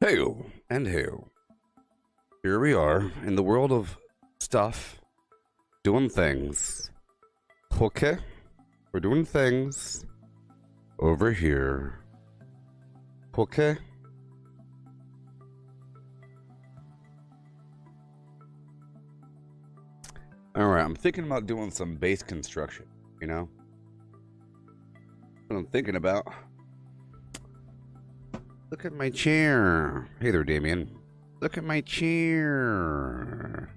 Hail and hail. Here we are in the world of stuff, doing things. Okay? We're doing things over here. Okay? Alright, I'm thinking about doing some base construction, you know? What I'm thinking about. Look at my chair. Hey there, Damien. Look at my chair.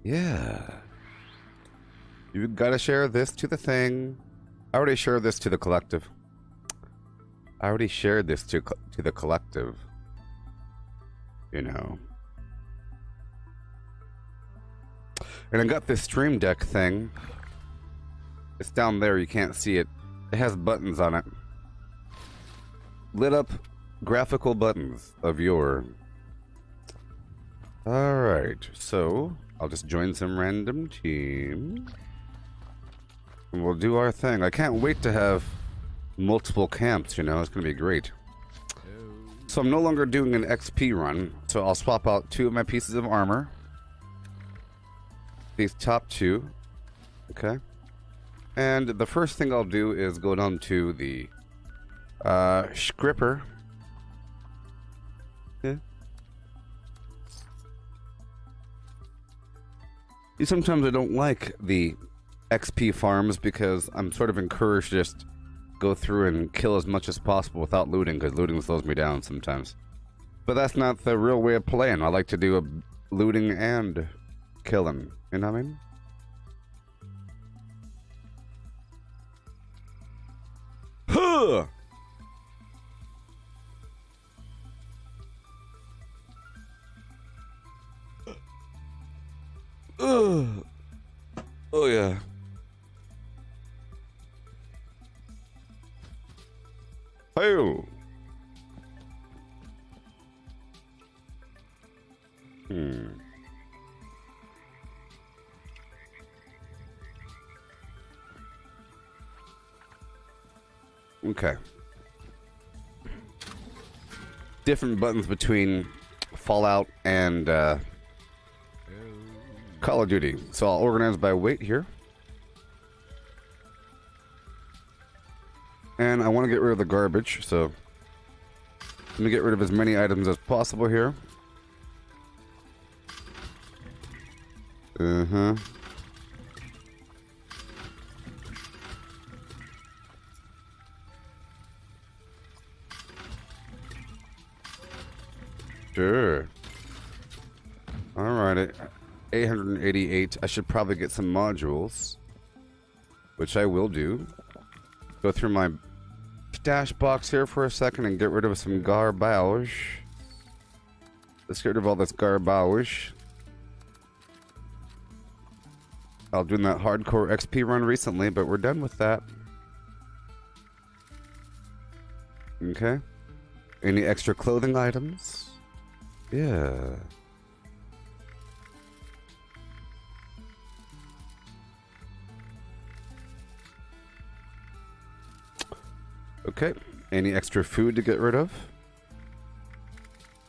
Yeah. You gotta share this to the thing. I already shared this to the collective. I already shared this to the collective. You know. And I got this stream deck thing. It's down there, you can't see it. It has buttons on it. Lit up graphical buttons of your... Alright, so I'll just join some random team. And we'll do our thing. I can't wait to have multiple camps, you know, it's gonna be great. So I'm no longer doing an XP run, so I'll swap out 2 of my pieces of armor. These top 2. Okay. And the first thing I'll do is go down to the Scripper. Yeah. Sometimes I don't like the XP farms because I'm sort of encouraged to just go through and kill as much as possible without looting, because looting slows me down sometimes. But that's not the real way of playing. I like to do a looting and killing. You know what I mean? Huh! Oh yeah. Oh. Okay. Different buttons between Fallout and Call of Duty. So I'll organize by weight here. And I want to get rid of the garbage, so let me get rid of as many items as possible here. Sure. Alright, 888. I should probably get some modules, which I will do. Go through my stash box here for a second and get rid of some garbage. Let's get rid of all this garbage. I was doing that hardcore XP run recently, but we're done with that. Okay. Any extra clothing items? Yeah. Okay. Any extra food to get rid of?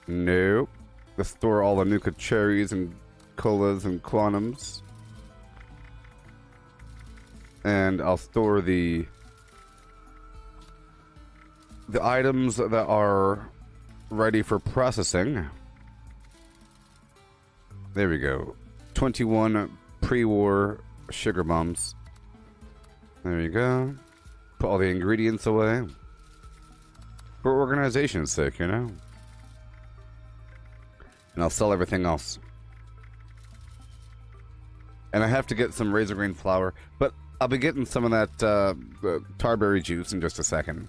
Nope. Let's store all the Nuka cherries and colas and quantums. And I'll store the items that are ready for processing. There we go. 21 pre-war sugar bombs. There you go. Put all the ingredients away. For organization's sake, you know? And I'll sell everything else. And I have to get some razor grain flour, but I'll be getting some of that tarberry juice in just a second.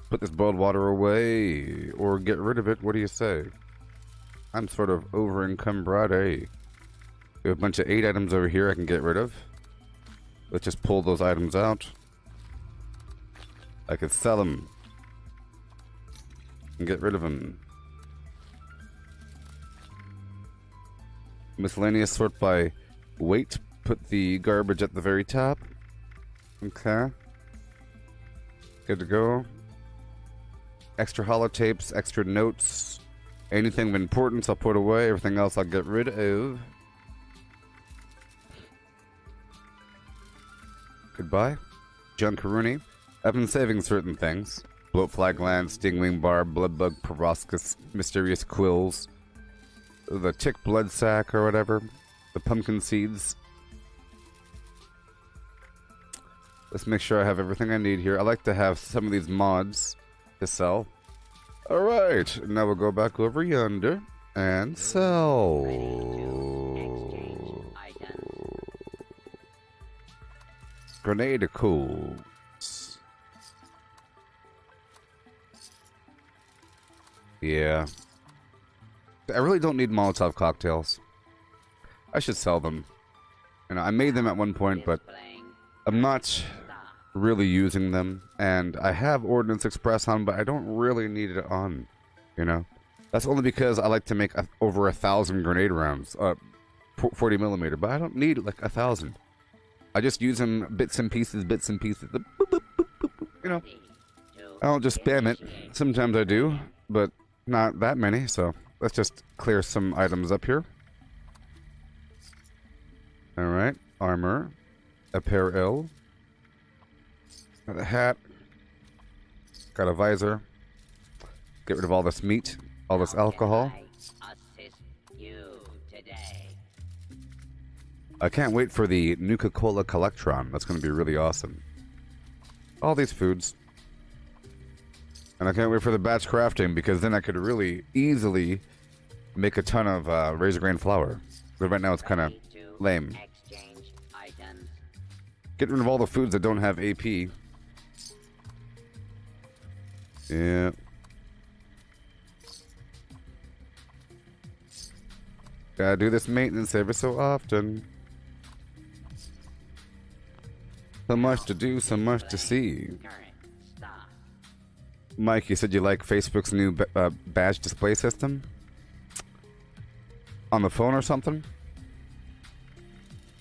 Put this boiled water away, or get rid of it. What do you say? I'm sort of over encumbered. We have a bunch of 8 items over here I can get rid of. Let's just pull those items out. I could sell them and get rid of them. Miscellaneous, sort by weight. Put the garbage at the very top. Okay. Good to go. extra holotapes, extra notes. Anything of importance I'll put away. Everything else I'll get rid of. Goodbye. Junkaroonie. I've been saving certain things. Bloatfly gland, stingwing barb, bloodbug proboscis, mysterious quills, the tick blood sac or whatever, the pumpkin seeds. Let's make sure I have everything I need here. I like to have some of these mods to sell. Alright, now we'll go back over yonder and sell. Grenade cools. Yeah. I really don't need Molotov cocktails. I should sell them. You know, I made them at one point, but I'm not really using them. And I have Ordnance Express on, but I don't really need it on. You know? That's only because I like to make over 1,000 grenade rounds. 40 millimeter, but I don't need like 1,000. I just use them bits and pieces, bits and pieces. Boop, boop, boop, boop, boop, you know? I don't just spam it. Sometimes I do, but not that many, so let's just clear some items up here. Alright, armor, apparel, got a hat, got a visor, get rid of all this meat, all this alcohol. I can't wait for the Nuka-Cola Collectron. That's going to be really awesome. All these foods. And I can't wait for the batch crafting, because then I could really easily make a ton of razor grain flour. But right now it's kind of lame. Get rid of all the foods that don't have AP. Yeah. Gotta do this maintenance every so often. So much to do, so much to see. Mike, you said you like Facebook's new badge display system? On the phone or something?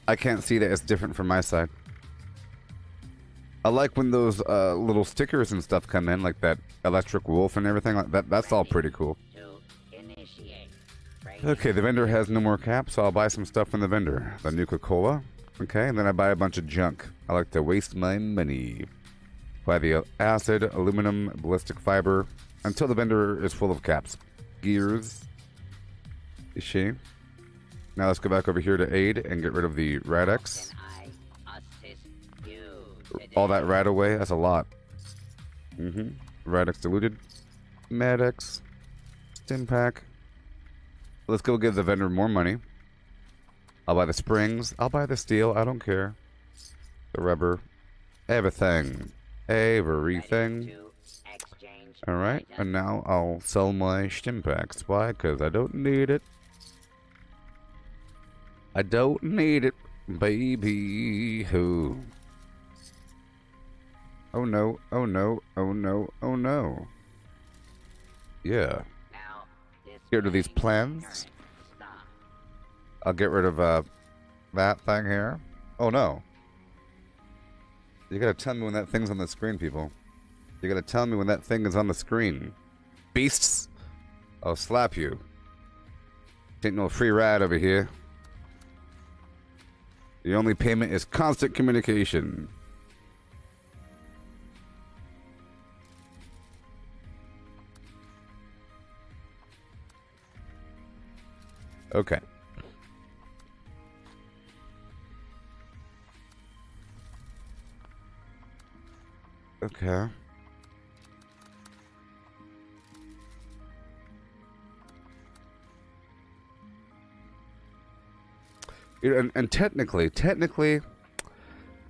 I can't see that it's different from my side. I like when those little stickers and stuff come in, like that electric wolf and everything like that. That's all pretty cool. Okay, the vendor has no more caps, so I'll buy some stuff from the vendor. The Nuka-Cola. Okay, and then I buy a bunch of junk. I like to waste my money. Buy the acid, aluminum, ballistic fiber, until the vendor is full of caps. Gears. Is she? Now let's go back over here to aid and get rid of the Radex. All that rat away, that's a lot. Radex diluted. Medex. Stim pack. Let's go give the vendor more money. I'll buy the springs. I'll buy the steel. I don't care. The rubber. Everything. Everything. Alright, and now I'll sell my stim packs. Why? Because I don't need it. I don't need it, baby. Who? Oh no, oh no, oh no, oh no. Yeah. Get rid of these plans. I'll get rid of that thing here. Oh no. You gotta tell me when that thing's on the screen, people. You gotta tell me when that thing is on the screen. Beasts! I'll slap you. Ain't no free ride over here. The only payment is constant communication. Okay. Okay. And technically,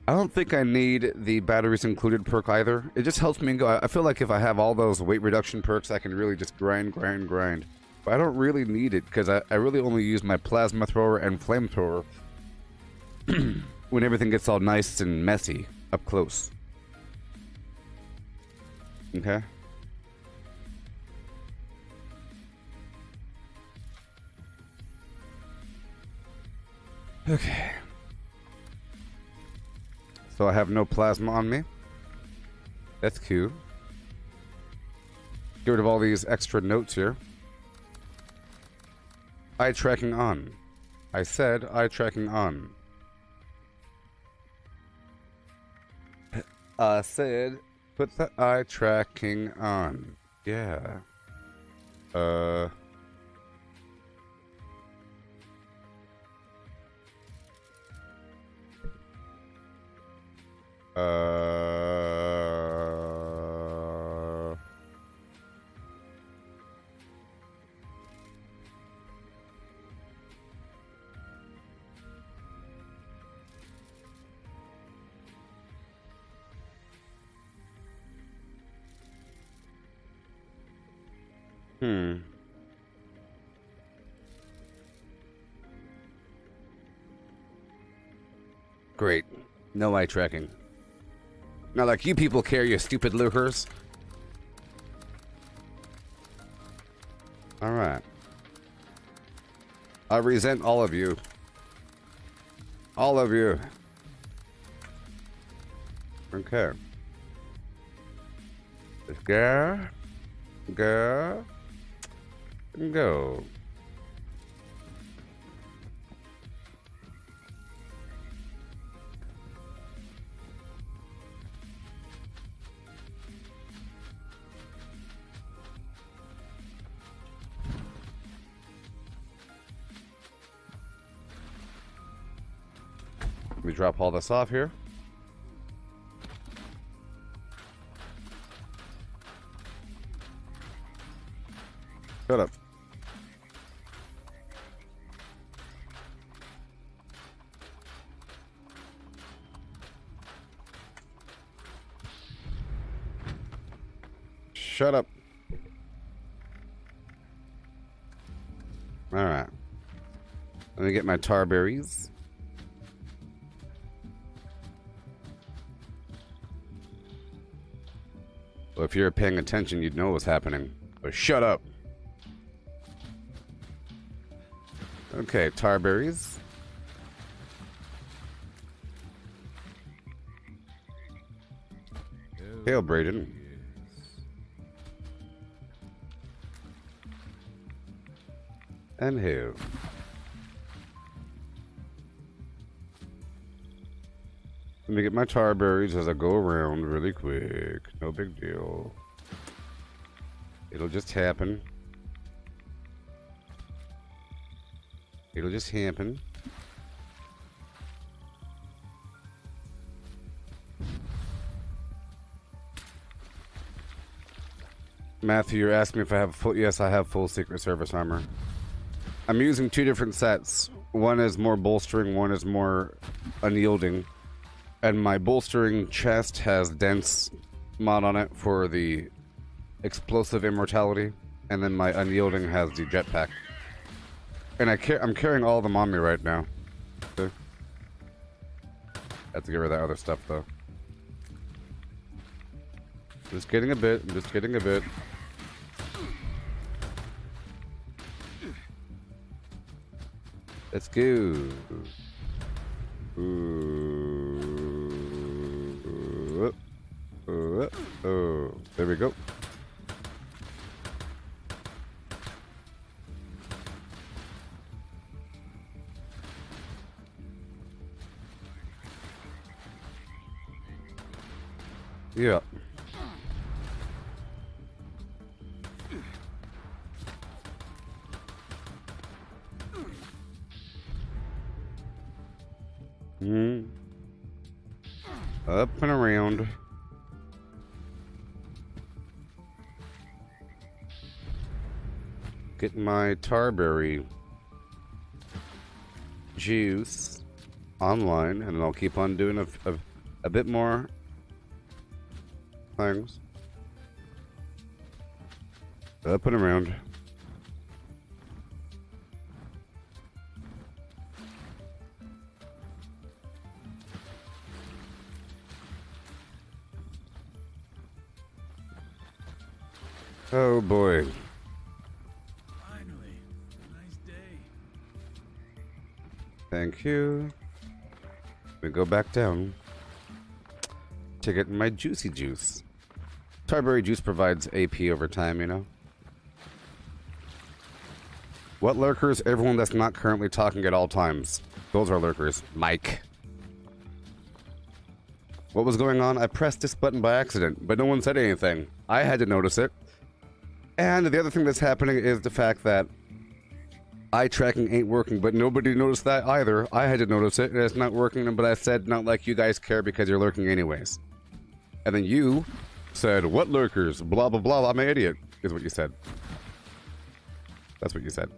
I don't think I need the batteries included perk either. It just helps me go. I feel like if I have all those weight reduction perks, I can really just grind. But I don't really need it, because I really only use my plasma thrower and flamethrower when everything gets all nice and messy up close. Okay. Okay. So I have no plasma on me. That's cute. Get rid of all these extra notes here. Eye tracking on. I said eye tracking on. I said put the eye tracking on. Yeah. Great. No eye tracking. Not like you people care, you stupid lurkers. Alright. I resent all of you. All of you. Okay. Let's go. Go. And go. Let me drop all this off here. Shut up. Shut up. All right. Let me get my tar berries. Well, if you're paying attention, you'd know what's happening. But shut up. Okay, tar berries. Hail, Braden. And hail. Let me get my tar berries as I go around really quick. No big deal. It'll just happen. It'll just happen. Matthew, you're asking me if I have full... Yes, I have full Secret Service armor. I'm using two different sets. One is more bolstering, one is more unyielding. And my bolstering chest has dense mod on it for the explosive immortality. And then my unyielding has the jetpack. And I'm carrying all of them on me right now. Okay. Have to get rid of that other stuff though. Just getting a bit, I'm just getting a bit. Let's go. Oh, there we go. Yeah. Up and around. Getting my tarberry juice online, and then I'll keep on doing a bit more things. Up and around. Oh boy. Finally, nice day. Thank you. We go back down to get my juicy juice. Tarberry juice provides AP over time, you know? What lurkers? Everyone that's not currently talking at all times. Those are lurkers. Mike. What was going on? I pressed this button by accident, but no one said anything. I had to notice it. And the other thing that's happening is the fact that eye tracking ain't working, but nobody noticed that either. I had to notice it, and it's not working, but I said not like you guys care because you're lurking anyways. And then you said, what lurkers? Blah, blah, blah. I'm an idiot, is what you said. That's what you said.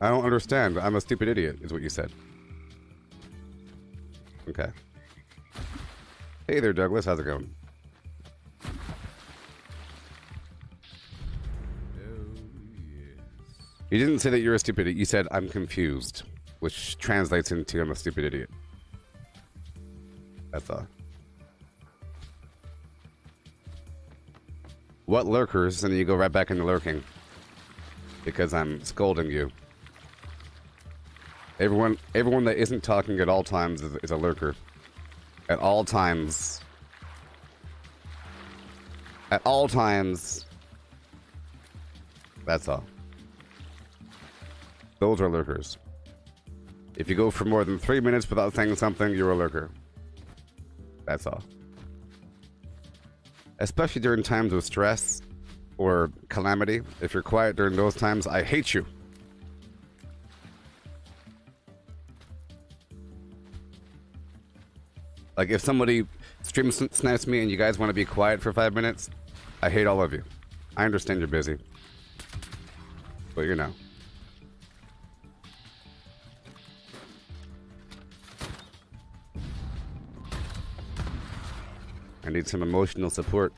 I don't understand. I'm a stupid idiot, is what you said. Okay. Hey there, Douglas. How's it going? You didn't say that you're a stupid idiot. You said, I'm confused, which translates into I'm a stupid idiot. That's all. What lurkers? And then you go right back into lurking. Because I'm scolding you. Everyone that isn't talking at all times is a lurker. At all times. At all times. That's all. Those are lurkers. If you go for more than 3 minutes without saying something, you're a lurker. That's all. Especially during times of stress or calamity. If you're quiet during those times, I hate you. Like, if somebody stream snipes me and you guys want to be quiet for 5 minutes, I hate all of you. I understand you're busy. But you know. I need some emotional support.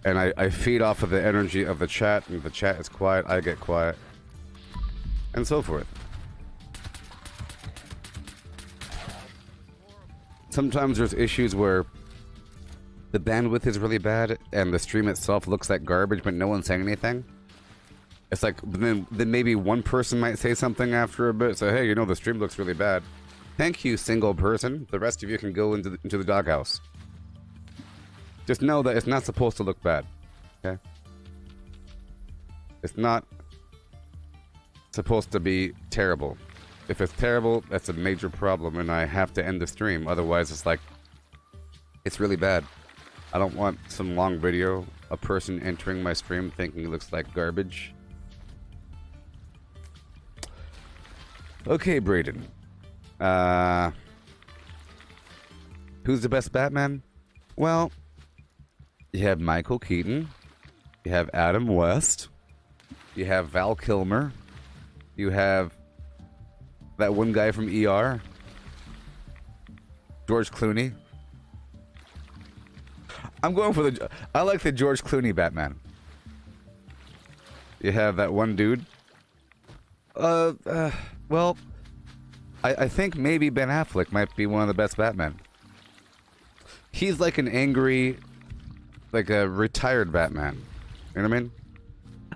And I feed off of the energy of the chat, and if the chat is quiet, I get quiet. And so forth. Sometimes there's issues where the bandwidth is really bad and the stream itself looks like garbage, but no one's saying anything. It's like, then maybe one person might say something after a bit, say, hey, you know, the stream looks really bad. Thank you, single person. The rest of you can go into the doghouse. Just know that it's not supposed to look bad, okay? It's not supposed to be terrible. If it's terrible, that's a major problem, and I have to end the stream. Otherwise, it's like, it's really bad. I don't want some long video, a person entering my stream thinking it looks like garbage. Okay, Brayden. Who's the best Batman? Well, you have Michael Keaton. You have Adam West. You have Val Kilmer. You have that one guy from ER. George Clooney. I'm going for the... I like the George Clooney Batman. You have that one dude. Well, I think maybe Ben Affleck might be one of the best Batman. He's like an angry, like a retired Batman. You know what I mean?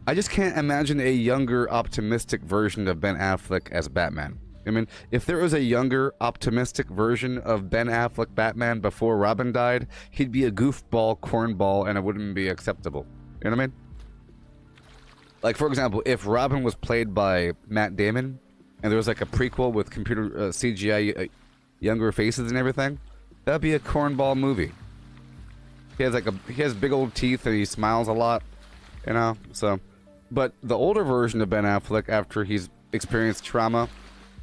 I just can't imagine a younger, optimistic version of Ben Affleck as Batman. I mean, if there was a younger, optimistic version of Ben Affleck Batman before Robin died, he'd be a goofball, cornball, and it wouldn't be acceptable. You know what I mean? Like, for example, if Robin was played by Matt Damon, and there was like a prequel with computer CGI younger faces and everything, that'd be a cornball movie. He has big old teeth and he smiles a lot, you know. So, but the older version of Ben Affleck, after he's experienced trauma,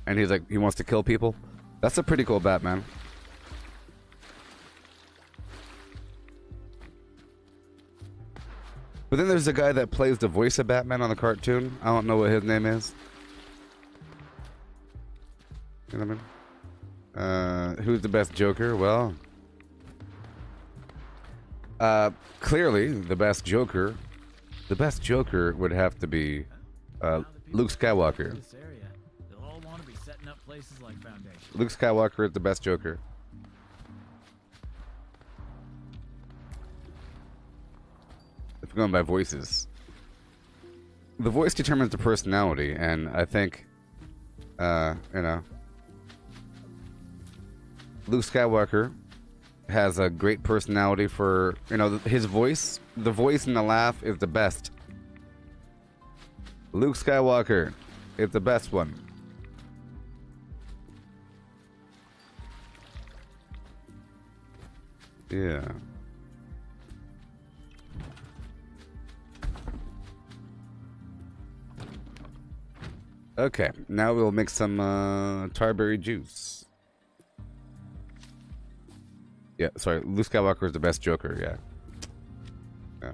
and he's like he wants to kill people, that's a pretty cool Batman. But then there's the guy that plays the voice of Batman on the cartoon. I don't know what his name is. You know what I mean? Who's the best Joker? Well, clearly the best Joker would have to be Luke Skywalker. Luke Skywalker is the best Joker. If we're going by voices, the voice determines the personality, and I think, you know, Luke Skywalker has a great personality for, you know, his voice. The voice and the laugh is the best. Luke Skywalker is the best one. Yeah. Okay, now we'll make some tarberry juice. Yeah, sorry, Luke Skywalker is the best Joker, yeah. Yeah.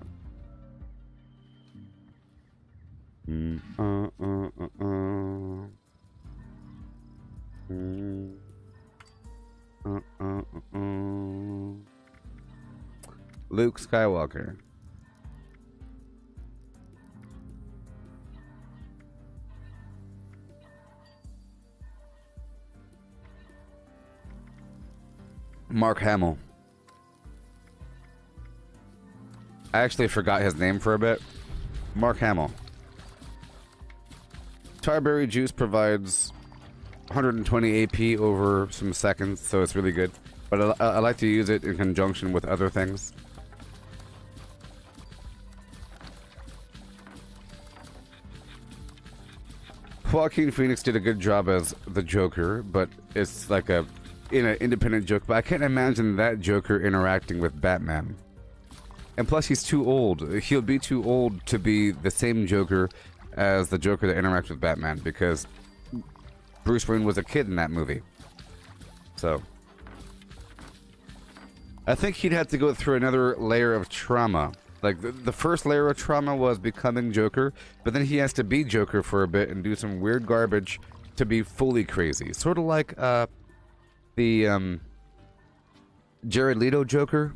Luke Skywalker. Mark Hamill. I actually forgot his name for a bit. Mark Hamill. Tarberry juice provides 120 AP over some seconds, so it's really good. But I like to use it in conjunction with other things. Joaquin Phoenix did a good job as the Joker, but it's like an independent joke. But I can't imagine that Joker interacting with Batman. And plus, he's too old. He'll be too old to be the same Joker as the Joker that interacts with Batman, because Bruce Wayne was a kid in that movie. So I think he'd have to go through another layer of trauma. Like, the first layer of trauma was becoming Joker, but then he has to be Joker for a bit and do some weird garbage to be fully crazy. Sort of like the Jared Leto Joker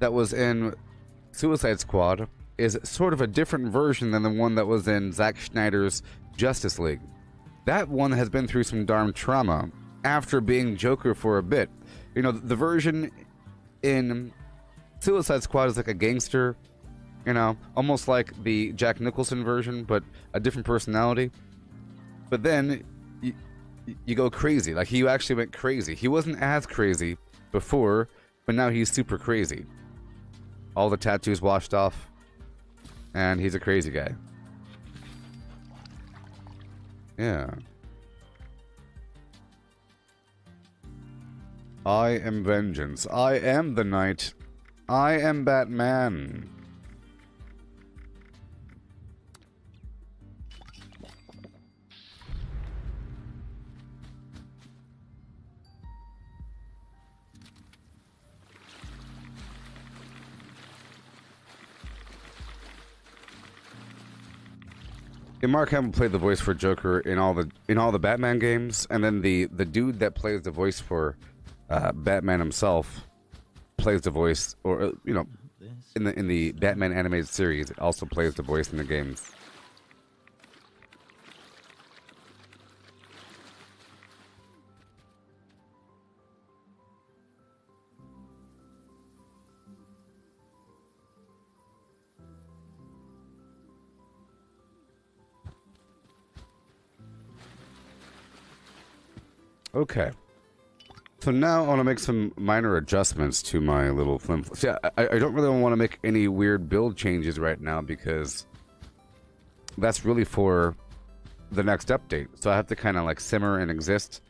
that was in Suicide Squad is sort of a different version than the one that was in Zack Snyder's Justice League. That one has been through some darn trauma after being Joker for a bit. You know, the version in Suicide Squad is like a gangster, you know, almost like the Jack Nicholson version, but a different personality. But then you go crazy. Like, he actually went crazy. He wasn't as crazy before, but now he's super crazy. All the tattoos washed off, and he's a crazy guy. Yeah. I am vengeance. I am the night. I am Batman. Yeah, Mark Hamill played the voice for Joker in all the Batman games, and then the dude that plays the voice for Batman himself plays the voice, or you know, in the Batman animated series, it also plays the voice in the games. Okay. So now I want to make some minor adjustments to my little flim. See, I don't really want to make any weird build changes right now, because that's really for the next update. So I have to kind of like simmer and exist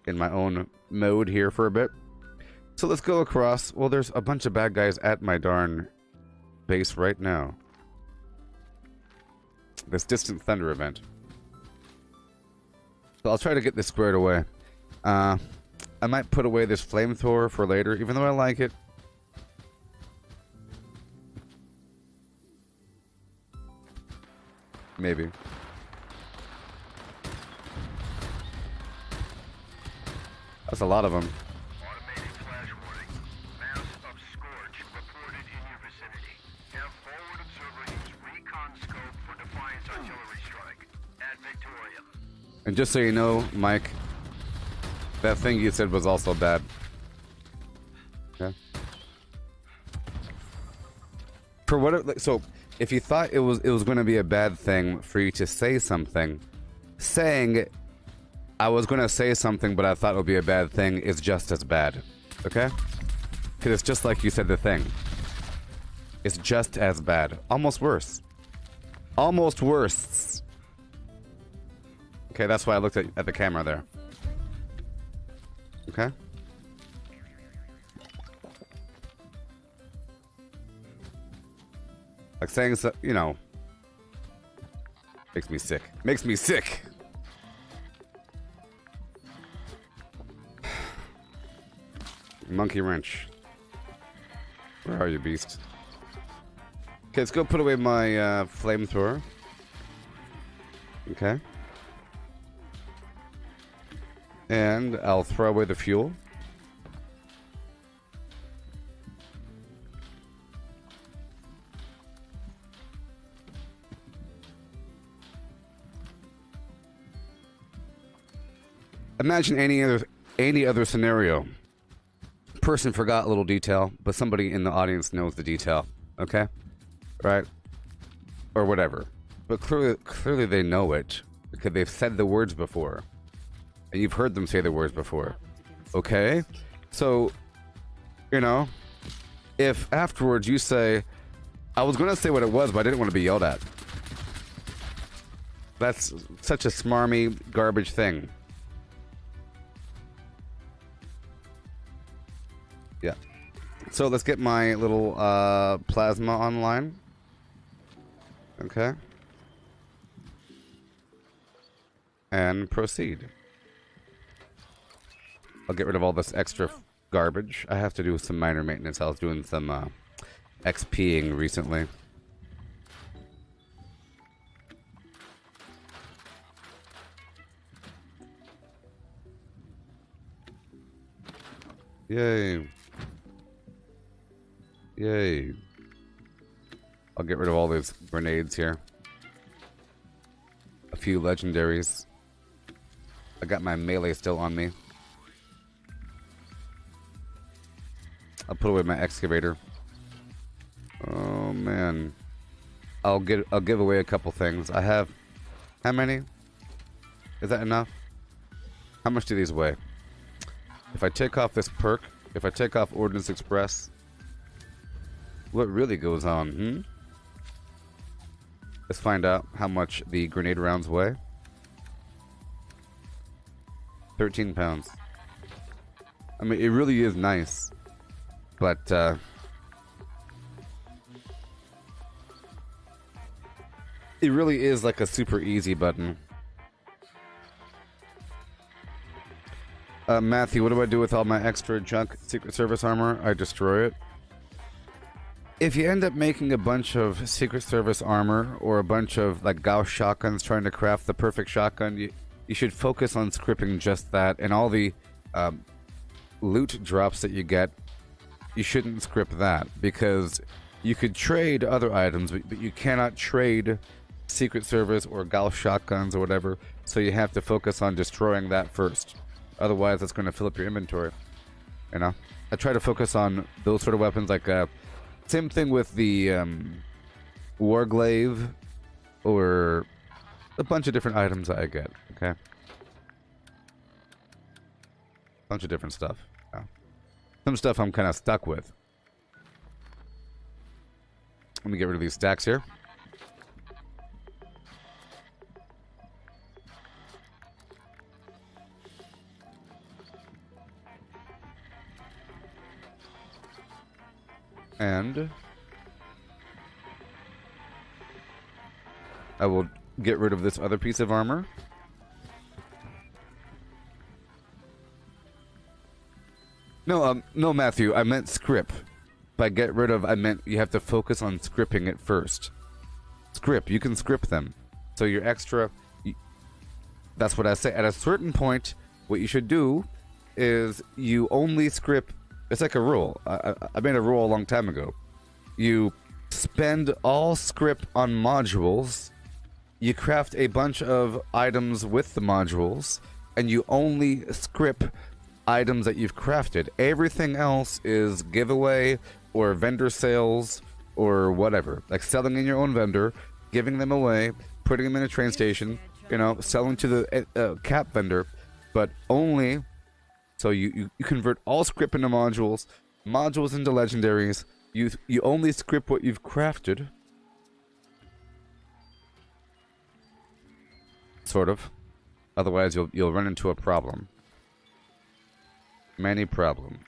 in my own mode here for a bit. So let's go across. Well, there's a bunch of bad guys at my darn base right now. This Distant Thunder event. So I'll try to get this squared away. I might put away this flamethrower for later, even though I like it. Maybe. That's a lot of them. Automated flash warning. Mass of scorch reported in your vicinity. Have forward observer use recon scope for Defiance artillery strike at Victoria. And just so you know, Mike, that thing you said was also bad. Yeah. For what? So, if you thought it was going to be a bad thing for you to say something, saying I was going to say something, but I thought it would be a bad thing is just as bad. Okay? Because it's just like you said, the thing. It's just as bad. Almost worse. Almost worse. Okay, that's why I looked at the camera there. Okay. Like saying, so, you know, makes me sick. Makes me sick. Monkey wrench. Where are you, beast? Okay, let's go put away my flamethrower. Okay. And I'll throw away the fuel. Imagine any other scenario. Person forgot a little detail, but somebody in the audience knows the detail. Okay? Right? Or whatever. But clearly they know it because they've said the words before. And you've heard them say the words before. Okay? So, you know, if afterwards you say, I was going to say what it was, but I didn't want to be yelled at. That's such a smarmy, garbage thing. Yeah. So let's get my little plasma online. Okay. And proceed. I'll get rid of all this extra garbage. I have to do some minor maintenance. I was doing some XPing recently. Yay. Yay. I'll get rid of all these grenades here. A few legendaries. I got my melee still on me. I'll put away my excavator. Oh man. I'll give away a couple things. I have how many? Is that enough? How much do these weigh? If I take off this perk, if I take off Ordnance Express, what really goes on, hmm? Let's find out how much the grenade rounds weigh. 13 pounds. I mean, it really is nice. But, it really is like a super easy button. Matthew, what do I do with all my extra junk Secret Service armor? I destroy it. If you end up making a bunch of Secret Service armor or a bunch of like Gauss shotguns trying to craft the perfect shotgun, you should focus on scripting just that, and all the loot drops that you get, you shouldn't script that, because you could trade other items, but you cannot trade Secret Service or Gauss shotguns or whatever, so you have to focus on destroying that first. Otherwise, it's going to fill up your inventory. You know? I try to focus on those sort of weapons, like, same thing with the, Warglaive, or a bunch of different items that I get, okay? Bunch of different stuff. Yeah. Some stuff I'm kind of stuck with. Let me get rid of these stacks here. And I will get rid of this other piece of armor. No, no, Matthew, I meant script. By get rid of, I meant you have to focus on scripting it first. Script, you can script them. So your extra, that's what I say. At a certain point, what you should do is you only script. It's like a rule. I made a rule a long time ago. You spend all script on modules, you craft a bunch of items with the modules, and you only script items that you've crafted. Everything else is giveaway or vendor sales or whatever. Like selling in your own vendor, giving them away, putting them in a train station, you know, selling to the cap vendor, but only... So you convert all script into modules, Modules into legendaries. You only script what you've crafted. Sort of. Otherwise, you'll run into a problem. Many problem.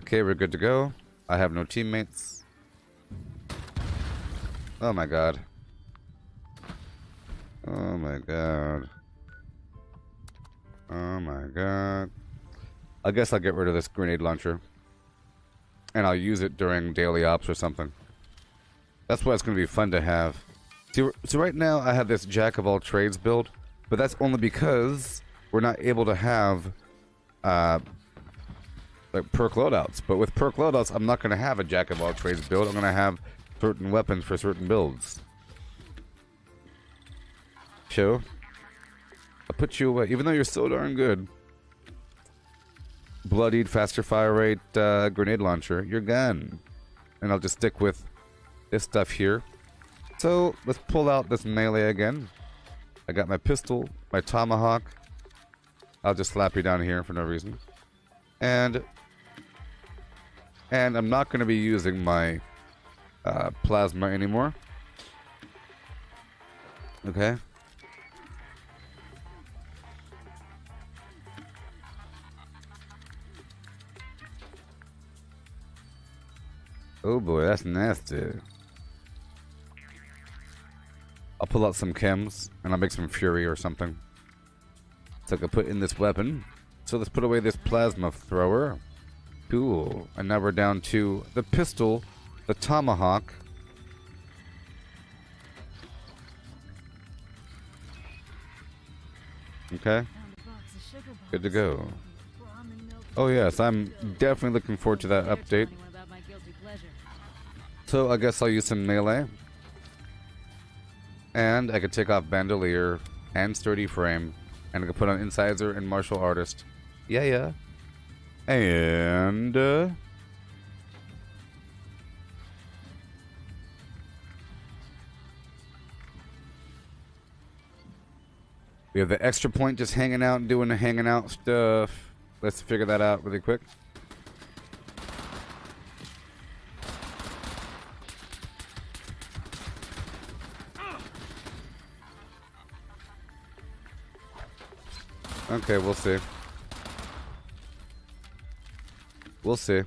Okay, we're good to go. I have no teammates. Oh my god. Oh my god. Oh my god. I guess I'll get rid of this grenade launcher. And I'll use it during daily ops or something. That's why it's going to be fun to have. So right now I have this jack of all trades build, but that's only because we're not able to have like perk loadouts. But with perk loadouts, I'm not going to have a jack of all trades build. I'm going to have certain weapons for certain builds. Show. I'll put you away, even though you're so darn good. Bloodied, faster fire rate, grenade launcher. You're gone. And I'll just stick with this stuff here. So let's pull out this melee again. I got my pistol, my tomahawk. I'll just slap you down here for no reason. And I'm not going to be using my plasma anymore. Okay. Oh boy, that's nasty. I'll pull out some chems and I'll make some fury or something. So I can put in this weapon. So let's put away this plasma thrower. Cool. And now we're down to the pistol, the tomahawk. Okay. Good to go. Oh yes, I'm definitely looking forward to that update. So I guess I'll use some melee. And I could take off Bandolier and Sturdy Frame. And I could put on Incisor and Martial Artist. Yeah. And... we have the extra point just hanging out and doing the hanging out stuff. Let's figure that out really quick. Okay, we'll see. We'll see.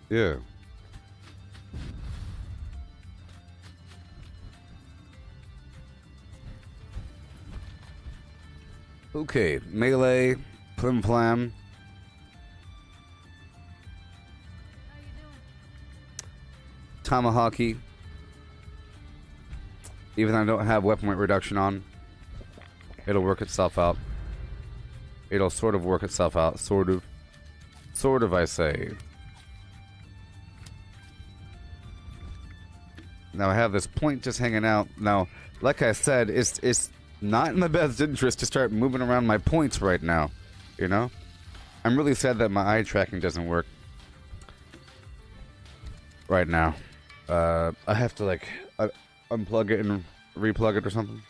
Yeah. Okay, melee, plim plam. Tomahawky. Even though I don't have weapon weight reduction on, it'll work itself out. It'll sort of work itself out. Sort of. Sort of, I say. Now I have this point just hanging out. Now, like I said, it's not in my best interest to start moving around my points right now. You know? I'm really sad that my eye tracking doesn't work right now. I have to, like, unplug it and replug it or something.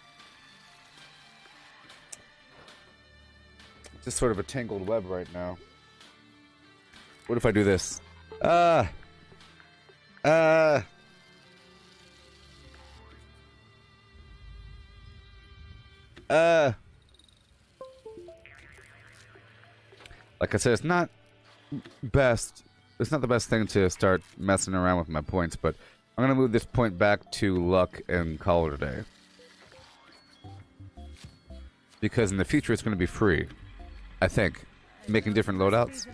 Just sort of a tangled web right now. What if I do this? Like I said, it's not best. It's not the best thing to start messing around with my points, but I'm gonna move this point back to luck and call it a day. Because in the future, it's gonna be free. I think. Making different loadouts.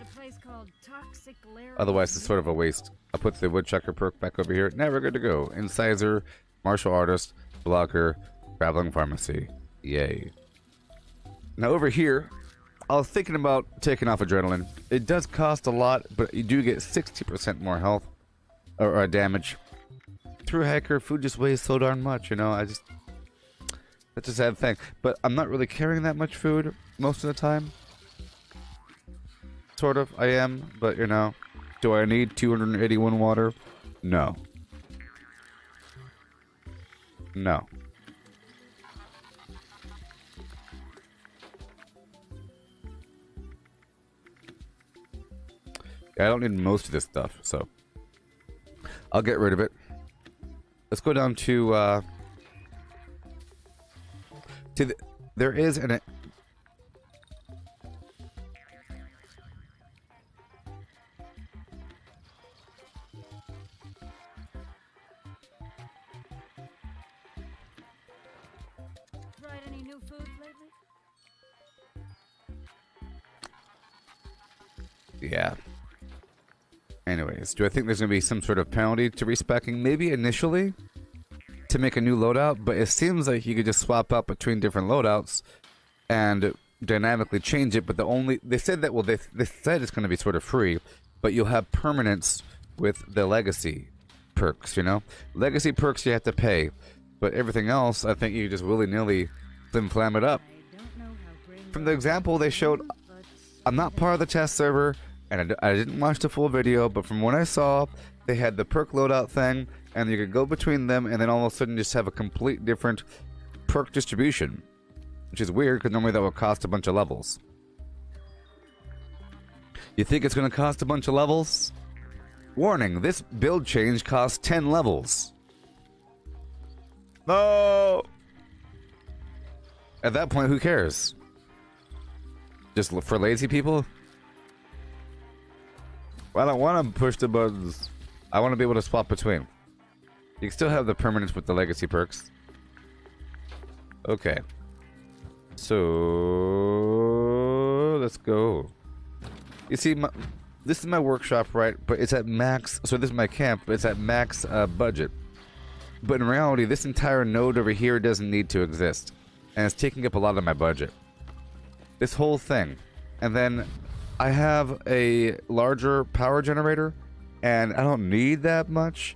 Otherwise, it's sort of a waste. I'll put the woodchucker perk back over here. Now we're good to go. Incisor, martial artist, blocker, Traveling pharmacy. Yay. Now over here, I was thinking about taking off adrenaline. It does cost a lot, but you do get 60% more health or damage. Through hacker, food just weighs so darn much, you know. That's a sad thing. But I'm not really carrying that much food most of the time. Sort of, I am, but you know, do I need 281 water? No. No. I don't need most of this stuff, so I'll get rid of it. Let's go down to there is an Tried any new foods lately? yeah. Anyways, do I think there's going to be some sort of penalty to respecking? Maybe initially to make a new loadout, but it seems like you could just swap out between different loadouts and dynamically change it. But they said that, well, they said it's going to be sort of free, but you'll have permanence with the legacy perks, you know? Legacy perks you have to pay, but everything else, I think you just willy-nilly flim-flam it up. From the example they showed, I'm not part of the test server, and I didn't watch the full video, but from what I saw, they had the perk loadout thing, and you could go between them, and then all of a sudden just have a complete different perk distribution. Which is weird, because normally that would cost a bunch of levels. You think it's going to cost a bunch of levels? Warning, this build change costs 10 levels. No! At that point, who cares? Just for lazy people? Well, I don't want to push the buttons. I want to be able to swap between. You can still have the permanence with the legacy perks. Okay. So let's go. You see, this is my workshop, right? But it's at max. So this is my camp, but it's at max budget. But in reality, this entire node over here doesn't need to exist, and it's taking up a lot of my budget. This whole thing, and then I have a larger power generator, and I don't need that much,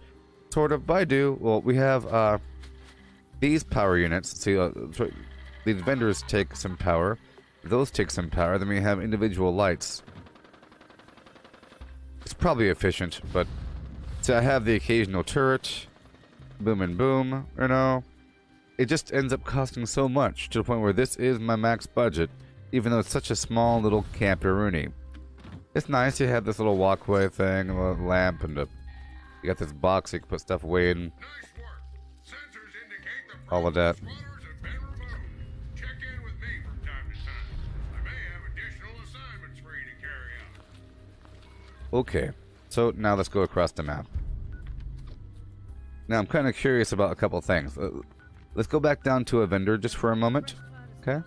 sort of, but I do. Well, we have these power units. See, these vendors take some power. Those take some power. Then we have individual lights. It's probably efficient, but so I have the occasional turret. Boom and boom, you know. It just ends up costing so much to the point where this is my max budget, even though it's such a small little camperoonie. It's nice you have this little walkway thing, a little lamp, and you got this box you can put stuff away in. All of that. Okay, so now let's go across the map. Now I'm kind of curious about a couple things. Let's go back down to a vendor just for a moment. Okay.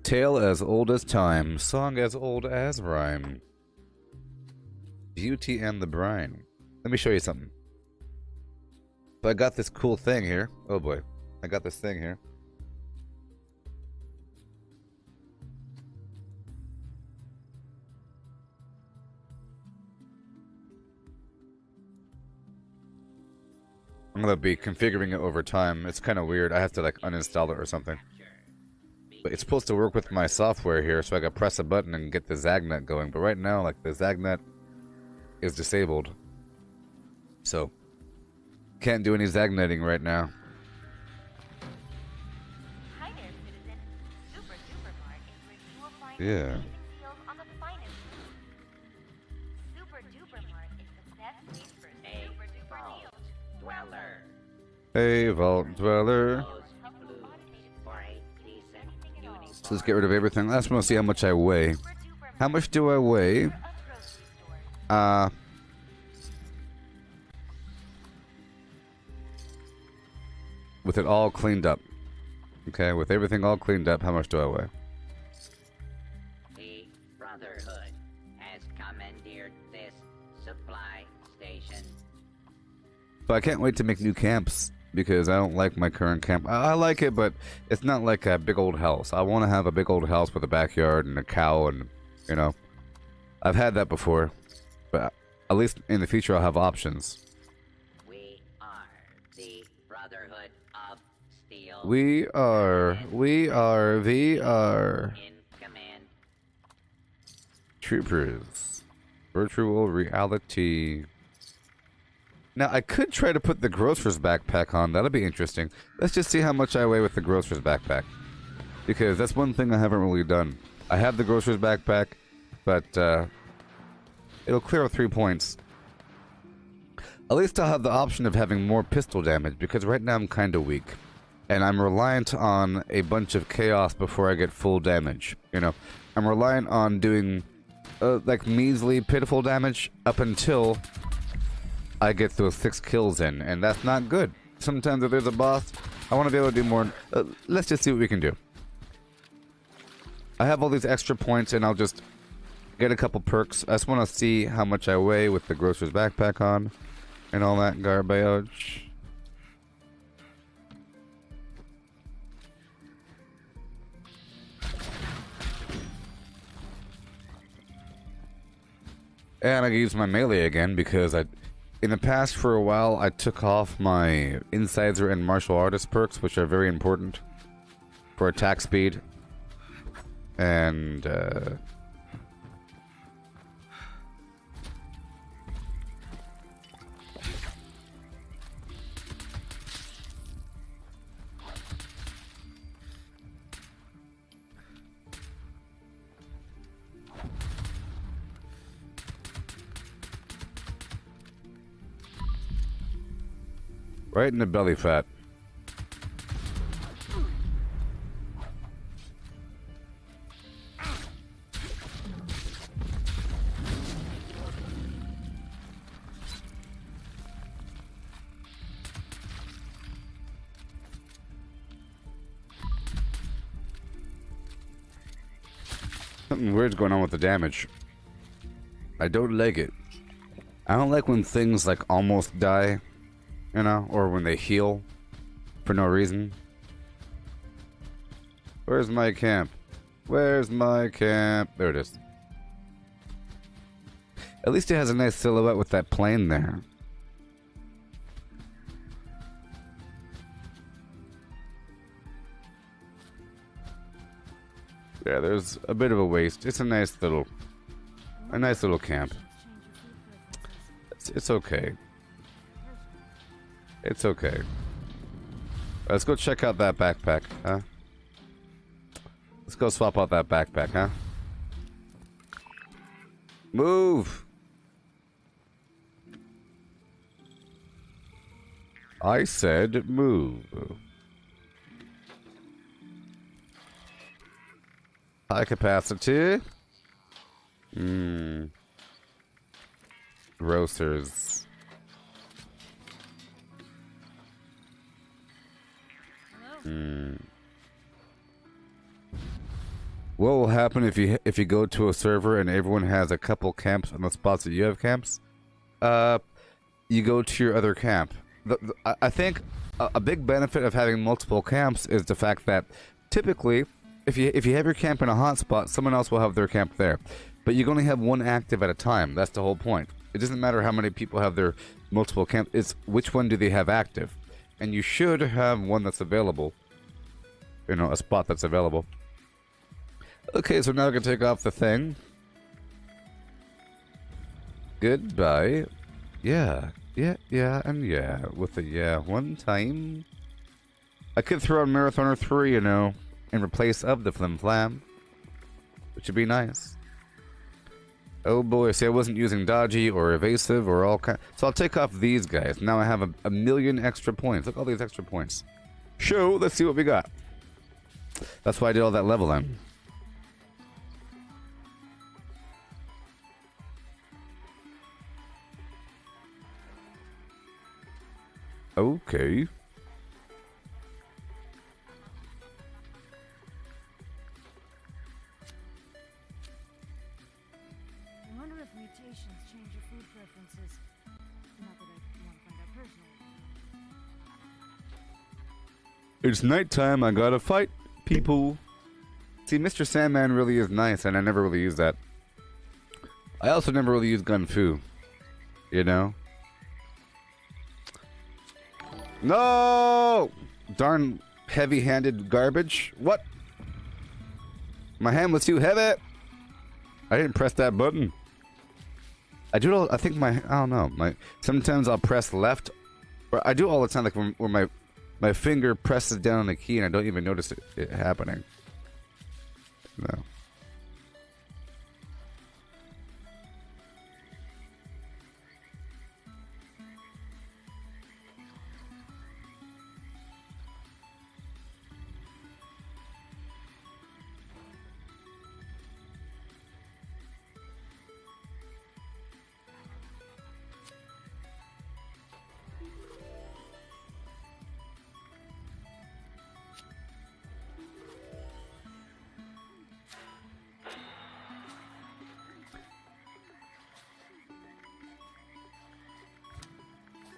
Tale as old as time, song as old as rhyme. Beauty and the brine. Let me show you something. So I got this cool thing here. Oh boy. I got this thing here. I'm gonna be configuring it over time. It's kind of weird. I have to like uninstall it or something. But it's supposed to work with my software here, so I can press a button and get the Zagnet going. But right now, like, the Zagnet is disabled. So, can't do any Zagnetting right now. Hi there, citizen. Super Duper Mart is where you will find Yeah. amazing deals on the finest food. Super Duper Mart is the best place for super duper deals. Dweller. Hey, Vault Dweller. So let's get rid of everything. I just want to see how much I weigh. How much do I weigh? With it all cleaned up. Okay, with everything all cleaned up, how much do I weigh? Brotherhood has commandeered this supply station. So I can't wait to make new camps because I don't like my current camp. I like it, but it's not like a big old house. I want to have a big old house with a backyard and a cow and, you know. I've had that before, but at least in the future I'll have options. We are the Brotherhood of Steel. We are In command. troopers. Virtual reality. Now, I could try to put the grocer's backpack on. That'll be interesting. Let's just see how much I weigh with the grocer's backpack. Because that's one thing I haven't really done. I have the grocer's backpack, but it'll clear 3 points. At least I'll have the option of having more pistol damage, because right now I'm kind of weak. And I'm reliant on a bunch of chaos before I get full damage. You know, I'm reliant on doing, like, measly, pitiful damage up until I get those 6 kills in, and that's not good. Sometimes if there's a boss, I want to be able to do more. Let's just see what we can do. I have all these extra points, and I'll just get a couple perks. I just want to see how much I weigh with the grocer's backpack on, and all that garbage. And I can use my melee again because in the past, for a while, I took off my Insider and Martial Artist perks, which are very important for attack speed. And, right in the belly fat. Something weird's going on with the damage. I don't like it. I don't like when things like almost die. You know, or when they heal for no reason. Where's my camp? Where's my camp? There it is. At least it has a nice silhouette with that plane there. Yeah, there's a bit of a waste. It's a nice little camp. It's okay. It's okay. Let's go check out that backpack, huh? Let's go swap out that backpack, huh? Move! I said move. High capacity. Grocers. What will happen if you go to a server and everyone has a couple camps on the spots that you have camps? You go to your other camp. I think a big benefit of having multiple camps is the fact that typically, if you have your camp in a hotspot, someone else will have their camp there. But you can only have one active at a time. That's the whole point. It doesn't matter how many people have their multiple camps. It's which one do they have active. And you should have one that's available. You know, a spot that's available. Okay, so now I can take off the thing. Goodbye. Yeah, and yeah. With the yeah one time. I could throw on Marathoner 3, you know, in replace of the Flim Flam. Which would be nice. Oh boy, see I wasn't using dodgy or evasive or all kind. So I'll take off these guys. Now I have a million extra points. Look at all these extra points. Show, let's see what we got. That's why I did all that leveling. Okay. mutations change your food preferences. Not that I want to find out personally. It's nighttime, I gotta fight people. See, Mr. Sandman really is nice, and I never really use that. I also never really use gun fu. You know? No! Darn heavy-handed garbage. What? My hand was too heavy. I didn't press that button. I do it all, I think I don't know. Sometimes I'll press left. Or I do it all the time, like where my finger presses down on the key and I don't even notice it happening. No.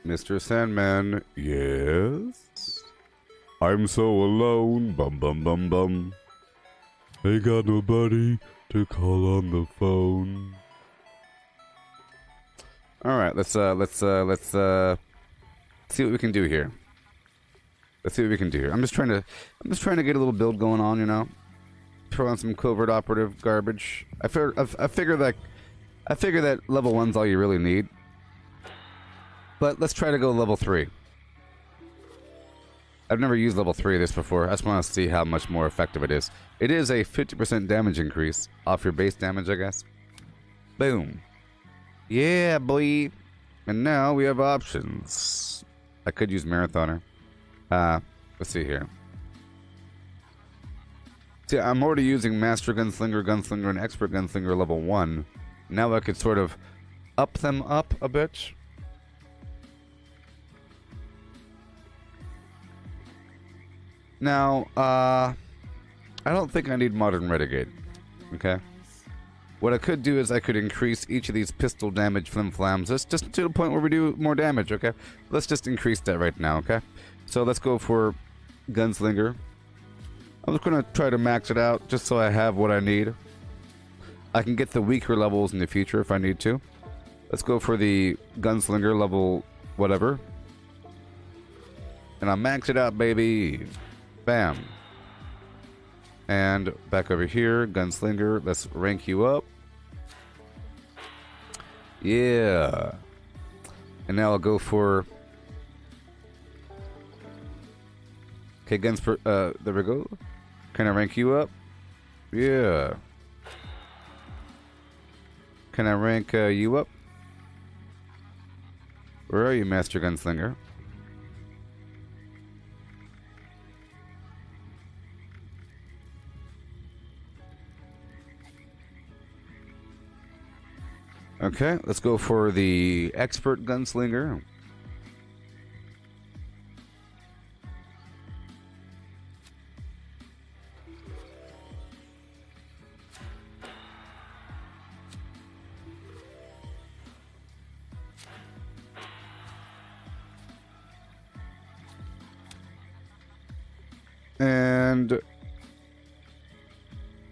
Mr. Sandman, yes? I'm so alone, bum bum bum bum. Ain't got nobody to call on the phone. Alright, let's see what we can do here. Let's see what we can do here. I'm just trying to get a little build going on, you know? Throw on some covert operative garbage. I figure that level 1's all you really need. But let's try to go level 3. I've never used level 3 of this before. I just want to see how much more effective it is. It is a 50% damage increase off your base damage, I guess. Boom. Yeah, boy. And now we have options. I could use Marathoner. Let's see here. See, I'm already using Master Gunslinger, and Expert Gunslinger level 1. Now I could sort of up them up a bit. Now, I don't think I need Modern Renegade, okay? What I could do is I could increase each of these pistol damage flim-flams just to the point where we do more damage, okay? Let's just increase that right now, okay? So let's go for Gunslinger. I'm just going to try to max it out just so I have what I need. I can get the weaker levels in the future if I need to. Let's go for the Gunslinger level whatever. And I'll max it out, baby. Bam. And back over here, Gunslinger. Let's rank you up. Yeah. And now I'll go for... Okay, there we go. Can I rank you up? Yeah. Can I rank you up? Where are you, Master Gunslinger? Okay, let's go for the Expert Gunslinger. And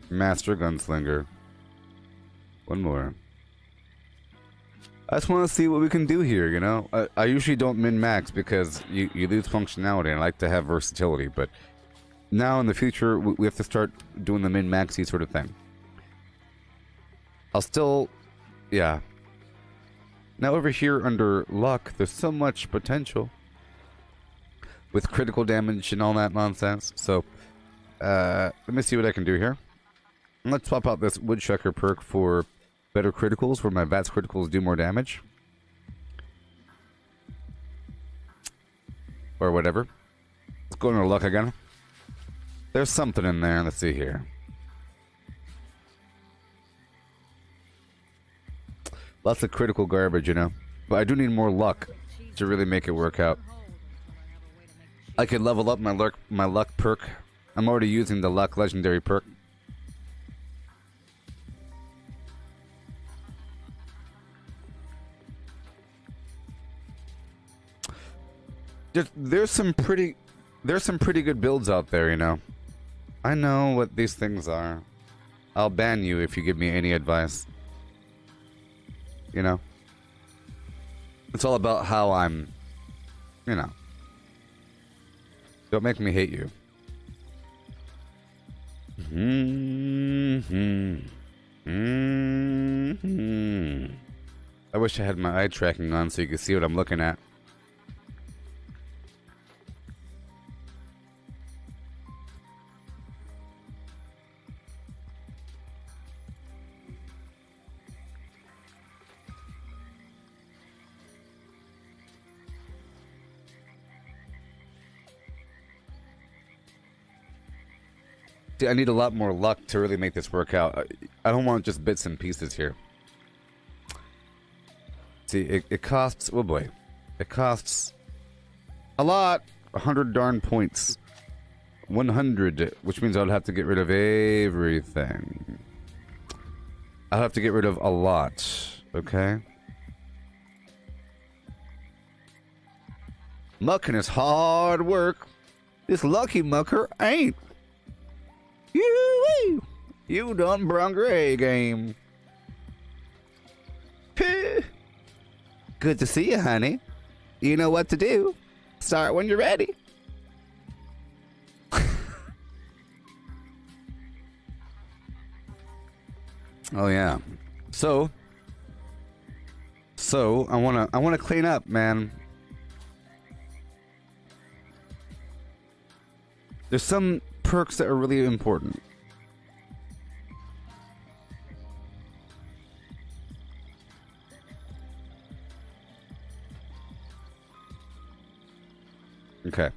Master Gunslinger. One more. I just want to see what we can do here, you know? I usually don't min-max because you lose functionality, and I like to have versatility, but now in the future, we have to start doing the min-maxy sort of thing. I'll still... yeah. Now over here under luck, there's so much potential with critical damage and all that nonsense, so let me see what I can do here. Let's swap out this Woodchucker perk for better criticals, where my VATS criticals do more damage. Or whatever. Let's go into luck again. There's something in there. Let's see here. Lots of critical garbage, you know. But I do need more luck to really make it work out. I could level up my luck perk. I'm already using the luck legendary perk. There's some pretty good builds out there, you know. I know what these things are. I'll ban you if you give me any advice. You know? It's all about how I'm, you know. Don't make me hate you. I wish I had my eye tracking on so you could see what I'm looking at. See, I need a lot more luck to really make this work out. I don't want just bits and pieces here. See, it costs... Oh boy. It costs a lot. 100 darn points. 100, which means I'll have to get rid of everything. I'll have to get rid of a lot. Okay? Mucking is hard work. This lucky mucker ain't. You done brung your A game. Good to see you, honey. You know what to do. Start when you're ready. Oh yeah. So I wanna clean up, man. There's some perks that are really important. Okay.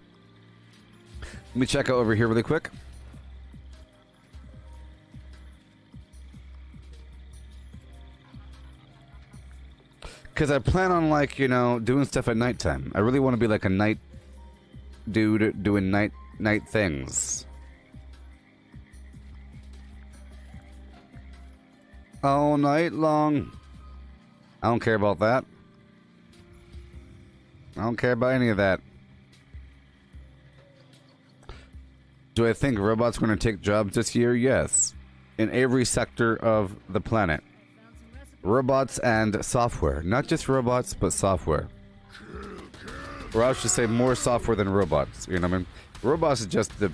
Let me check out over here really quick. Because I plan on, like, you know, doing stuff at nighttime. I really want to be like a night dude doing night things. All night long. I don't care about that. I don't care about any of that. Do I think robots are going to take jobs this year? Yes. In every sector of the planet. Robots and software. Not just robots, but software. Or I should say more software than robots. You know what I mean? Robots is just the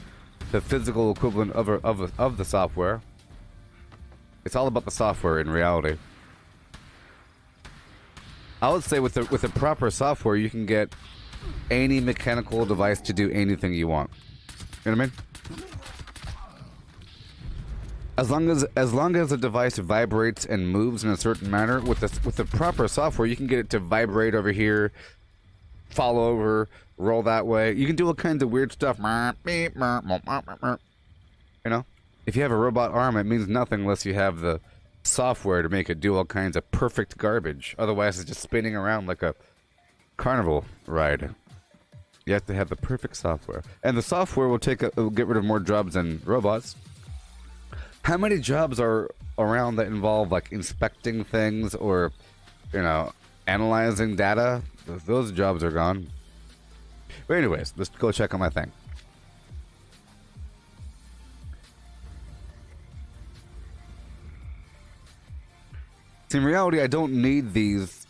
physical equivalent of the software. It's all about the software in reality. I would say with the proper software, you can get any mechanical device to do anything you want. You know what I mean? As long as the device vibrates and moves in a certain manner, with the proper software, you can get it to vibrate over here, fall over, roll that way. You can do all kinds of weird stuff. You know? If you have a robot arm, it means nothing unless you have the software to make it do all kinds of perfect garbage. Otherwise, it's just spinning around like a carnival ride. You have to have the perfect software. And the software will get rid of more jobs than robots. How many jobs are around that involve, like, inspecting things or, you know, analyzing data? Those jobs are gone. But anyways, let's go check on my thing. See, in reality, I don't need these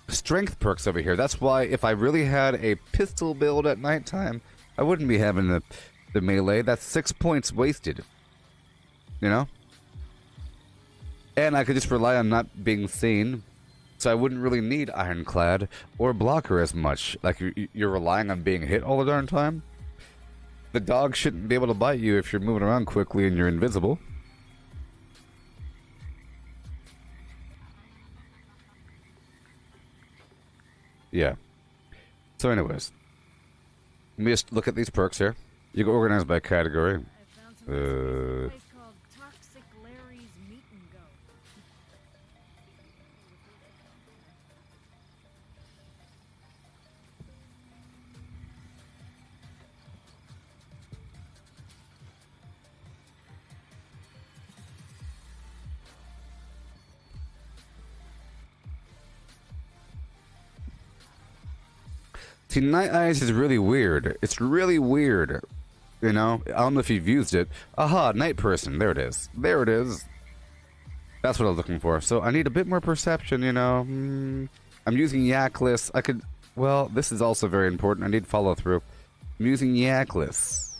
strength perks over here. That's why if I really had a pistol build at nighttime, I wouldn't be having the melee. That's 6 points wasted. You know? And I could just rely on not being seen. So I wouldn't really need Ironclad or Blocker as much. Like, you're relying on being hit all the darn time. The dog shouldn't be able to bite you if you're moving around quickly and you're invisible. Yeah. So anyways. Let me just look at these perks here. You can organize by category. See, Night Eyes is really weird. It's really weird. You know? I don't know if you've used it. Aha, Night Person. There it is. There it is. That's what I was looking for. So I need a bit more perception, you know? I'm using Yakless. I could... Well, this is also very important. I need follow-through. I'm using Yakless.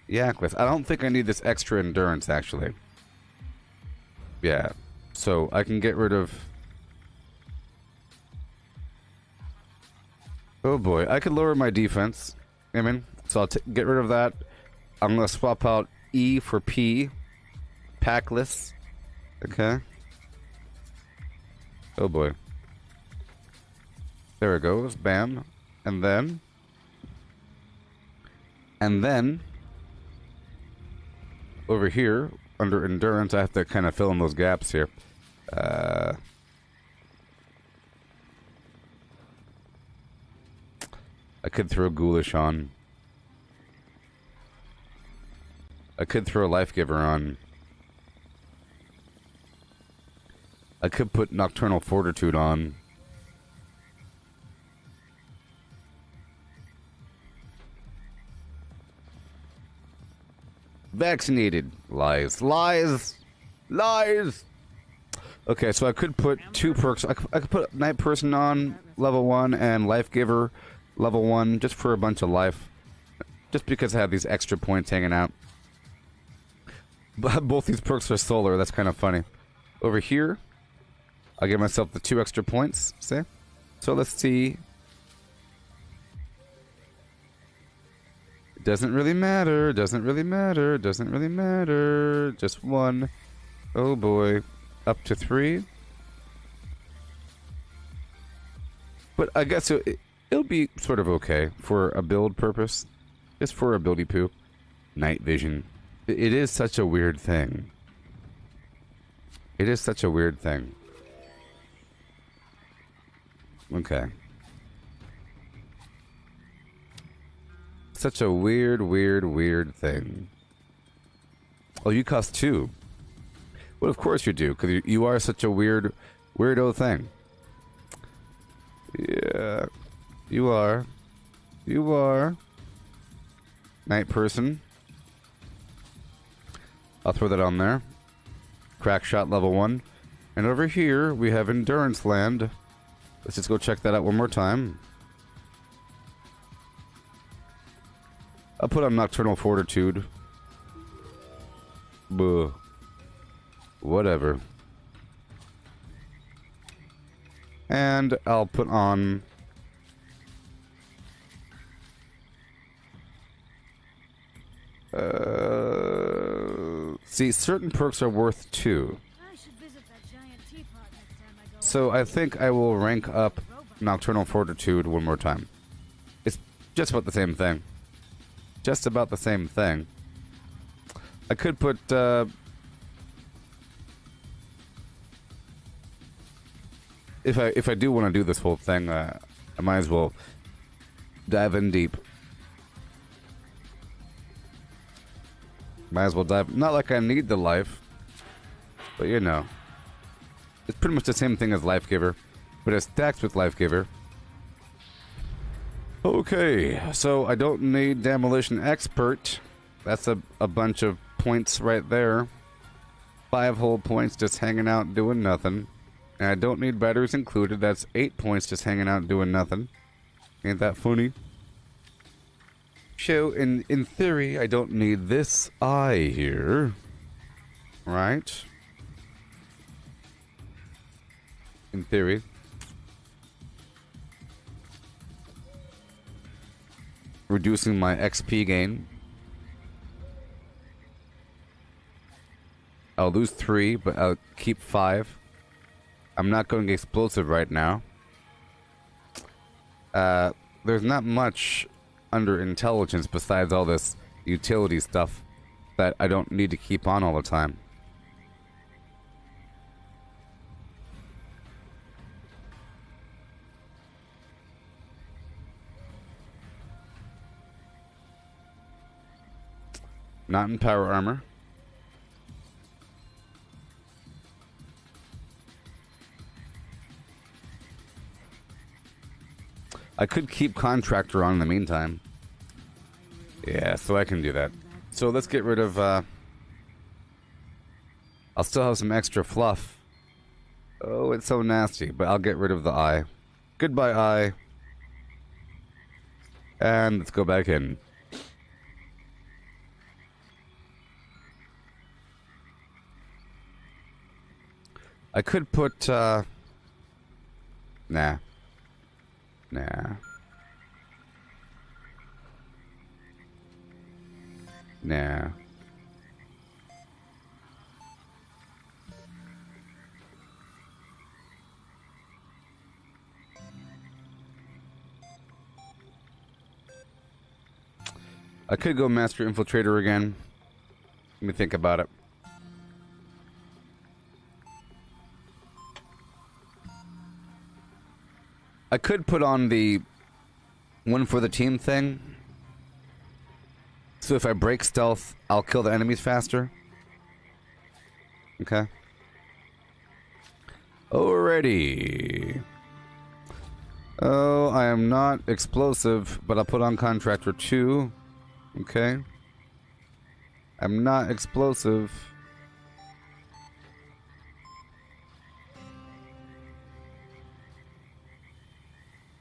Yakless. I don't think I need this extra endurance, actually. Yeah. So I can get rid of... Oh boy, I could lower my defense. I mean, so I'll get rid of that. I'm gonna swap out E for P. Packless. Okay. Oh boy. There it goes. Bam. And then... over here, under endurance, I have to kind of fill in those gaps here. I could throw Ghoulish on. I could throw Life Giver on. I could put Nocturnal Fortitude on. Vaccinated. Lies. Lies! Lies! Okay, so I could put two perks. I could put Night Person on, level 1, and Life Giver, level 1, just for a bunch of life. Just because I have these extra points hanging out. But both these perks are solar, that's kind of funny. Over here, I'll give myself the 2 extra points, see? So let's see. It doesn't really matter, doesn't really matter, doesn't really matter. Just 1. Oh boy. Up to 3. But I guess it'll be sort of okay for a build purpose. Just for ability poo. Night vision. It is such a weird thing. It is such a weird thing. Okay. Such a weird, weird, weird thing. Oh, you cost 2. Well, of course you do, because you are such a weirdo thing. Yeah. You are. You are. Night Person. I'll throw that on there. Crack Shot level 1. And over here, we have Endurance Land. Let's just go check that out one more time. I'll put on Nocturnal Fortitude. Buh. Whatever. And I'll put on... see, certain perks are worth 2. I should visit that giant teapot next time I go. So I think I will rank up Nocturnal Fortitude one more time. It's just about the same thing. Just about the same thing. I could put... If I do want to do this whole thing, I might as well dive in deep. Might as well dive... Not like I need the life. But you know. It's pretty much the same thing as Life Giver. But it stacks with Life Giver. Okay. So I don't need Demolition Expert. That's a bunch of points right there. 5 whole points just hanging out doing nothing. And I don't need batteries included. That's 8 points just hanging out doing nothing. Ain't that funny? So, in theory, I don't need this eye here. Right? In theory. Reducing my XP gain. I'll lose 3, but I'll keep 5. I'm not going explosive right now. There's not much under intelligence besides all this utility stuff that I don't need to keep on all the time. Not in power armor. I could keep Contractor on in the meantime. Yeah, so I can do that. So let's get rid of, I'll still have some extra fluff. Oh, it's so nasty, but I'll get rid of the eye. Goodbye, eye. And let's go back in. I could put, nah. Nah. Nah. I could go Master Infiltrator again. Let me think about it. I could put on the one for the team thing. So if I break stealth, I'll kill the enemies faster. Okay. Alrighty. Oh, I am not explosive, but I'll put on Contractor 2. Okay. I'm not explosive.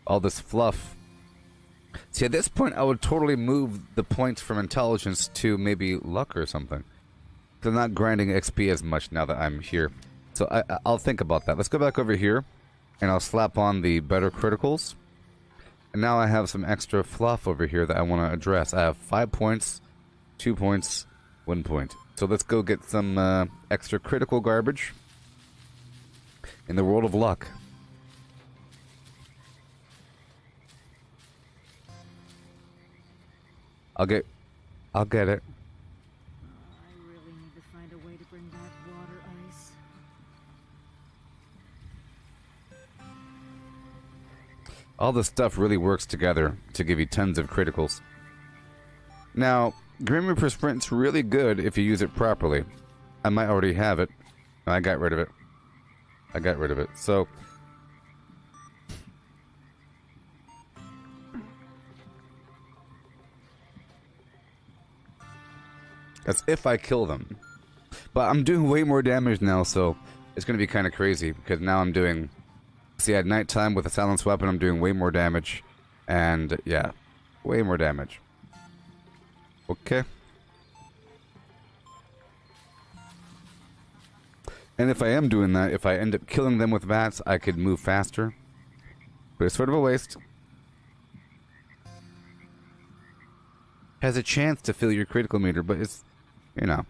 All this fluff. See, at this point, I would totally move the points from intelligence to maybe luck or something. So I'm not grinding XP as much now that I'm here. So I'll think about that. Let's go back over here, and I'll slap on the better criticals. And now I have some extra fluff over here that I want to address. I have 5 points, 2 points, 1 point. So let's go get some extra critical garbage in the world of luck. I'll get it. I really need to find a way to bring back water ice. All this stuff really works together to give you tons of criticals. Now, Grim Reaper Sprint's really good if you use it properly. I might already have it. I got rid of it. So, that's if I kill them. But I'm doing way more damage now, so it's going to be kind of crazy, because now I'm doing... See, at nighttime with a silenced weapon, I'm doing way more damage. And, yeah, way more damage. Okay. And if I am doing that, if I end up killing them with bats, I could move faster. But it's sort of a waste. Has a chance to fill your critical meter, but it's... You know,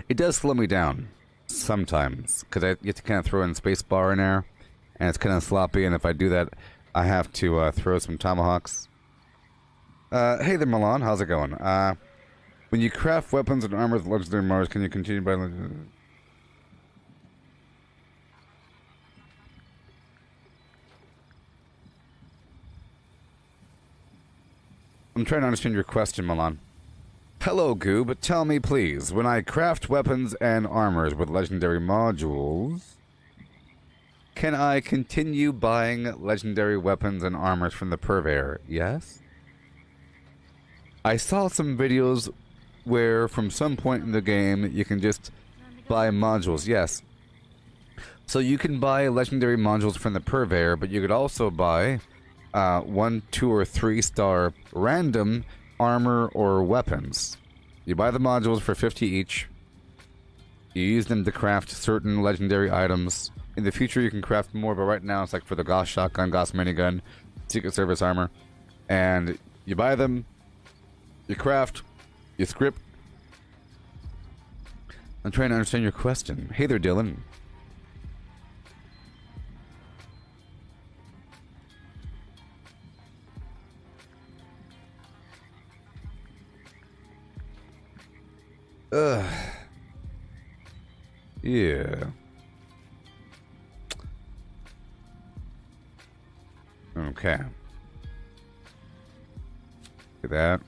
it does slow me down sometimes because I get to kind of throw in spacebar in there, and it's kind of sloppy. And if I do that, I have to throw some tomahawks. Hey there, Milan. How's it going? When you craft weapons and armor with legendary Mars, can you continue by? I'm trying to understand your question, Milan. Hello, Goob. Tell me, please, when I craft weapons and armors with legendary modules, can I continue buying legendary weapons and armors from the purveyor? Yes? I saw some videos where, from some point in the game, you can just buy modules. Yes. So you can buy legendary modules from the purveyor, but you could also buy 1, 2, or 3 star random armor or weapons. You buy the modules for 50 each. You use them to craft certain legendary items. In the future you can craft more, but right now it's like for the Gauss shotgun, Gauss minigun, Secret Service armor. And you buy them, you craft, you script. I'm trying to understand your question. Hey there, Dylan. Yeah. Okay. Look at that.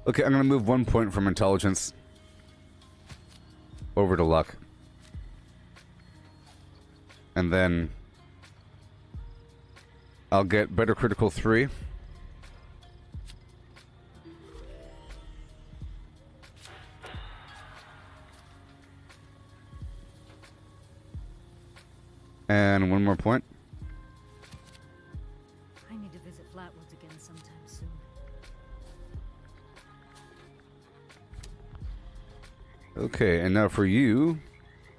Okay, I'm gonna move 1 point from intelligence over to luck. And then I'll get better critical 3. And 1 more point. I need to visit Flatwoods again sometime soon. Okay, and now for you,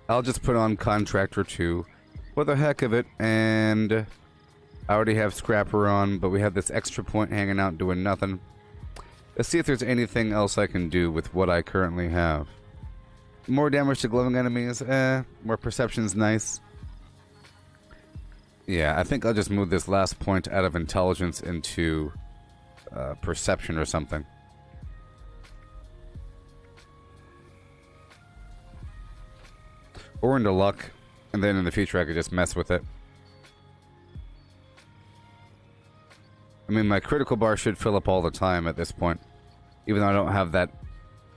I'll just put on Contractor 2 for the heck of it, and I already have Scrapper on, but we have this extra point hanging out doing nothing. Let's see if there's anything else I can do with what I currently have. More damage to glowing enemies, more perception's nice. Yeah, I think I'll just move this last point out of intelligence into perception or something. Or into luck, and then in the future I could just mess with it. I mean, my critical bar should fill up all the time at this point, even though I don't have that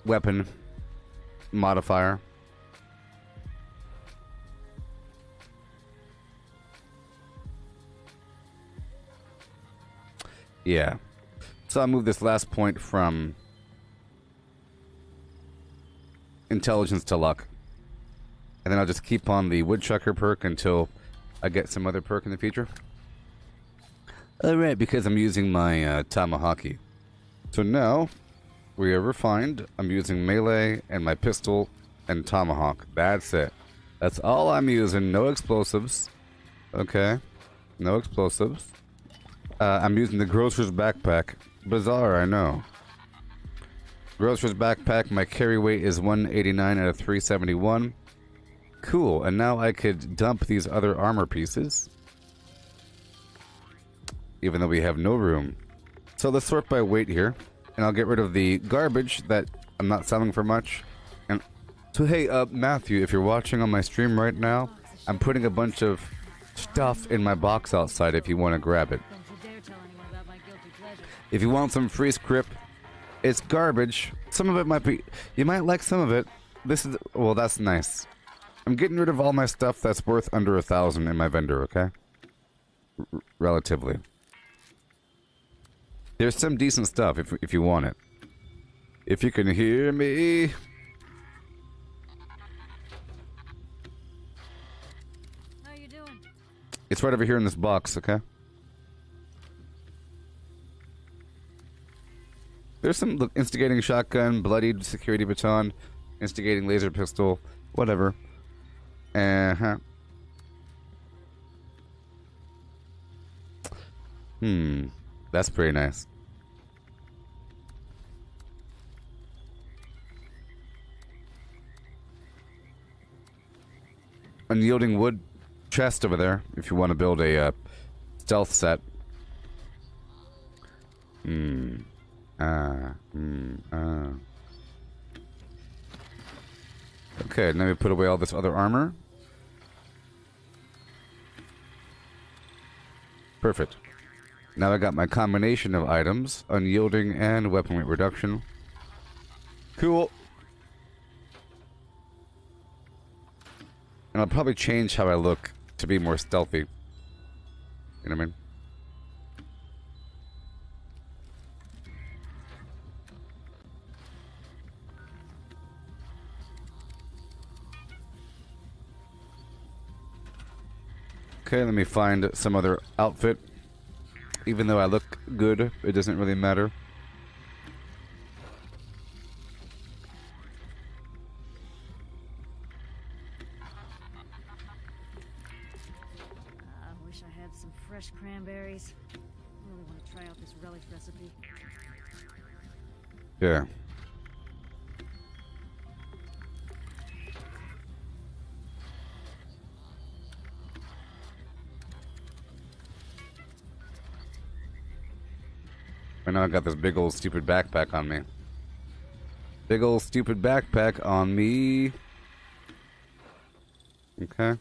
weapon modifier. Yeah. So I'll move this last point from intelligence to luck. And then I'll just keep on the woodchucker perk until I get some other perk in the future. Alright, because I'm using my tomahawk. So now, we are refined. I'm using melee and my pistol and tomahawk. That's it. That's all I'm using. No explosives. Okay. No explosives. I'm using the grocer's backpack. Bizarre, I know. Grocer's backpack, my carry weight is 189 out of 371. Cool, and now I could dump these other armor pieces. Even though we have no room. So let's sort by weight here. And I'll get rid of the garbage that I'm not selling for much. And so hey, Matthew, if you're watching on my stream right now, I'm putting a bunch of stuff in my box outside if you want to grab it. Don't you dare tell anyone about my guilty pleasure. If you want some free script, it's garbage. Some of it might be... You might like some of it. This is... Well, that's nice. I'm getting rid of all my stuff that's worth under 1,000 in my vendor, okay? Relatively. There's some decent stuff if you want it. If you can hear me... How you doing? It's right over here in this box, okay? There's some, look, instigating shotgun, bloodied security baton, instigating laser pistol, whatever. Uh-huh. That's pretty nice. Unyielding wood chest over there, if you want to build a stealth set. Okay, now we put away all this other armor. Perfect. Now I got my combination of items, unyielding and weapon weight reduction. Cool. And I'll probably change how I look to be more stealthy. You know what I mean? Okay, let me find some other outfit. Even though I look good, it doesn't really matter. I wish I had some fresh cranberries. I really want to try out this relish recipe. Yeah. Right now I got this big old stupid backpack on me. Big old stupid backpack on me. Okay.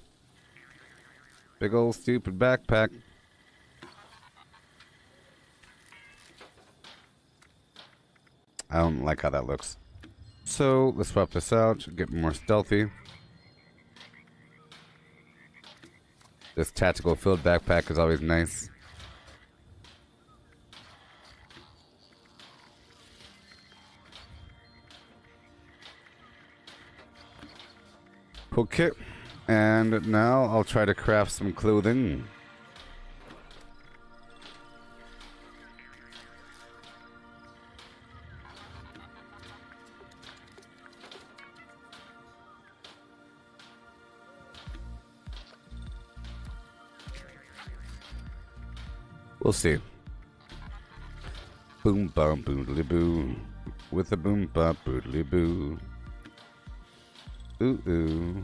Big old stupid backpack. I don't like how that looks. So let's swap this out, get more stealthy. This tactical field backpack is always nice. Okay, and now I'll try to craft some clothing. We'll see. Boom bum boodly boo. With a boom bop boodly boo. Ooh ooh.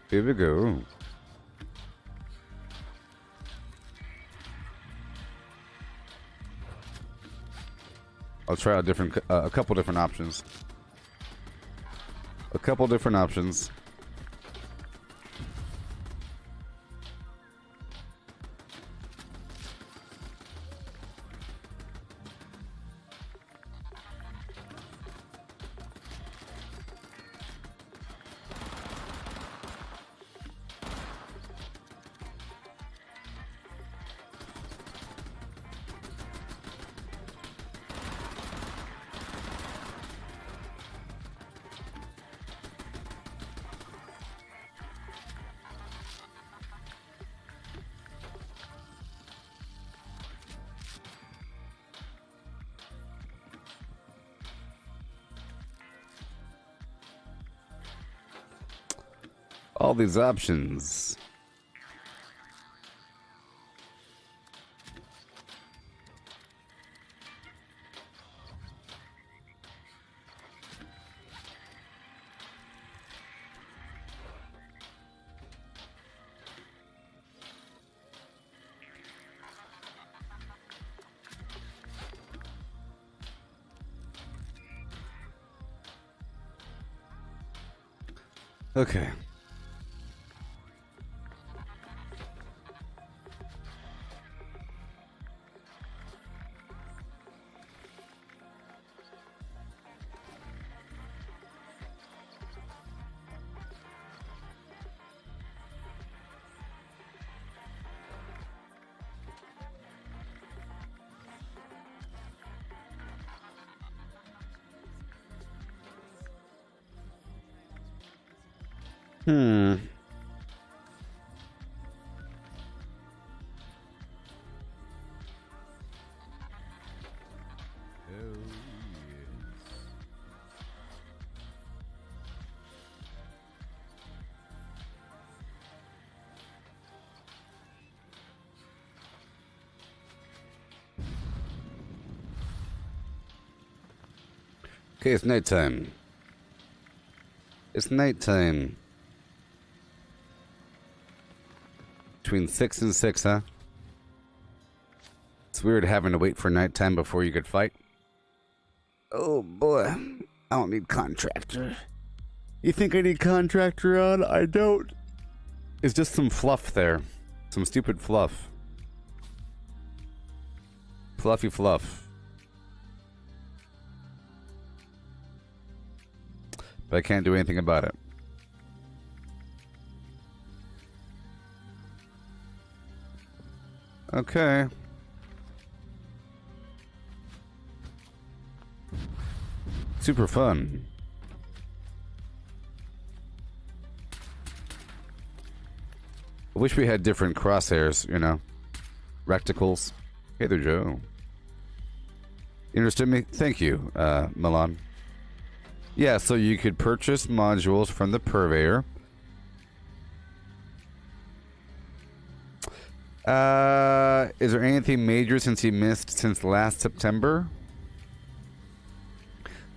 Here we go. I'll try out a couple different options. A couple different options. All these options. Okay. Hmm. Okay, it's nighttime. It's nighttime. Between 6 and 6, huh? It's weird having to wait for nighttime before you could fight. Oh boy, I don't need contractor. You think I need contractor on? I don't. It's just some fluff there. Some stupid fluff. Fluffy fluff. But I can't do anything about it. Okay. Super fun. I wish we had different crosshairs, you know. Rectacles. Hey there, Joe. You understood me? Thank you, Milan. Yeah, so you could purchase modules from the purveyor. Is there anything major since you missed since last September?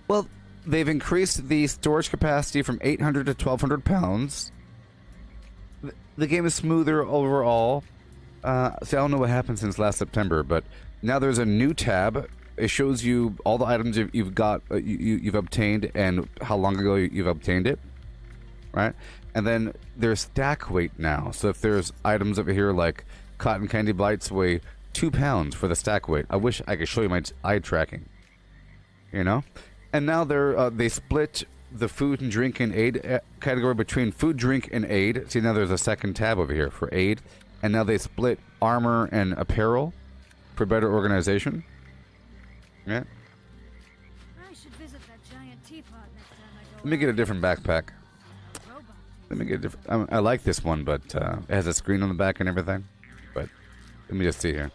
Well, they've increased the storage capacity from 800 to 1,200 pounds. The game is smoother overall. So I don't know what happened since last September, but now there's a new tab. It shows you all the items you've got, you've obtained, and how long ago you've obtained it, right? And then there's stack weight now. So if there's items over here like cotton candy blights weigh 2 pounds for the stack weight. I wish I could show you my eye tracking. you know? And now they split the food and drink and aid category between food, drink, and aid. See, now there's a second tab over here for aid. And now they split armor and apparel for better organization. Yeah. I should visit that giant teapot next time I go. Let me get a different backpack. Robot. Let me get a different... I like this one, but it has a screen on the back and everything. But let me just see here.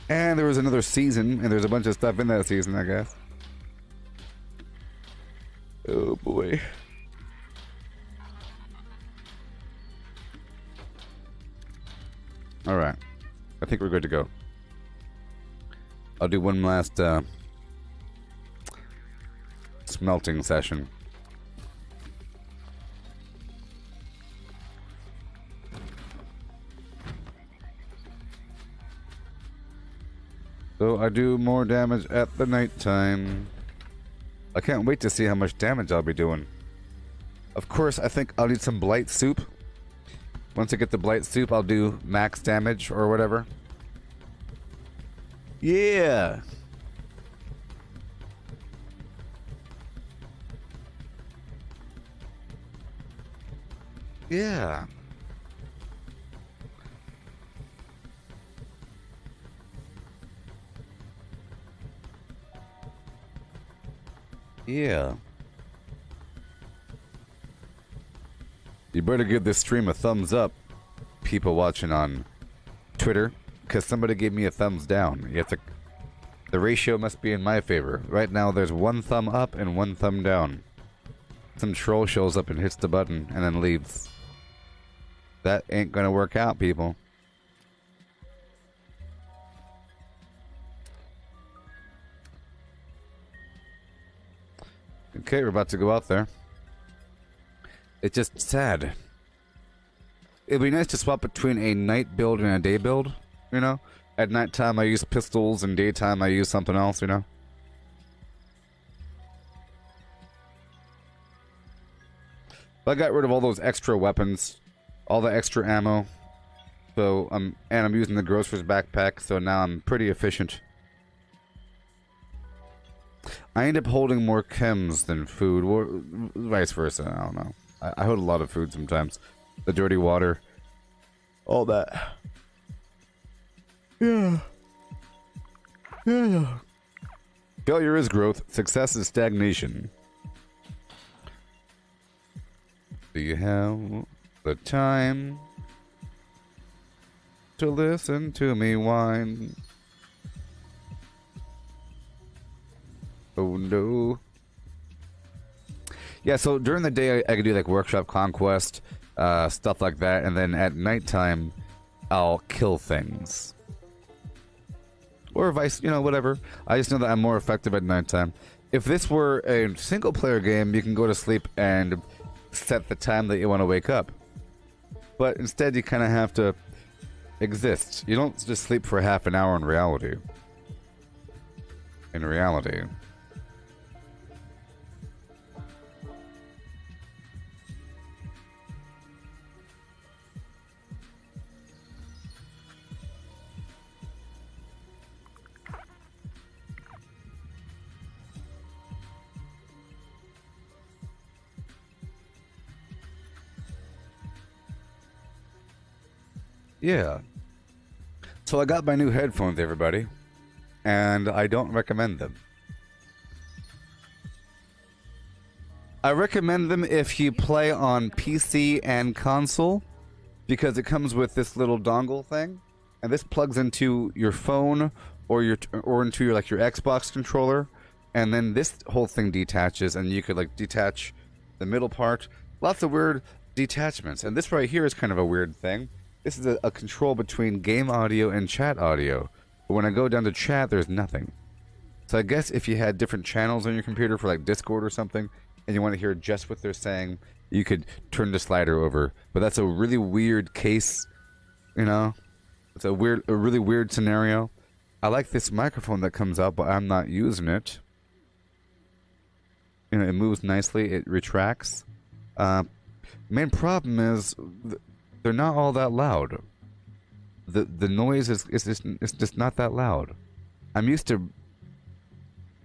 And there was another season, and there's a bunch of stuff in that season, I guess. Oh, boy. Alright. I think we're good to go. I'll do one last smelting session. So I do more damage at the night time. I can't wait to see how much damage I'll be doing. Of course, I think I'll need some blight soup. Once I get the blight soup, I'll do max damage or whatever. Yeah. Yeah. Yeah. You better give this stream a thumbs up, people watching on Twitter, because somebody gave me a thumbs down. You have to... The ratio must be in my favor. Right now, there's one thumb up and one thumb down. Some troll shows up and hits the button and then leaves. That ain't gonna work out, people. Okay, we're about to go out there. It's just sad. It'd be nice to swap between a night build and a day build, you know? At nighttime I use pistols, and daytime I use something else, you know? But I got rid of all those extra weapons, all the extra ammo. So, and I'm using the grocer's backpack, so now I'm pretty efficient. I end up holding more chems than food, or vice versa, I don't know. I hold a lot of food sometimes. The dirty water. All that. Yeah. Yeah. Failure is growth. Success is stagnation. Do you have the time to listen to me whine? Oh no. Yeah, so during the day I could do like workshop conquest, stuff like that, and then at nighttime I'll kill things. Or vice, you know, whatever. I just know that I'm more effective at nighttime. If this were a single player game, you can go to sleep and set the time that you want to wake up. But instead you kind of have to exist. You don't just sleep for half an hour in reality. In reality. Yeah. So I got my new headphones, everybody, and I don't recommend them. I recommend them if you play on PC and console, because it comes with this little dongle thing, and this plugs into your phone or into your your Xbox controller, and then this whole thing detaches, and you could like detach the middle part. Lots of weird detachments, and this right here is kind of a weird thing. This is a control between game audio and chat audio. But when I go down to chat, there's nothing. So I guess if you had different channels on your computer for like Discord or something, and you want to hear just what they're saying, you could turn the slider over. But that's a really weird case, you know? It's a really weird scenario. I like this microphone that comes out, but I'm not using it. You know, it moves nicely, it retracts. Main problem is... they're not all that loud. The noise is just not that loud. I'm used to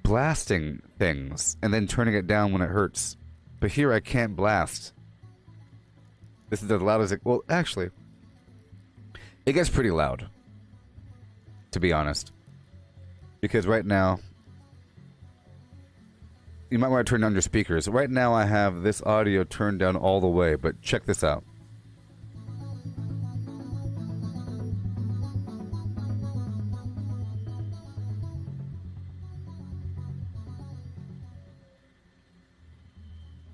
blasting things and then turning it down when it hurts. But here I can't blast. This is as loud as it... Well, actually, it gets pretty loud, to be honest. Because right now, you might want to turn down your speakers. Right now I have this audio turned down all the way, but check this out.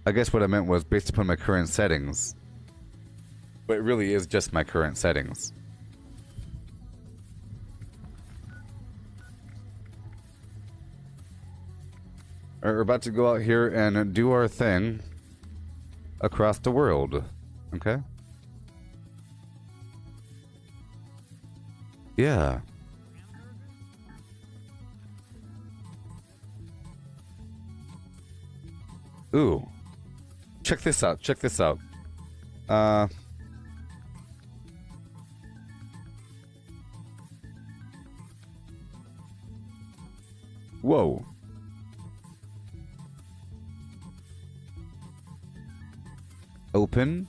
I guess what I meant was based upon my current settings. But it really is just my current settings. We're about to go out here and do our thing across the world. Okay? Yeah. Ooh. Check this out. Check this out. Whoa. Open.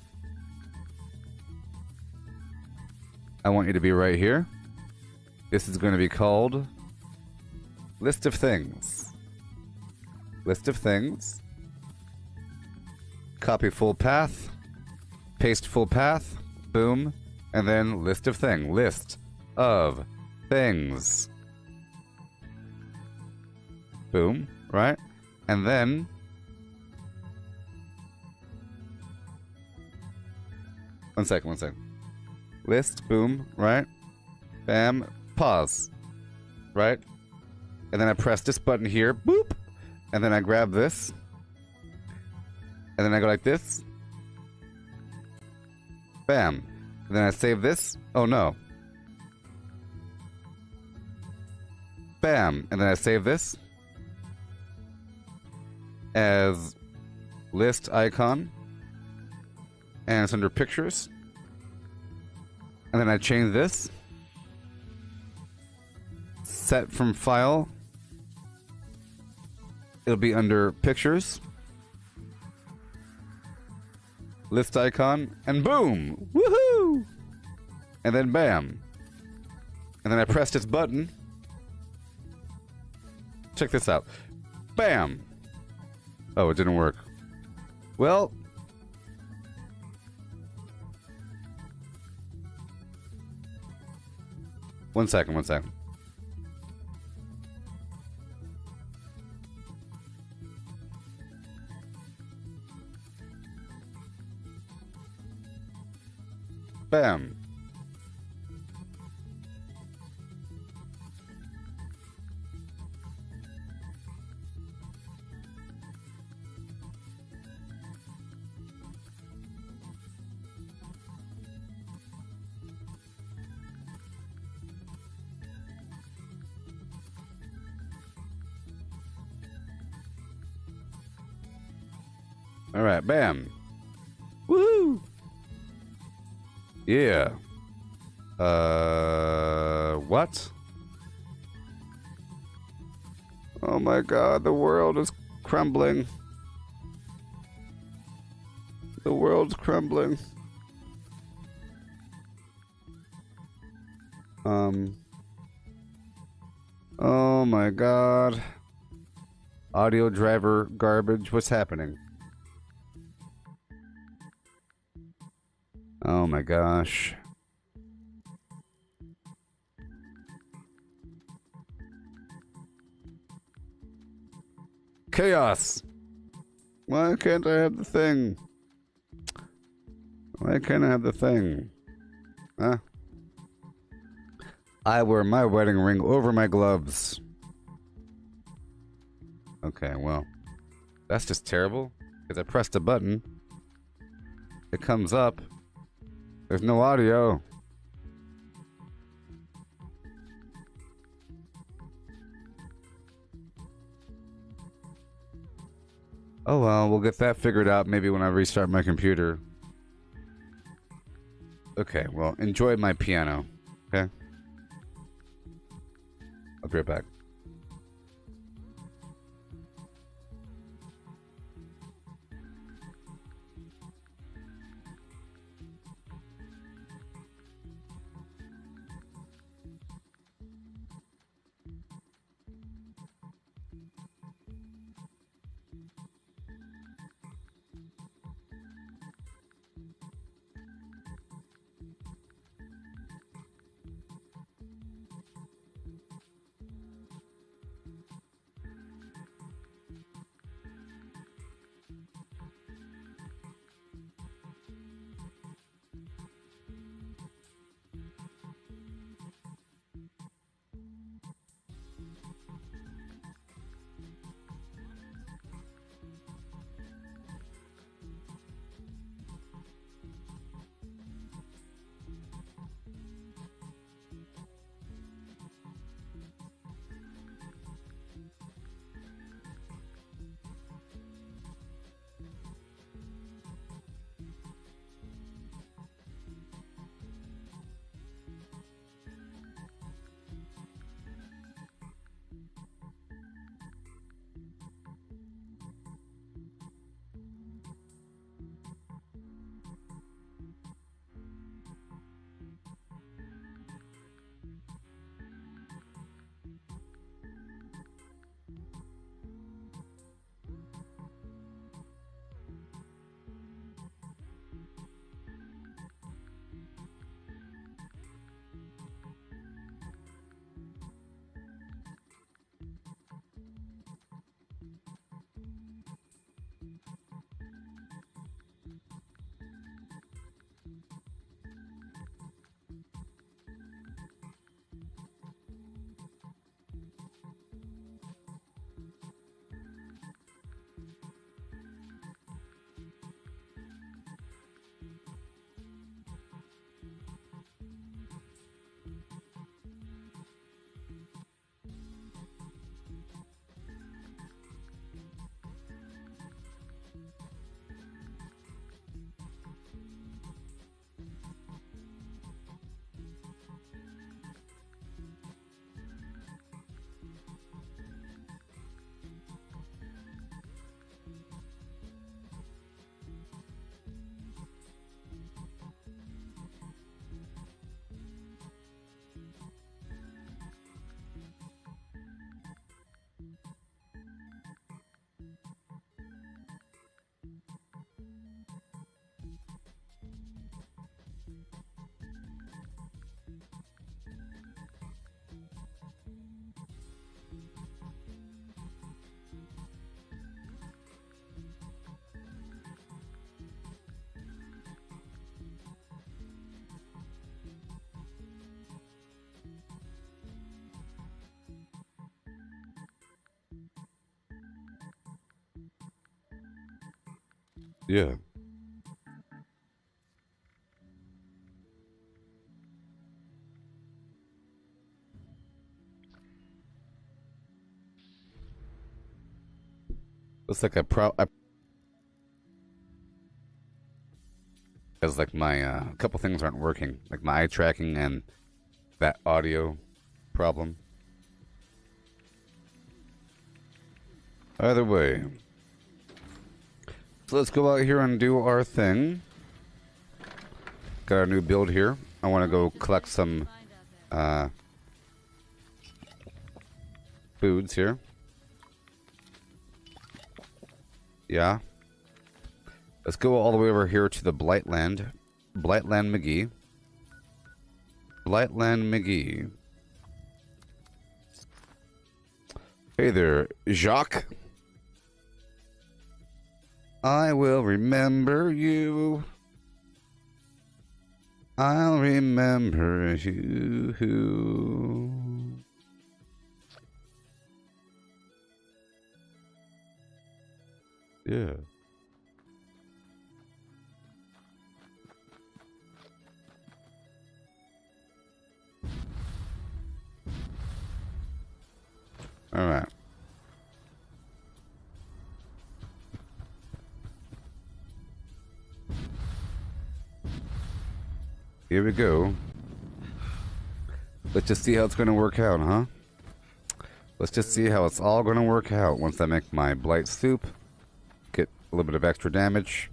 I want you to be right here. This is going to be called List of Things. List of Things. Copy full path. Paste full path. Boom. And then list of thing. List of things. Boom. Right? And then one second. List, boom, right? Bam, pause. Right? And then I press this button here, boop. And then I grab this. And then I go like this. Bam. And then I save this. Oh no. Bam. And then I save this as list icon. And it's under pictures. And then I change this. Set from file. It'll be under pictures. List icon. And boom! Woohoo! And then bam. And then I press this button. Check this out. Bam! Oh, it didn't work. Well... One second. Bam. All right, bam. Woohoo! Yeah. What? Oh my god, the world is crumbling. The world's crumbling. Oh my god. Audio driver garbage. What's happening? Oh my gosh. Chaos! Why can't I have the thing? Why can't I have the thing? Huh? I wear my wedding ring over my gloves. Okay, well. That's just terrible. Because I pressed a button. It comes up. There's no audio. Oh well, we'll get that figured out maybe when I restart my computer. Okay, well, enjoy my piano. Okay? I'll be right back. Yeah. Looks like because like my a couple things aren't working, like my eye tracking and that audio problem. Either way, so let's go out here and do our thing. Got our new build here. I want to go collect some foods here. Yeah. Let's go all the way over here to the Blightland. Blightland McGee. Blightland McGee. Hey there, Jacques. I will remember you. I'll remember you. Yeah. All right. Here we go. Let's just see how it's going to work out, huh? Let's just see how it's all going to work out once I make my blight soup. Get a little bit of extra damage.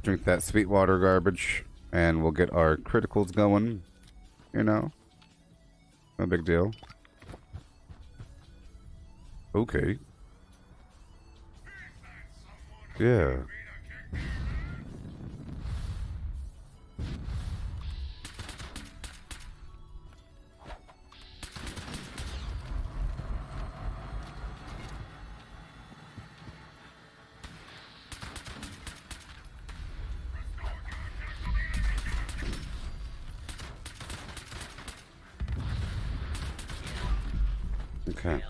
Drink that sweet water garbage. And we'll get our criticals going. You know? No big deal. Okay. Yeah. Okay.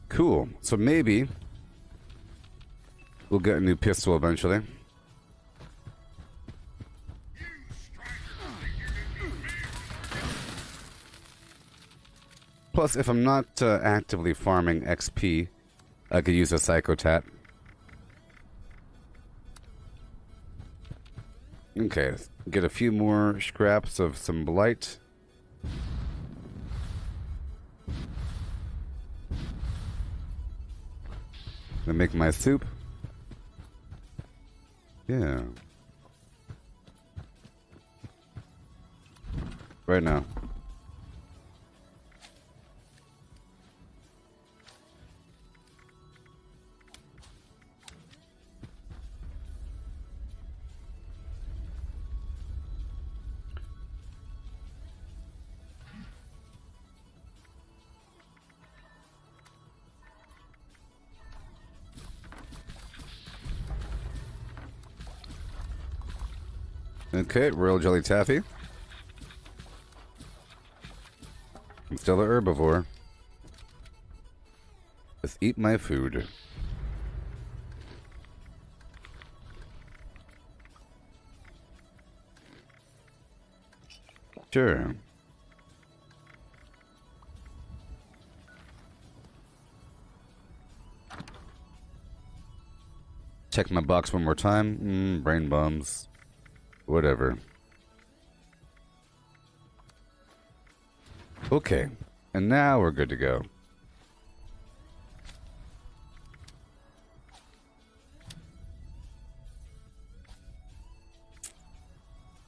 Cool. So maybe we'll get a new pistol eventually. Plus, if I'm not actively farming XP, I could use a Psychotat. Okay, let's get a few more scraps of some blight. Then make my soup. Yeah. Right now. Okay, Royal Jelly Taffy. I'm still a herbivore. Let's eat my food. Sure. Check my box one more time. Brain bombs. Whatever. Okay. And now we're good to go.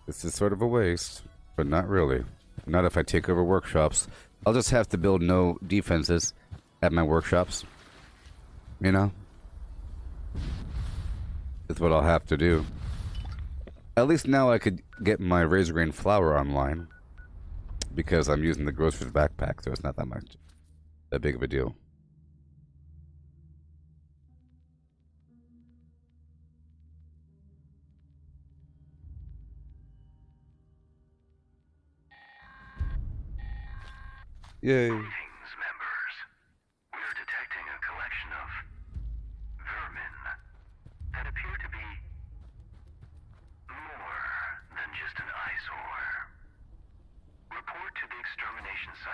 This is sort of a waste, but not really. Not if I take over workshops. I'll just have to build no defenses at my workshops. You know? That's what I'll have to do. At least now I could get my razor grain flour online. Because I'm using the grocer's backpack, so it's not that big of a deal. Yay. Greetings, members. We're detecting a collection of vermin.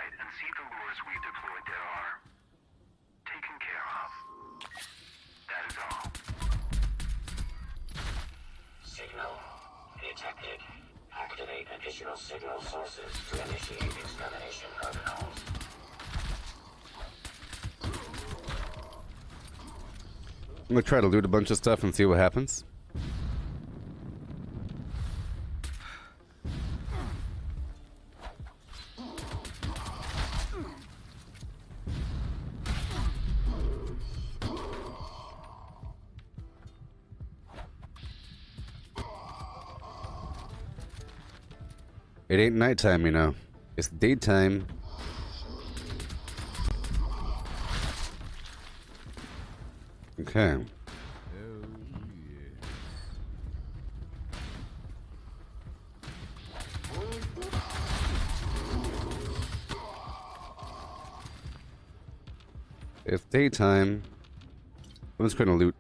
site and see the lures we've deployed there are taken care of. That is all. Signal detected. Activate additional signal sources to initiate extermination protocols. I'm gonna try to loot a bunch of stuff and see what happens. It ain't nighttime, you know. It's daytime. Okay. It's daytime. I'm just gonna loot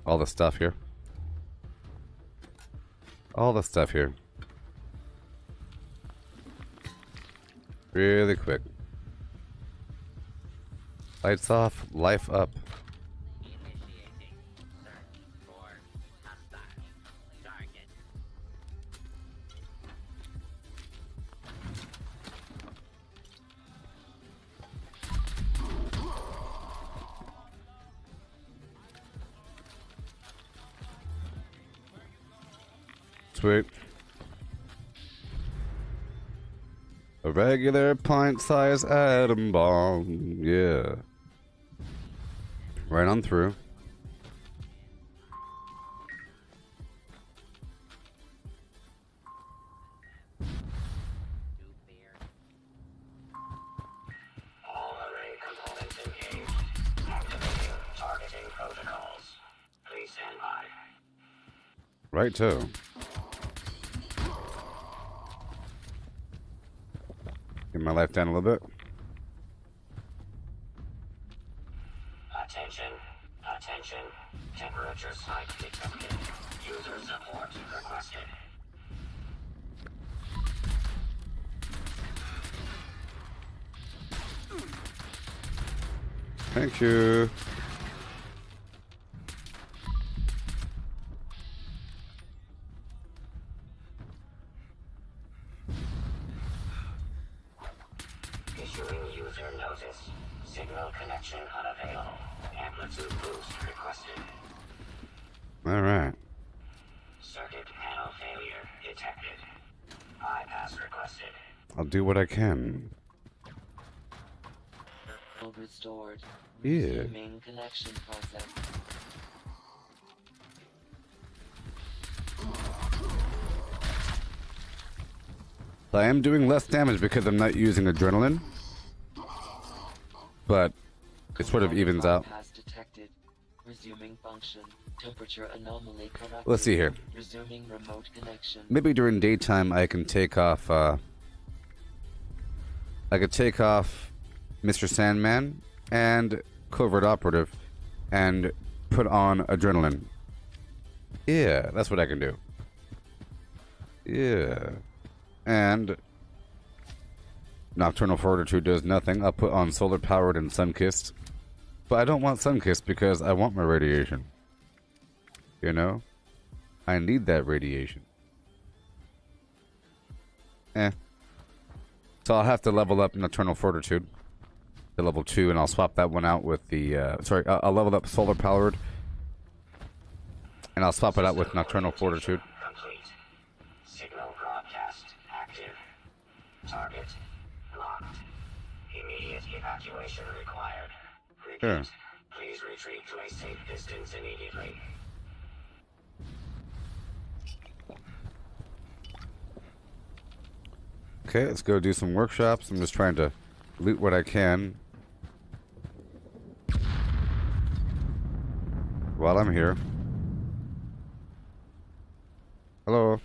all the stuff here. All the stuff here. Really quick. Lights off, life up. Initiating search for hostile target. Sweet. A regular pint-sized atom bomb. Yeah. Right on through. All array components engaged. Activating targeting protocols. Please stand by. Right to. Get my life down a little bit. Attention. Attention. Temperature spike detected. User support requested. Thank you. Issuing user notice. Signal connection unavailable. Amplitude boost requested. Alright. Circuit panel failure detected. Bypass requested. I'll do what I can. Restored. Yeah. Resuming connection process. I am doing less damage because I'm not using adrenaline. But it sort of evens out. Bypass detected. Resuming function. Temperature anomaly corrected. Let's see here. Resuming remote connection. Maybe during daytime I can take off I could take off Mr. Sandman and Covert Operative and put on adrenaline. Yeah, that's what I can do. Yeah. And Nocturnal Fortitude does nothing. I'll put on Solar Powered and Sunkissed. But I don't want Sunkissed because I want my radiation. You know? I need that radiation. So I'll have to level up Nocturnal Fortitude to level 2, and I'll swap that one out with the... I'll level up Solar Powered, and I'll swap it out with Nocturnal Fortitude. Complete. Signal broadcast active. Target locked. Immediate evacuation required. Repeat. Sure. Please retreat to a safe distance immediately. Okay, let's go do some workshops. I'm just trying to loot what I can while I'm here. Hello.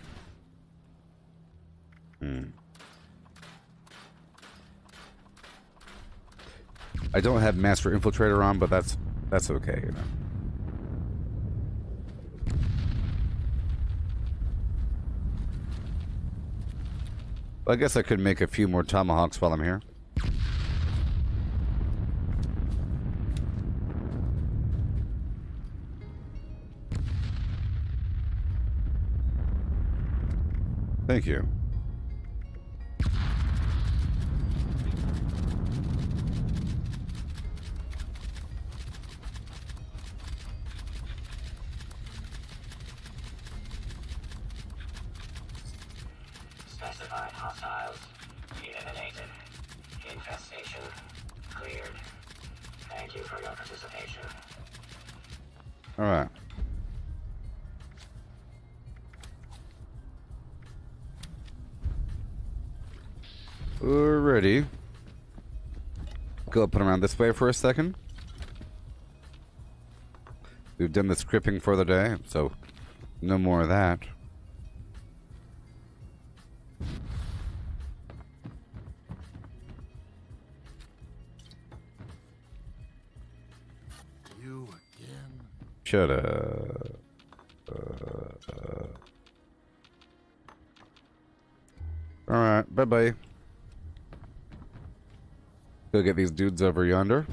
I don't have Master Infiltrator on, but that's okay, you know. Well, I guess I could make a few more tomahawks while I'm here. Thank you. Specified hostiles eliminated. Infestation cleared. Thank you for your participation. All right. Alrighty. Go up and around this way for a second. We've done the scripting for the day, so no more of that. You again? Shut up. Alright, bye-bye. Go get these dudes over yonder.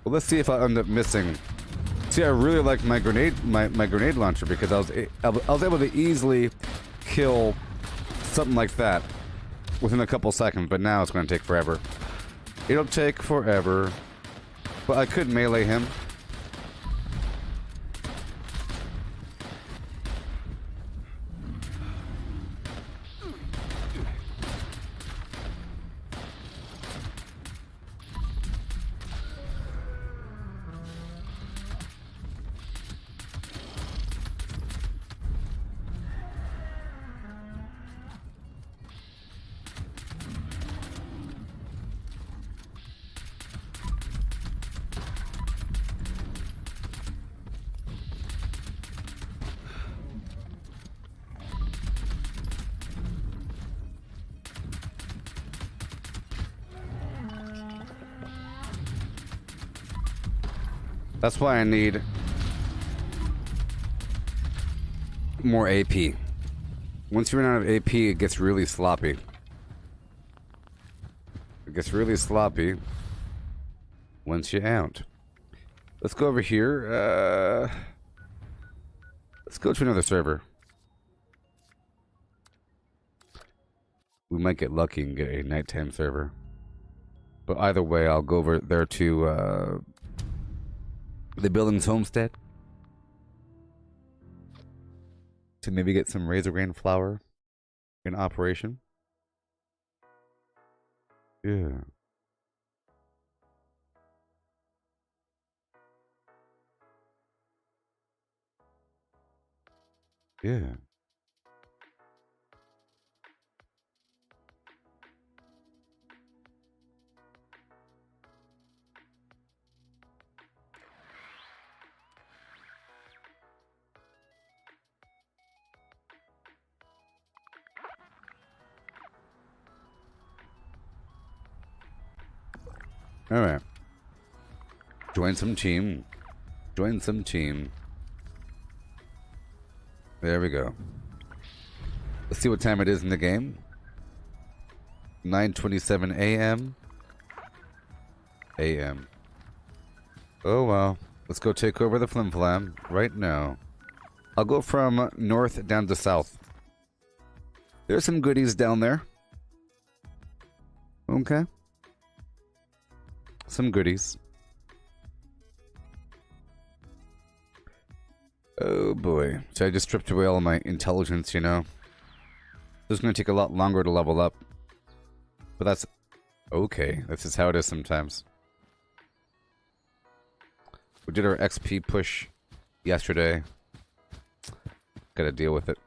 Well, let's see if I end up missing. See, I really like my grenade, my grenade launcher because I was able to easily kill something like that within a couple seconds, but now it's going to take forever. It'll take forever, but I could melee him. That's why I need more AP. Once you run out of AP, it gets really sloppy. It gets really sloppy once you're out. Let's go over here. Let's go to another server. We might get lucky and get a nighttime server. But either way, I'll go over there to the Buildings Homestead to maybe get some razor grain flour in operation. Yeah. Yeah. All right. Join some team. Join some team. There we go. Let's see what time it is in the game. 9:27 a.m. a.m. Oh well. Let's go take over the Flim Flam right now. I'll go from north down to south. There's some goodies down there. Okay. Some goodies. Oh boy. So I just stripped away all my intelligence, you know. This is going to take a lot longer to level up. But that's okay. This is how it is sometimes. We did our XP push yesterday. Gotta deal with it.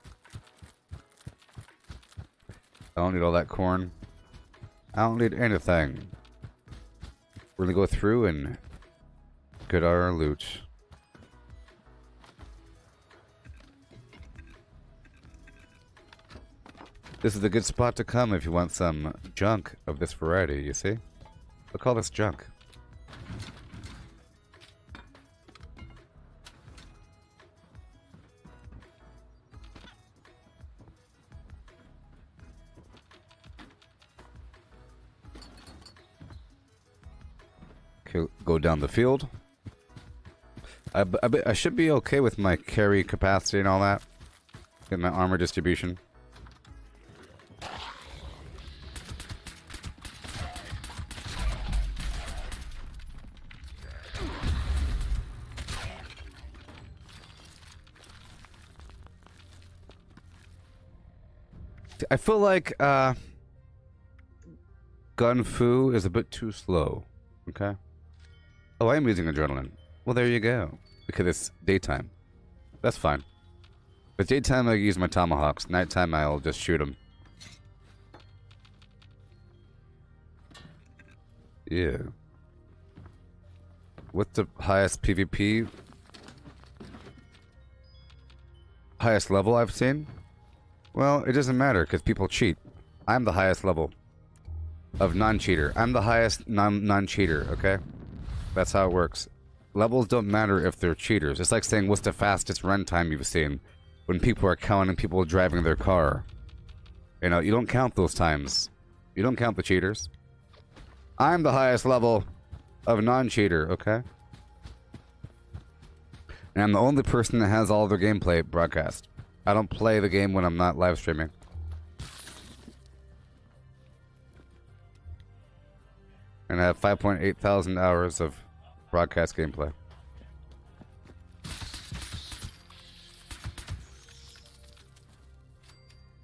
I don't need all that corn. I don't need anything. We're gonna go through and get our loot. This is a good spot to come if you want some junk of this variety, you see? We'll call this junk. go down the field. I should be okay with my carry capacity and all that. Get my armor distribution. I feel like Gun Fu is a bit too slow. Okay. Oh, I am using adrenaline. Well, there you go. Because it's daytime. That's fine. But daytime I use my tomahawks. Nighttime I'll just shoot them. Yeah. What's the highest PvP? Highest level I've seen? Well, it doesn't matter because people cheat. I'm the highest level of non-cheater. I'm the highest non-cheater, okay? That's how it works. Levels don't matter if they're cheaters. It's like saying, what's the fastest run time you've seen? When people are counting people driving their car. You know, you don't count those times. You don't count the cheaters. I'm the highest level of non-cheater, okay? And I'm the only person that has all their gameplay broadcast. I don't play the game when I'm not live streaming. And I have 5.8 thousand hours of broadcast gameplay.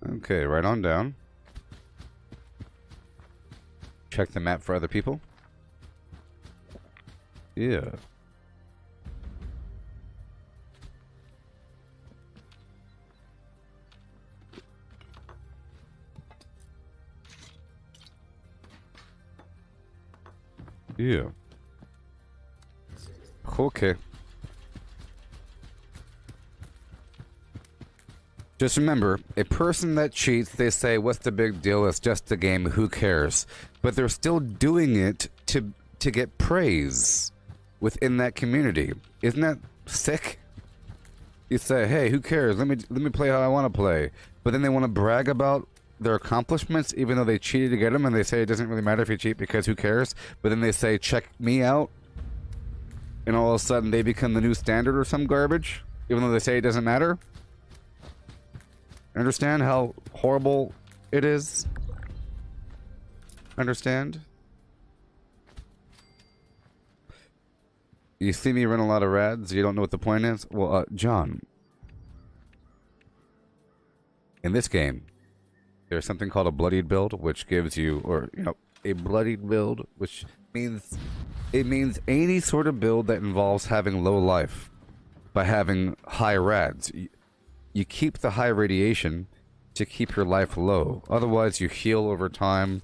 Okay, right on down. Check the map for other people. Yeah. Yeah. Okay. Just remember, a person that cheats, they say, what's the big deal? It's just a game, who cares? But they're still doing it to get praise within that community. Isn't that sick? You say, hey, who cares? Let me play how I want to play. But then they want to brag about their accomplishments, even though they cheated to get them, and they say it doesn't really matter if you cheat because who cares? But then they say, check me out, and all of a sudden they become the new standard or some garbage, even though they say it doesn't matter. Understand how horrible it is? Understand? You see me run a lot of rads, you don't know what the point is? Well, John, in this game, there's something called a bloodied build, which gives you, or, you know, a bloodied build, which means, it means any sort of build that involves having low life by having high rads. You keep the high radiation to keep your life low. Otherwise, you heal over time.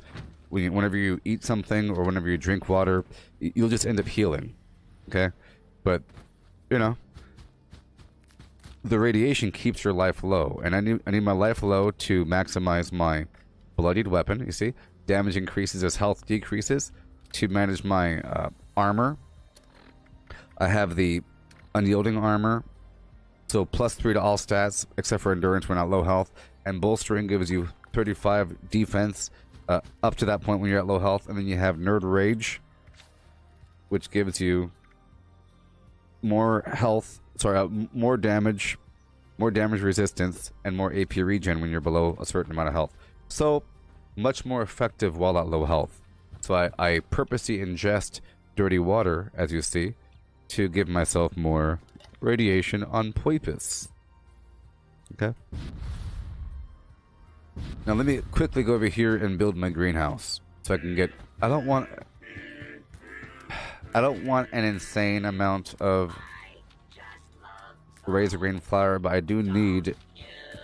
Whenever you eat something or whenever you drink water, you'll just end up healing. Okay? But, you know, the radiation keeps your life low, and I need my life low to maximize my bloodied weapon. You see, damage increases as health decreases. To manage my armor, I have the unyielding armor, so +3 to all stats except for endurance when at low health, and bolstering gives you 35 defense up to that point when you're at low health, and then you have nerd rage, which gives you more health. Sorry, more damage resistance, and more AP regen when you're below a certain amount of health. So, much more effective while at low health. So I purposely ingest dirty water, as you see, to give myself more radiation on purpose. Okay? Now let me quickly go over here and build my greenhouse. So I can get... I don't want an insane amount of razor grain flour, but I do need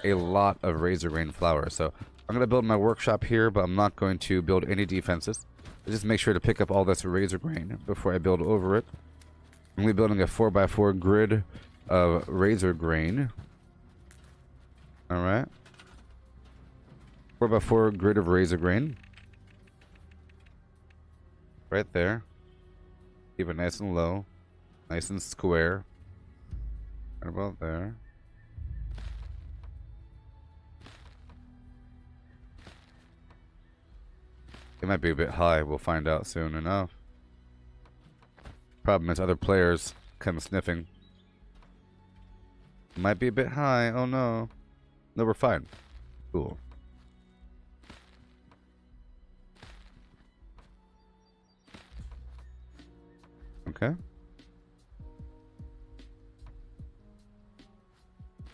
a lot of razor grain flour. So I'm going to build my workshop here, but I'm not going to build any defenses. I'll just make sure to pick up all this razor grain before I build over it. I'm going to be building a 4x4 grid of razor grain. Alright. 4x4 grid of razor grain. Right there. Keep it nice and low. Nice and square. Right about there. It might be a bit high. We'll find out soon enough. Problem is other players kind of sniffing. Might be a bit high. Oh no. No, we're fine. Cool. Okay.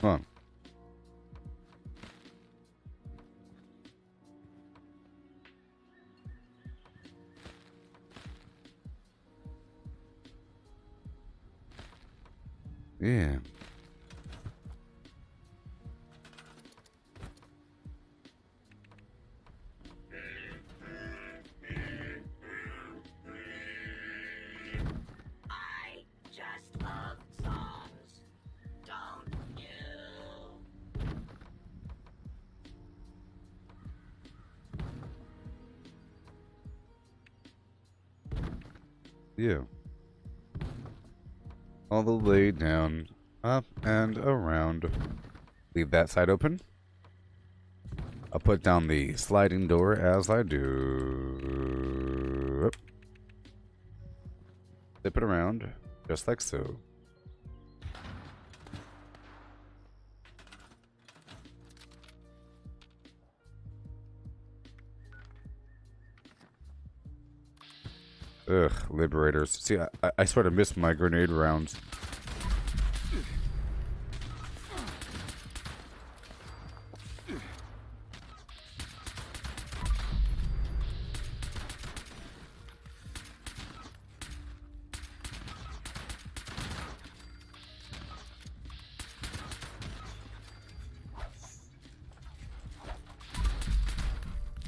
Come on. Yeah. I just love songs, don't you? Yeah. All the way down, up and around. Leave that side open. I'll put down the sliding door as I do. Flip it around, just like so. Ugh, liberators. See, I sort of missed my grenade rounds.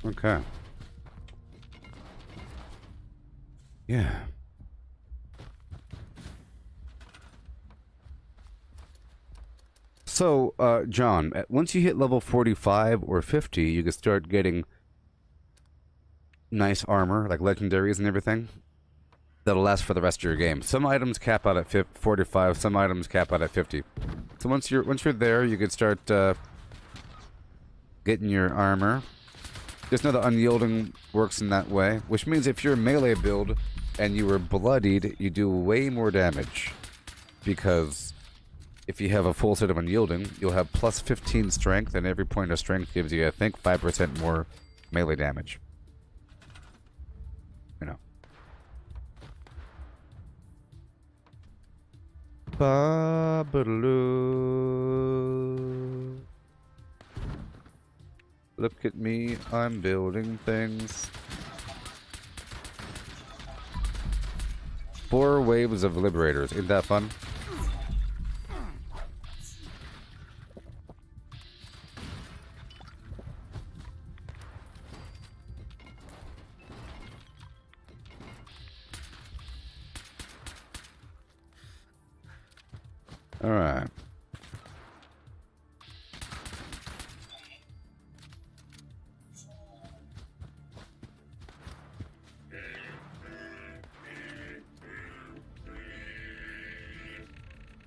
Okay. Yeah. So, John, once you hit level 45 or 50, you can start getting nice armor, like legendaries and everything, that'll last for the rest of your game. Some items cap out at 45, some items cap out at 50. So once you're there, you can start getting your armor. Just know that unyielding works in that way, which means if you're a melee build and you were bloodied, you do way more damage. Because if you have a full set of unyielding, you'll have plus 15 strength, and every point of strength gives you, I think, 5% more melee damage. You know. Ba-ba-da-loo. Look at me, I'm building things. 4 waves of liberators, ain't that fun? Alright.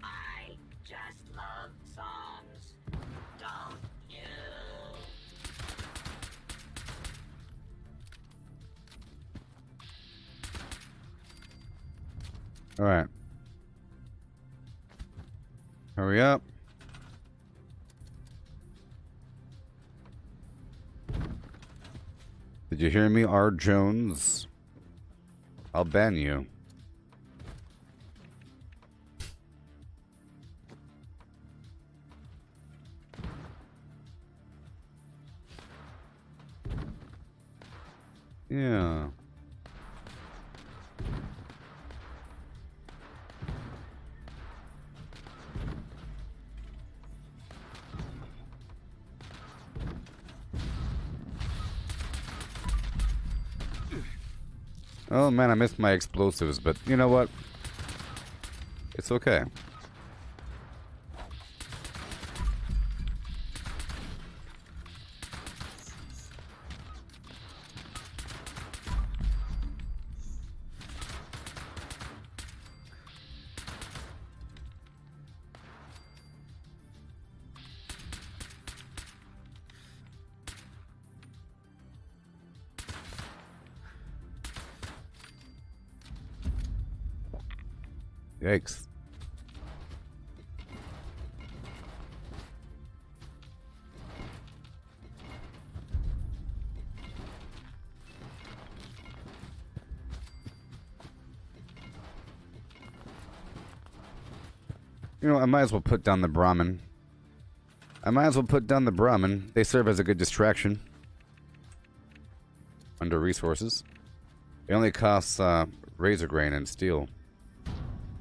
I just love songs, don't you? Alright. Hurry up. Did you hear me, R. Jones? I'll ban you. Yeah. Oh man, I missed my explosives, but you know what? It's okay. Yikes. You know, I might as well put down the Brahmin. They serve as a good distraction. Under resources. It only costs razor grain and steel.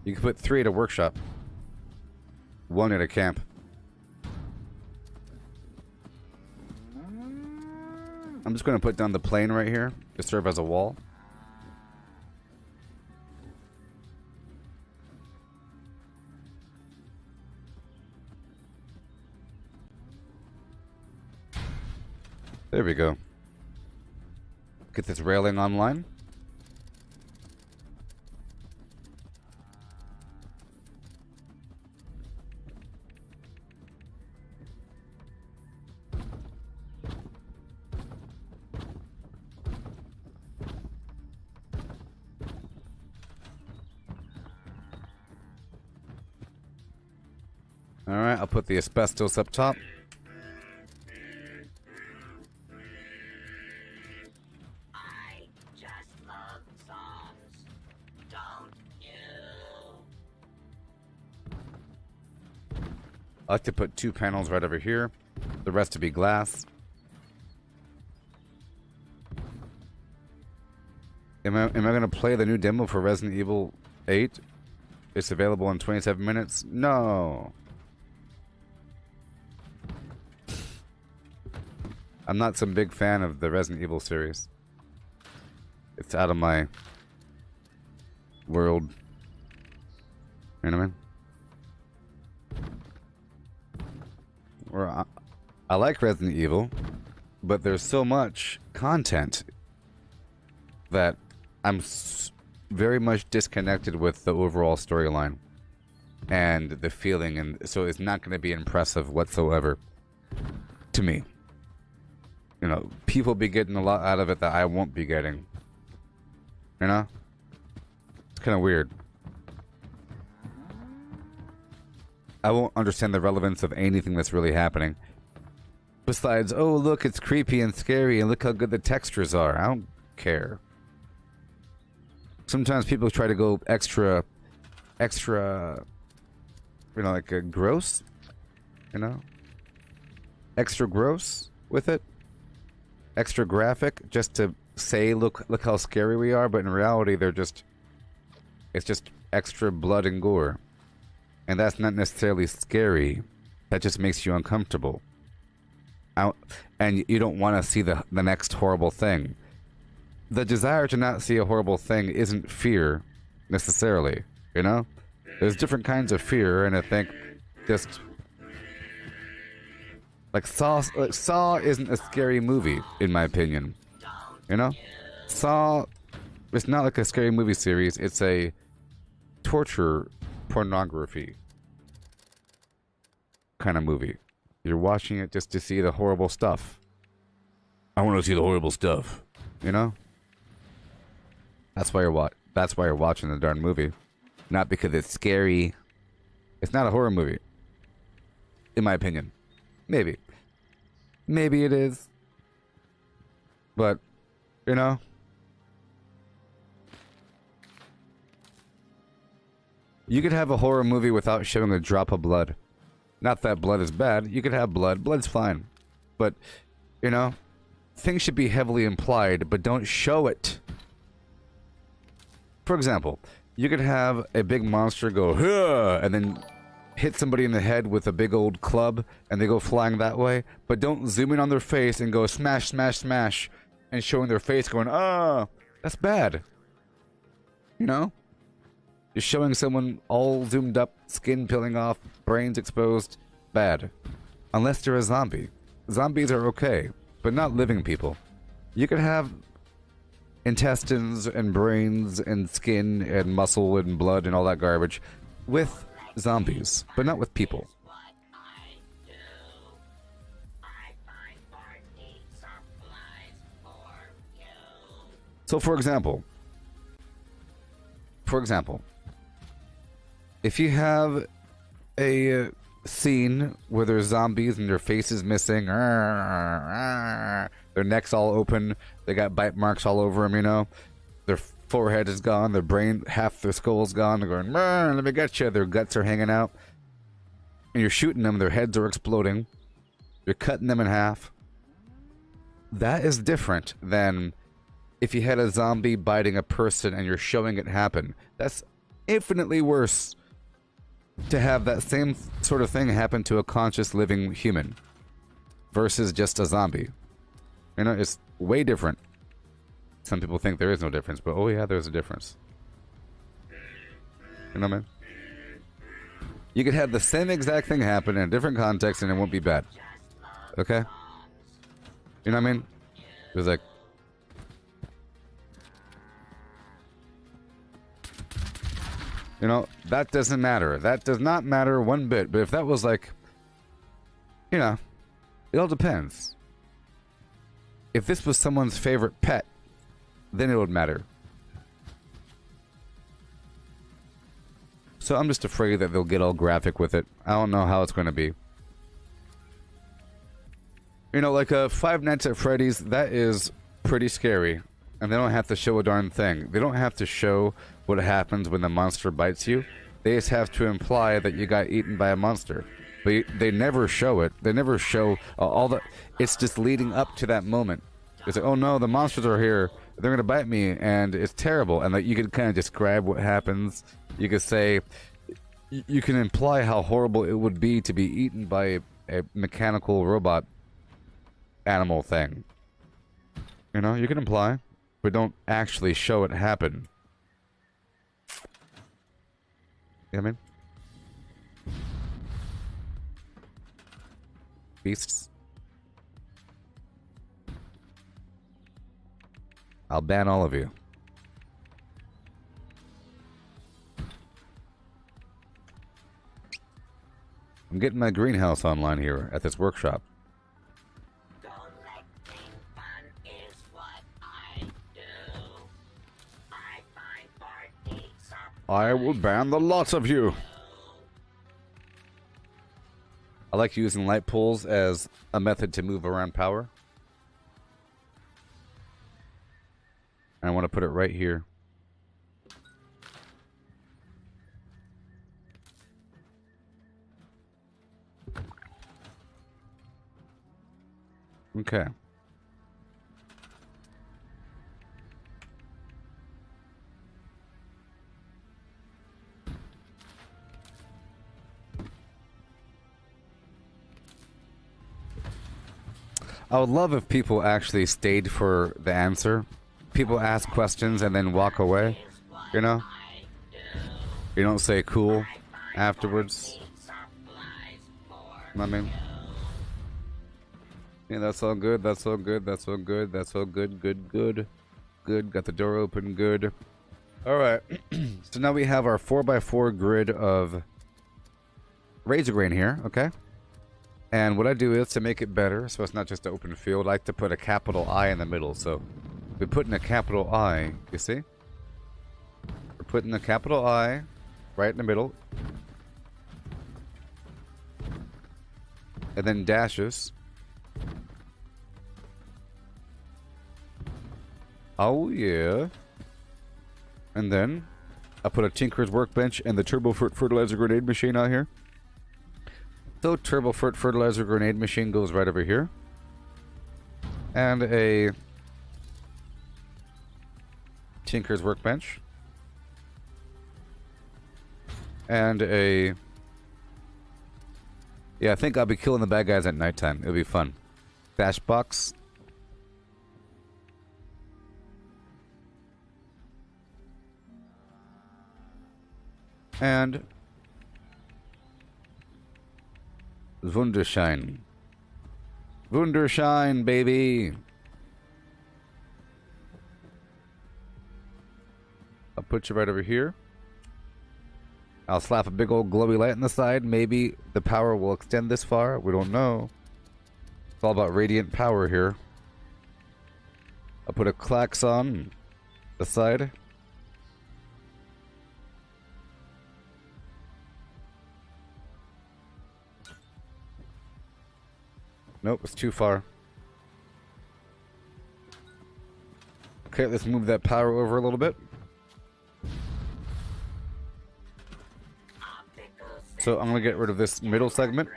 You can put 3 at a workshop. 1 at a camp. I'm just going to put down the plane right here to serve as a wall. There we go. Get this railing online. Alright, I'll put the asbestos up top. I just love songs. Don't you? I like to put 2 panels right over here. The rest to be glass. Am I going to play the new demo for Resident Evil 8? It's available in 27 minutes? No. I'm not some big fan of the Resident Evil series. It's out of my world. You know what I mean? Or I like Resident Evil, but there's so much content that I'm very much disconnected with the overall storyline and the feeling, and so it's not going to be impressive whatsoever to me. You know, people be getting a lot out of it that I won't be getting. You know? It's kind of weird. I won't understand the relevance of anything that's really happening. Besides, oh, look, it's creepy and scary, and look how good the textures are. I don't care. Sometimes people try to go extra, you know, like gross, you know? Extra gross with it. Extra graphic, just to say, look how scary we are, but in reality, it's just extra blood and gore. And that's not necessarily scary. That just makes you uncomfortable. And you don't want to see the next horrible thing. The desire to not see a horrible thing isn't fear, necessarily, you know? There's different kinds of fear, and I think just... Like, Saw isn't a scary movie, in my opinion. You know? Saw... It's not like a scary movie series, it's a torture pornography kind of movie. You're watching it just to see the horrible stuff. I want to see the horrible stuff. You know? That's why you're watching the darn movie. Not because it's scary. It's not a horror movie. In my opinion. Maybe. Maybe it is. But, you know. You could have a horror movie without showing a drop of blood. Not that blood is bad. You could have blood. Blood's fine. But, you know, things should be heavily implied, but don't show it. For example, you could have a big monster go, huh, and then hit somebody in the head with a big old club, and they go flying that way, but don't zoom in on their face and go smash, smash, smash, and showing their face going, ah, that's bad. You know? Just showing someone all zoomed up, skin peeling off, brains exposed, bad. Unless they're a zombie. Zombies are okay, but not living people. You could have intestines and brains and skin and muscle and blood and all that garbage with zombies, but not with people. What I do. I find party supplies for you. So for example, If you have a scene where there's zombies and their face is missing, their neck's all open, they got bite marks all over them, you know, their forehead is gone, their brain, half their skull's gone, they're going, let me get you, their guts are hanging out, and you're shooting them, their heads are exploding, you're cutting them in half. That is different than if you had a zombie biting a person and you're showing it happen. That's infinitely worse to have that same sort of thing happen to a conscious living human versus just a zombie. You know, it's way different. Some people think there is no difference, but oh yeah, there's a difference. You know what I mean? You could have the same exact thing happen in a different context and it won't be bad. Okay? You know what I mean? It was like... You know, that doesn't matter. That does not matter one bit. But if that was like... You know, it all depends. If this was someone's favorite pet, then it would matter. So I'm just afraid that they'll get all graphic with it. I don't know how it's going to be. You know, like Five Nights at Freddy's, that is pretty scary. And they don't have to show a darn thing. They don't have to show what happens when the monster bites you. They just have to imply that you got eaten by a monster. But they never show it. They never show all the... It's just leading up to that moment. It's like, oh no, the monsters are here. They're going to bite me, and it's terrible. And like, you can kind of describe what happens. You could say... You can imply how horrible it would be to be eaten by a mechanical robot animal thing. You know, you can imply, but don't actually show it happen. You know what I mean? Beasts. I'll ban all of you. I'm getting my greenhouse online here at this workshop. Collecting fun is what I do. I find party I will ban the lots of you. I like using light poles as a method to move around power. And I want to put it right here. Okay. I would love if people actually stayed for the answer. People ask questions and then walk away. You know? You don't say cool afterwards. You know what I mean? Yeah, that's all good, that's all good, that's all good, that's all good, good. Got the door open, good. Alright, so now we have our 4x4 grid of razor grain here, okay? And what I do is, to make it better, so it's not just an open field, I like to put a capital I in the middle. So, we're putting a capital I, you see? We're putting a capital I right in the middle. And then dashes. Oh yeah. And then I put a Tinker's Workbench and the Turbo Fertilizer Grenade Machine out here. So Turbo Fertilizer Grenade Machine goes right over here. And a Tinker's Workbench. And a... Yeah, I think I'll be killing the bad guys at nighttime. It'll be fun. Dash box. And Wunderschein. Wunderschein, baby. I'll put you right over here. I'll slap a big old glowy light on the side. Maybe the power will extend this far. We don't know. It's all about radiant power here. I'll put a klaxon on the side. Nope, it's too far. Okay, let's move that power over a little bit. So I'm gonna get rid of this middle segment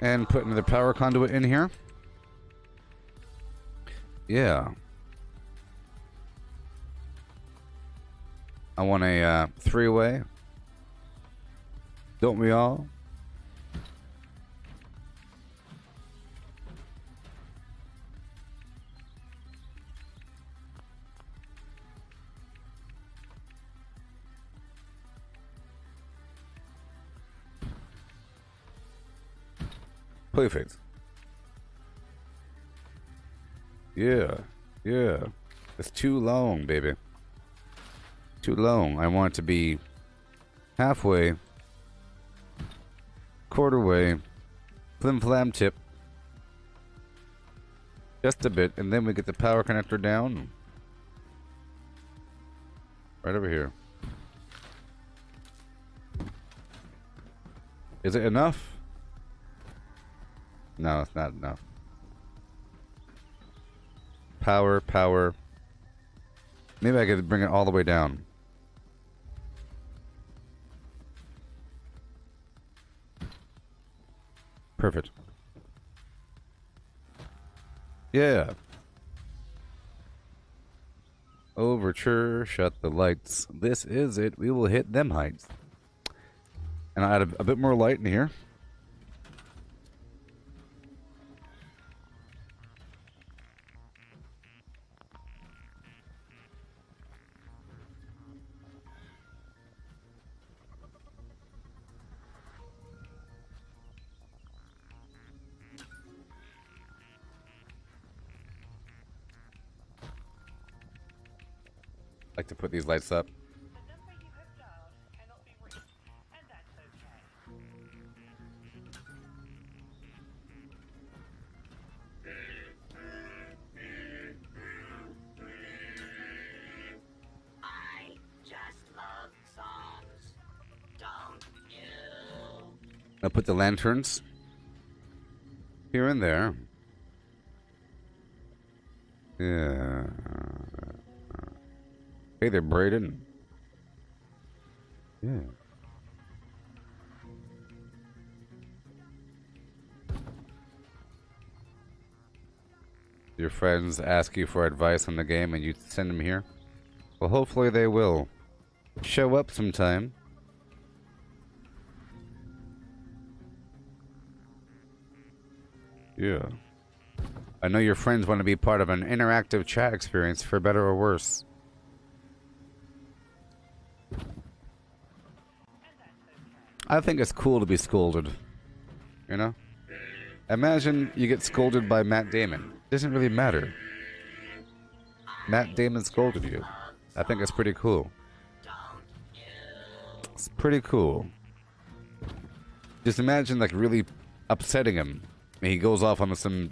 and put another power conduit in here. Yeah. I want a three-way. Don't we all? Perfect. Yeah, yeah. It's too long, baby. Too long. I want it to be halfway, quarter way, flim flam tip, just a bit, and then we get the power connector down. Right over here. Is it enough? No, it's not enough. Power, power. Maybe I could bring it all the way down. Perfect. Yeah. Overture, shut the lights. This is it. We will hit them heights. And I'll add a bit more light in here. Like to put these lights up. The number you have dialed cannot be reached, and that's okay. I just love songs. Don't you? I'll put the lanterns here and there. Yeah. Hey there, Braden. Yeah. Your friends ask you for advice on the game and you send them here? Well, hopefully they will show up sometime. Yeah. I know your friends want to be part of an interactive chat experience, for better or worse. I think it's cool to be scolded. You know? Imagine you get scolded by Matt Damon. Doesn't really matter. Matt Damon scolded you. I think it's pretty cool. It's pretty cool. Just imagine like really upsetting him. And he goes off on some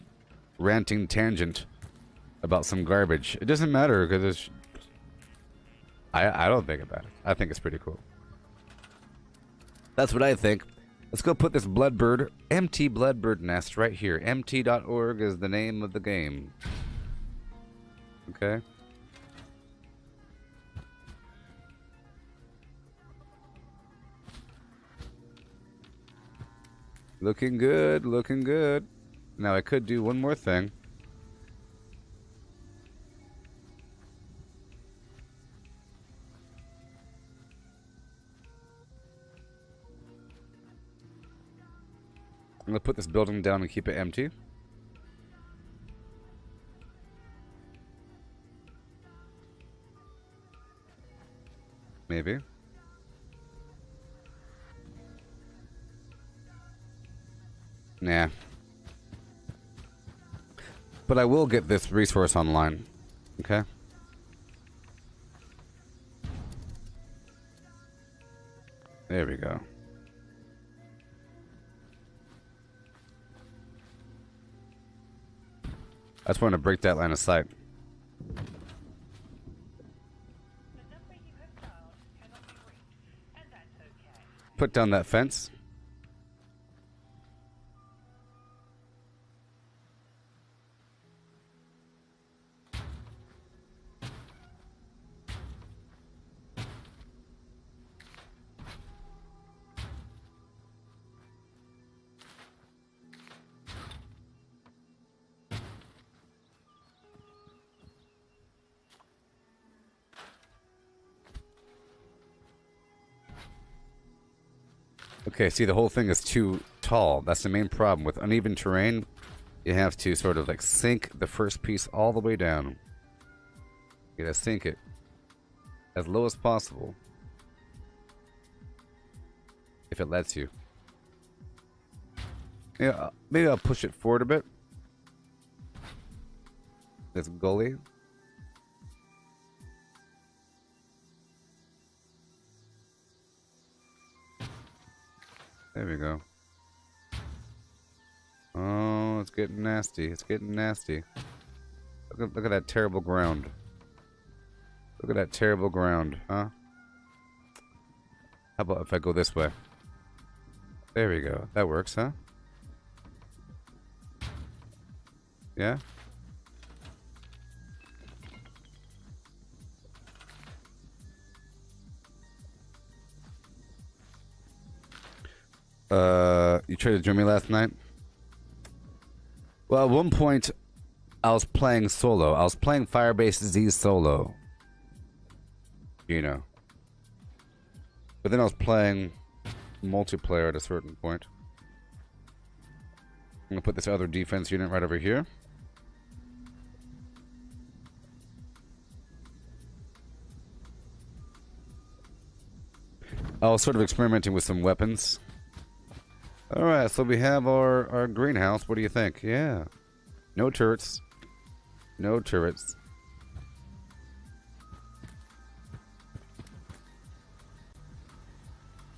ranting tangent about some garbage. It doesn't matter because it's... I don't think about it. I think it's pretty cool. That's what I think. Let's go put this Bloodbird, empty Bloodbird nest right here. Empty.org is the name of the game. Okay. Looking good, looking good. Now I could do one more thing. I'm gonna put this building down and keep it empty. Maybe. Nah. But I will get this resource online. Okay? There we go. I just want to break that line of sight. The number you have dialed cannot be reached, and that's okay. Put down that fence. Okay, see, the whole thing is too tall. That's the main problem. With uneven terrain, you have to sort of like sink the first piece all the way down. You gotta sink it as low as possible. If it lets you. Yeah, maybe I'll push it forward a bit. This gully. There we go. Oh, it's getting nasty. It's getting nasty. Look at that terrible ground. Look at that terrible ground, huh? How about if I go this way? There we go. That works, huh? Yeah? You tried to join me last night? Well, at one point, I was playing solo. I was playing Firebase Z solo. You know. But then I was playing multiplayer at a certain point. I'm gonna put this other defense unit right over here. I was sort of experimenting with some weapons. Alright, so we have our greenhouse. What do you think? Yeah. No turrets. No turrets.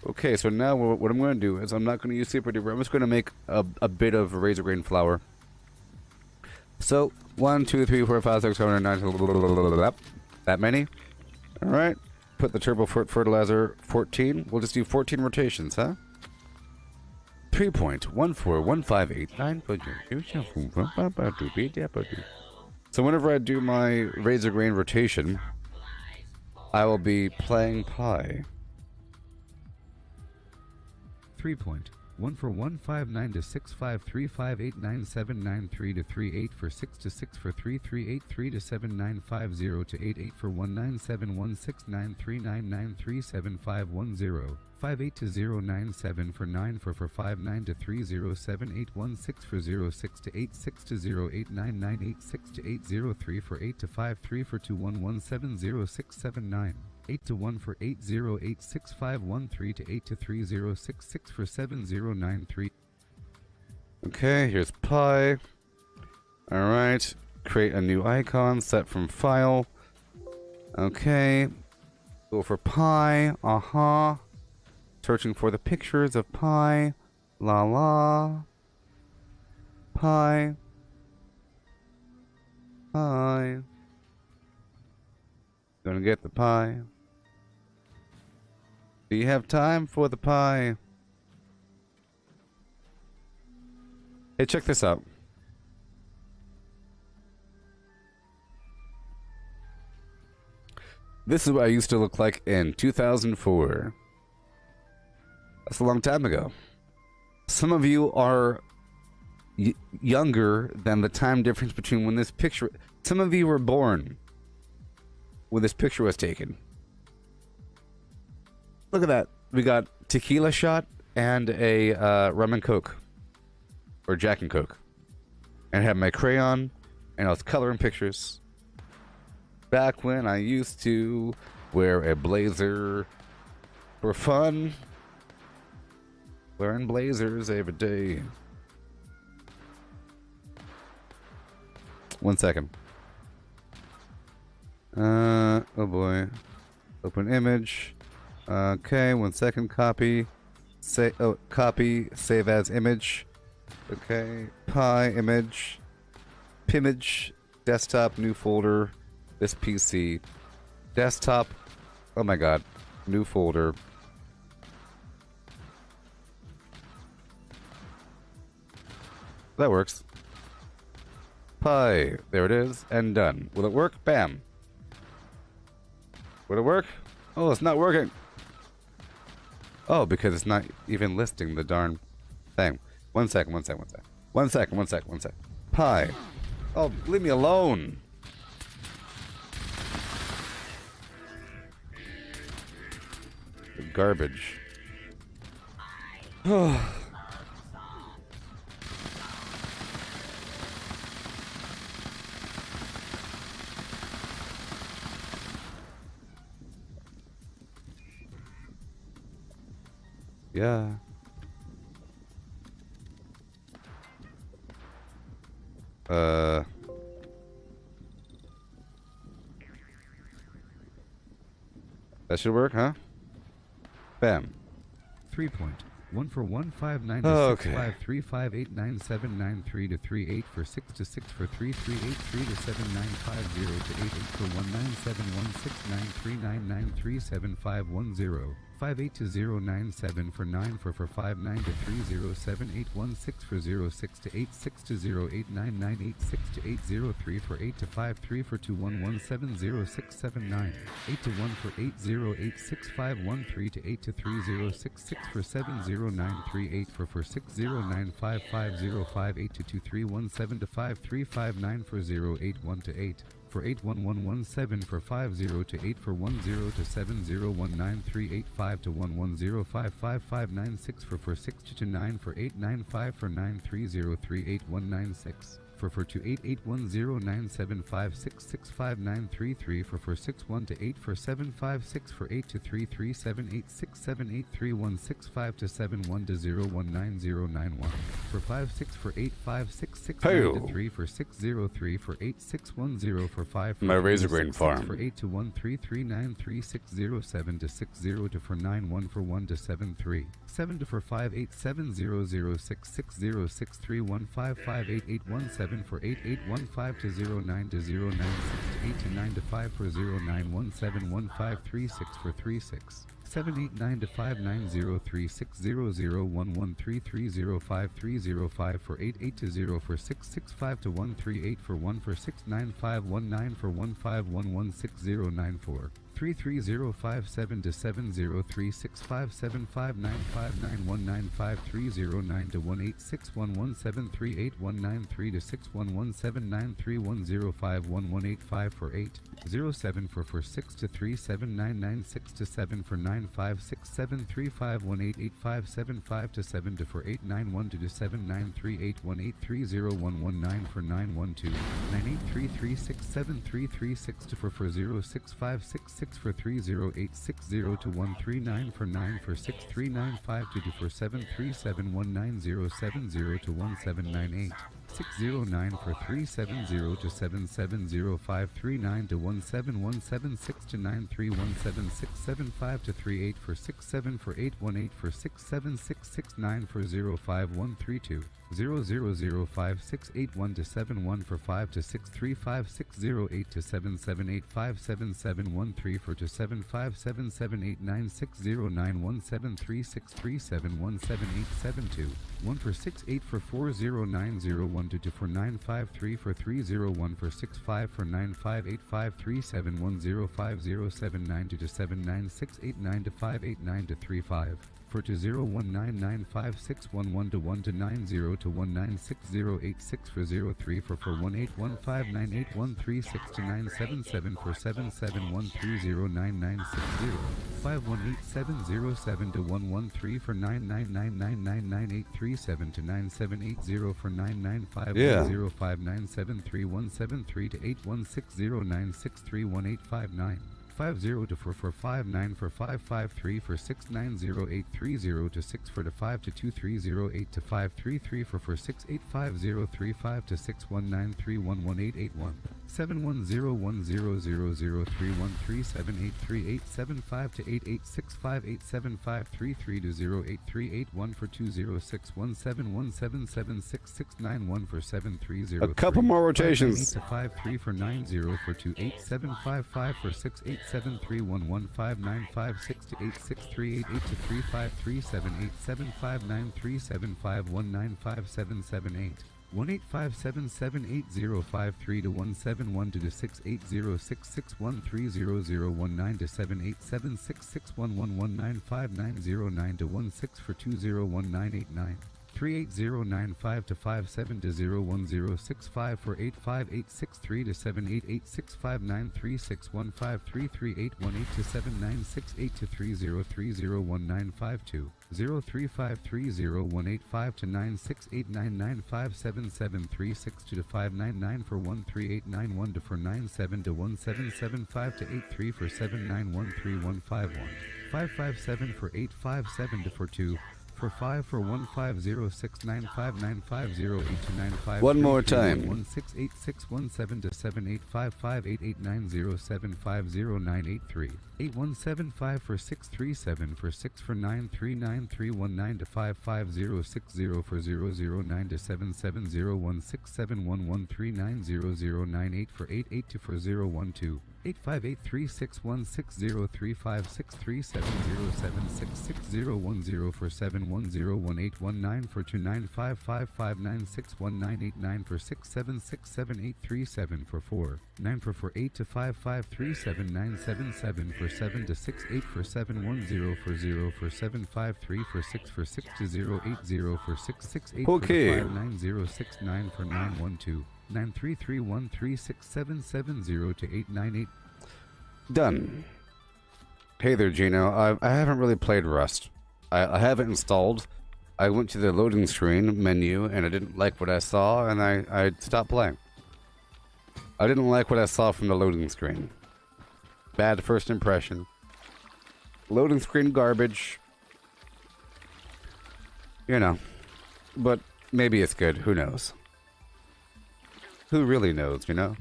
Okay, so now what I'm going to do is I'm not going to use Super Duper. I'm just going to make a bit of razor grain flour. So, 1, 2, 3, 4, 5, 6, 7, 8, 9, that many. Alright. Put the turbo fertilizer 14. We'll just do 14 rotations, huh? 3.141589. So whenever I do my razor grain rotation, I will be playing pi. 3.1415 to 6535897993 to 38 for 6 to 6 for 3383 to 7950 to 88 for 19716939937510. 58 to 097 for 9 for 59 to 307816 for 06 to 86 to 089986 to 803 for 8 to 53 for 21170679. 8 to 1 for 8086513 to 8 to 3066 for 7093. Okay, here's pi. Alright. Create a new icon, set from file. Okay. Go for pi. Searching for the pictures of pi. La la. Pi. Pi. Gonna get the pie. Do you have time for the pie? Hey, check this out. This is what I used to look like in 2004. That's a long time ago. Some of you are younger than the time difference between when this picture... Some of you were born when this picture was taken. Look at that. We got tequila shot and a rum and coke. Or Jack and Coke. And I had my crayon and I was coloring pictures. Back when I used to wear a blazer for fun. Wearing blazers every day. 1 second. Oh boy. Open image. Okay, 1 second. Copy. Copy. Save as image. Okay. Pi image. Pimage. Desktop. New folder. This PC. Desktop. Oh my god. New folder. That works. Pi. There it is. And done. Will it work? Bam. Will it work? Oh, it's not working. Oh, because it's not even listing the darn thing. 1 second, 1 second, 1 second. 1 second, 1 second, 1 second. Pi. Oh, leave me alone. Garbage. Yeah. That should work, huh? Bam. 3 point. 1 for 159 to Okay. 6535897993 to 38 for 6 to 6 for 3383 to 7950 to 88 for 1971693993751 58 to 097 for 9 for 59 to 307816 for 06 to 86 to 089986 to 803 for 8 to 53 for 21170679 8 to 1 for 8086513 to 8 to 3066 for 70938 for 609550 8 to 2317 to 5359 for 081 to 8 for 81117 for 50 to 8 for 10 to 7019385 to 11055596 for 60 to 9 for 895 for 930389196 for 28810975665933 for 61 to 8 for 756 for 8 to 33786783165 to 71 to 019091 for 56 for 85669 to 3 for 603 for 8610 for 5 for My razor 3 grain 66 farm. for 8 to 1339367 to 60 to for 91 for 1 to 73 7 to for 587006606315588117 for 8815 to 09 to 096 to 8 to 9 to 5 for 09171536 for 36 789 to 590360011330530 for 88 to 0 for 665 to 138 for 1 for 69519 for 15116094 33057 to 703657595919530 to 18611738193 to 611793105118 for 8 07 for 6 to 37996 to 7 for 956735188575 to 7 to for 891 to 793818301119 for 912 983367336 to for 06566 for 30860 to 139 for 9 for 6395 to for 737197070 to 1798 609 for 370 to 7705339 to 17176 to 9317675 to 38 for 67 for 818 for 67669 for 05132 0005681 to 71 for 5 to 6350608 to 778577713 for to 757789609173637177872 1 for 68 for 40901 to 2 for 953 for 301 for 65 for 958537105079 to 79689 to 589 to 35 for to 019956111 to 1 to 90 to 196086 for 03 for 18159813 to 977 for 77130990 518707 to 113 for 999999837 to 9780 for 995105973 to 816096311859 50 to 4 for 59 for 553 for 690830 to 6 for to 5 to 2308 to 533 for 6855035 to 6193111881 710100031378385 to 8865875333 to 08381 for 20617177669 for 7303 A couple more rotations. 598 to 53 for 90 for 28755 for 687311595 to 86388 to 35378759375195778 185778053 to 171 to 68066130019 to 7876611195909 to 16 for 201989 38095 to 57 to 01065 for 85863 to 788659361533818 to 7968 to 30301952 0353018 to 96899577362 to 599 for 13891 to 497 to 1775 to 83 for 7913151 557 for 857 to 42 for 5 for 1506959508295. One more time. 168617 to 78558890750983 8175 for 637 for 6 for 939319 to 55060 for 009 to 77016711390098 for 882 for 012 858361603563707666010 for 7101819 for 29555961989 for 6767837 for 4 9 for 48 to 5537977 for 7 to 68 for 710 for 0 for 753 for 6 for 6 to 080 for 668 Okay. for 59069 for 912 933136770 to 898. Done. Hey there, Gino. I haven't really played Rust. I have it installed. I went to the loading screen menu and I didn't like what I saw and I stopped playing. I didn't like what I saw from the loading screen. Bad first impression. Loading screen garbage. You know. But maybe it's good. Who knows? Who really knows, you know?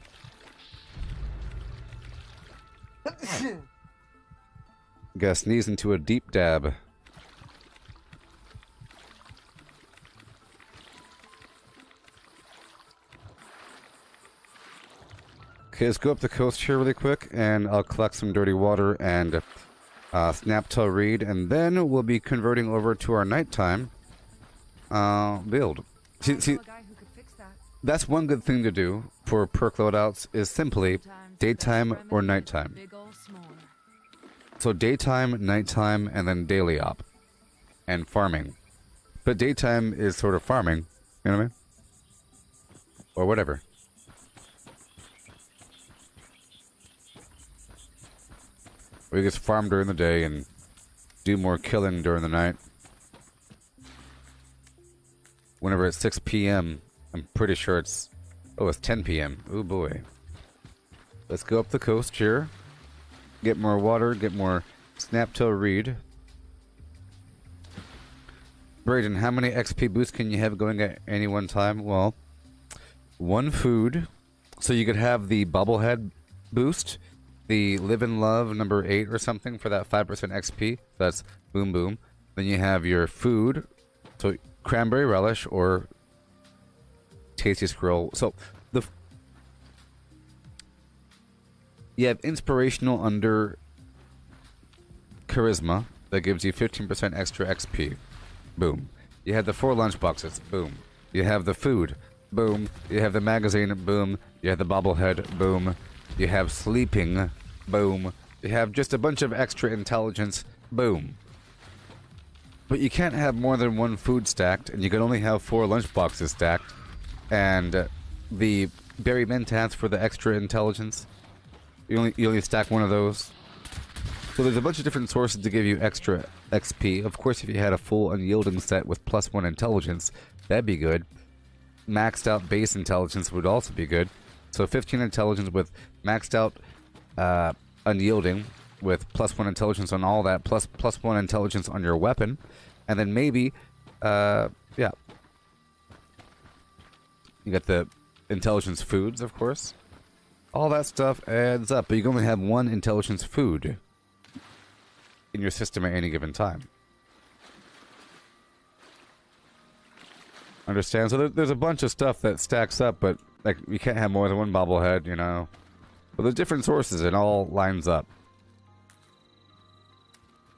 Gotta sneeze into a deep dab. Okay, let's go up the coast here really quick, and I'll collect some dirty water and snaptail reed, and then we'll be converting over to our nighttime build. See, that's one good thing to do for perk loadouts is simply daytime or nighttime. So daytime, nighttime, and then daily op. And farming. But daytime is sort of farming, you know what I mean? Or whatever. We just farm during the day and do more killing during the night. Whenever it's 6 p.m., I'm pretty sure it's... Oh, it's 10 p.m. Oh boy. Let's go up the coast here. Get more water, get more snaptail reed. Brayden, how many XP boosts can you have going at any one time? Well, one food. So you could have the bobblehead boost, the live and love number 8 or something for that 5% XP. That's boom boom. Then you have your food. So cranberry relish or tasty scroll. So you have inspirational under charisma that gives you 15% extra XP. Boom. You have the 4 lunchboxes. Boom. You have the food. Boom. You have the magazine. Boom. You have the bobblehead. Boom. You have sleeping. Boom. You have just a bunch of extra intelligence. Boom. But you can't have more than 1 food stacked, and you can only have 4 lunchboxes stacked. And the berry mentats for the extra intelligence, you only stack 1 of those. So there's a bunch of different sources to give you extra XP. Of course, if you had a full unyielding set with +1 intelligence, that'd be good. Maxed out base intelligence would also be good. So 15 intelligence with maxed out unyielding with +1 intelligence on all that, plus +1 intelligence on your weapon, and then maybe, yeah. You got the intelligence foods, of course. All that stuff adds up, but you can only have 1 intelligence food in your system at any given time. Understand? So there's a bunch of stuff that stacks up, but like you can't have more than 1 bobblehead, you know. But there's different sources, it all lines up.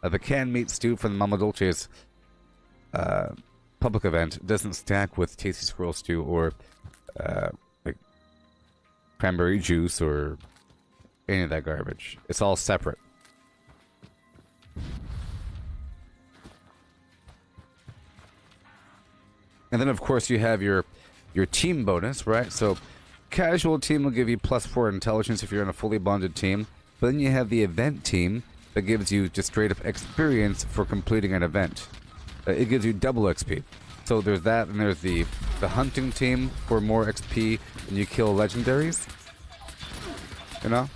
The canned meat stew from the Mama Dolce's public event doesn't stack with Tasty Squirrel Stew or like cranberry juice or any of that garbage. It's all separate. And then, of course, you have your team bonus, right? So, casual team will give you +4 intelligence if you're in a fully bonded team. But then you have the event team that gives you just straight up experience for completing an event. It gives you double XP. So there's that, and there's the hunting team for more XP when you kill legendaries. You know?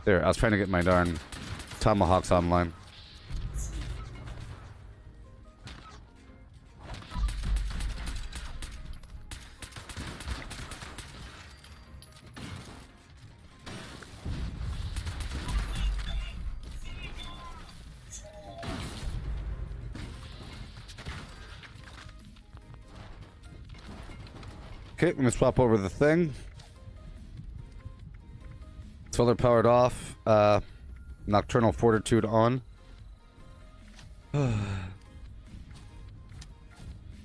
There, I was trying to get my darn tomahawks online. Okay, let me swap over the thing. Solar powered off. Nocturnal Fortitude on.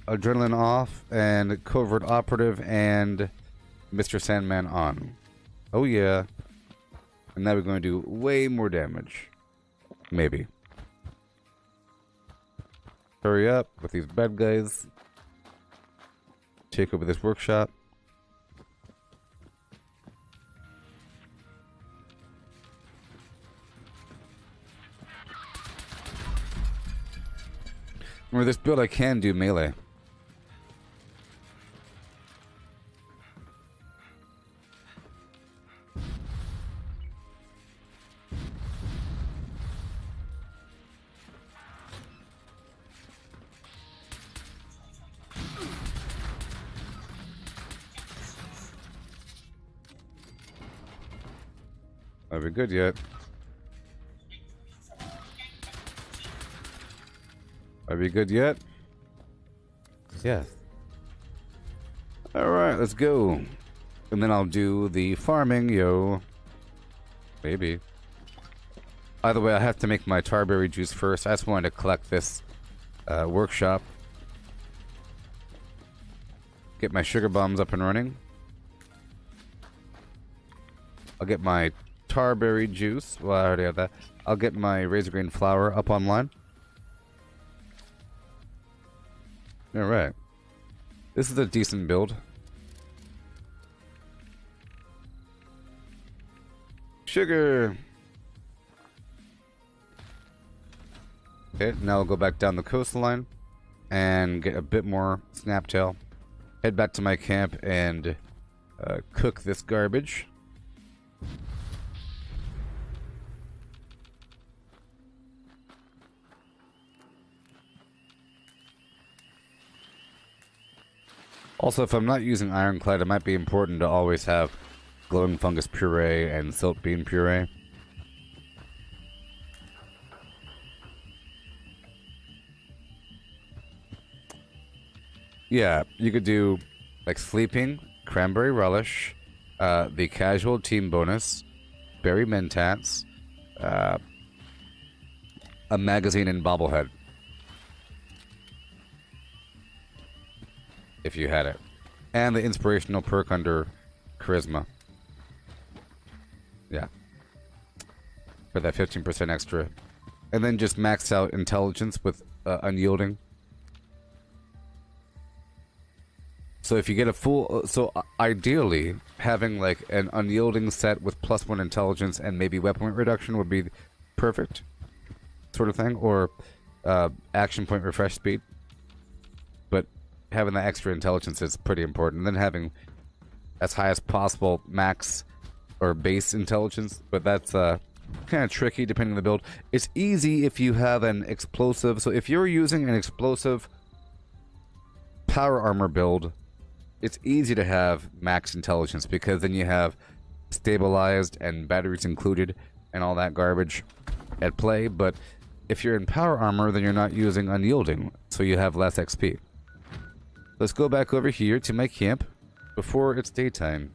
Adrenaline off. And Covert Operative and Mr. Sandman on. Oh yeah. And now we're going to do way more damage. Maybe. Hurry up with these bad guys. Take over this workshop. Remember, this build I can do melee. Are we good yet? Are we good yet? Yes. Alright, let's go. And then I'll do the farming, yo. Maybe. Either way, I have to make my tarberry juice first. I just wanted to collect this workshop. Get my sugar bombs up and running. I'll get my tarberry juice. Well, I already have that. I'll get my razor green flour up online. Alright. This is a decent build. Sugar! Okay, now I'll go back down the coastline and get a bit more snaptail. Head back to my camp and cook this garbage. Also, if I'm not using ironclad, it might be important to always have glowing fungus puree and silt bean puree. Yeah, you could do like sleeping, cranberry relish, the casual team bonus, berry mentats, a magazine and bobblehead. If you had it. And the inspirational perk under charisma. Yeah. For that 15% extra. And then just max out intelligence with unyielding. So if you get a full... so ideally, having like an unyielding set with +1 intelligence and maybe weapon weight reduction would be perfect. Sort of thing. Or action point refresh speed. But having that extra intelligence is pretty important. And then having as high as possible max or base intelligence, but that's kind of tricky depending on the build. It's easy if you have an explosive. So if you're using an explosive power armor build, it's easy to have max intelligence because then you have stabilized and batteries included and all that garbage at play. But if you're in power armor, then you're not using unyielding, so you have less XP. Let's go back over here to my camp before it's daytime.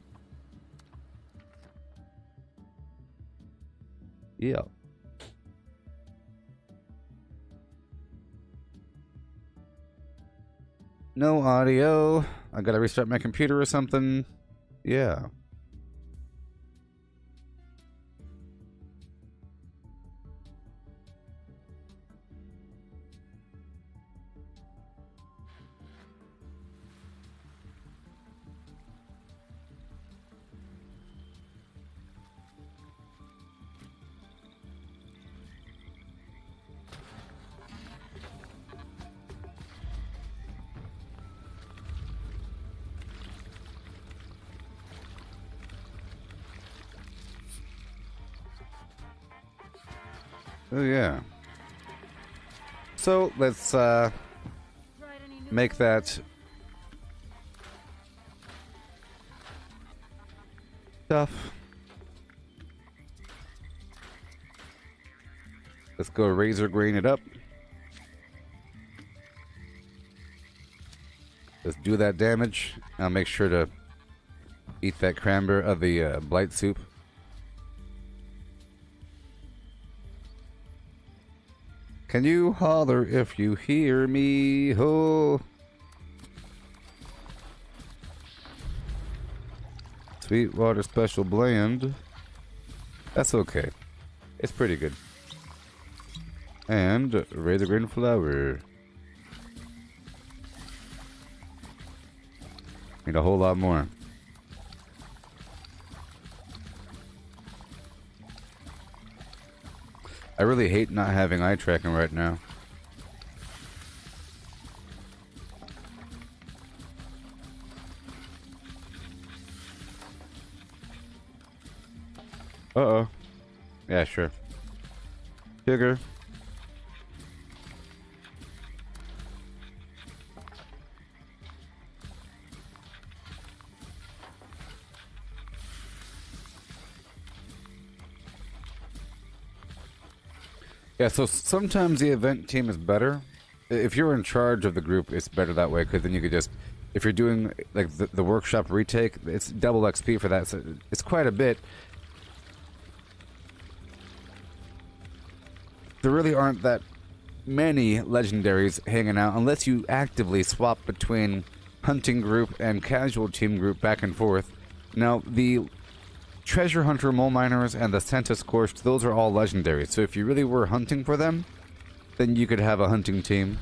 Yeah. No audio. I gotta restart my computer or something. Yeah. Oh yeah. So let's Tried any new make that tough. Let's go razor grain it up. Let's do that damage. I'll make sure to eat that cranberry of the blight soup. Can you holler if you hear me? Ho! Sweetwater Special Blend. That's okay. It's pretty good. And razor grain flour. Need a whole lot more. I really hate not having eye tracking right now. Uh-oh. Yeah, sure. Sugar. Yeah, so sometimes the event team is better. If you're in charge of the group, it's better that way, because then you could just, if you're doing like the workshop retake, it's double XP for that, so it's quite a bit. There really aren't that many legendaries hanging out unless you actively swap between hunting group and casual team group back and forth. Now, the Treasure Hunter Mole Miners and the Santa Scorched, those are all legendaries. So if you really were hunting for them, then you could have a hunting team.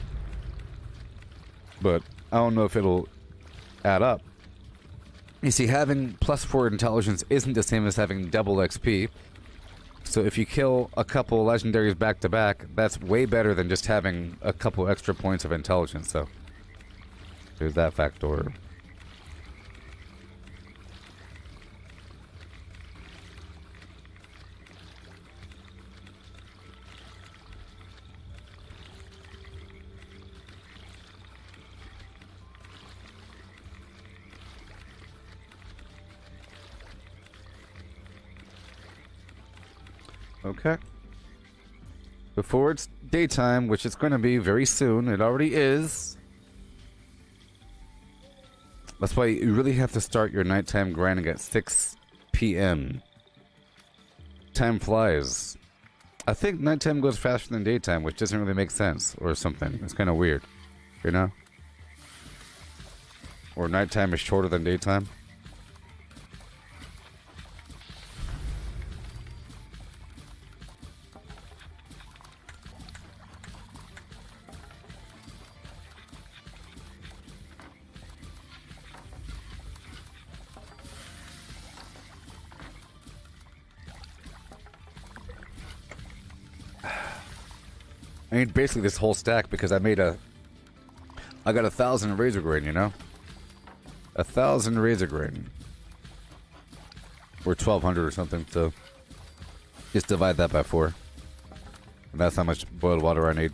But I don't know if it'll add up. You see, having +4 intelligence isn't the same as having double XP. So if you kill a couple legendaries back to back, that's way better than just having a couple extra points of intelligence. So there's that factor. Okay. Before it's daytime, which it's going to be very soon, it already is. That's why you really have to start your nighttime grinding at 6 p.m. Time flies. I think nighttime goes faster than daytime, which doesn't really make sense, or something. It's kind of weird, you know? Or nighttime is shorter than daytime. I mean, basically this whole stack, because I got 1,000 razor grain, you know? 1,000 razor grain. Or 1,200 or something, so just divide that by 4. And that's how much boiled water I need.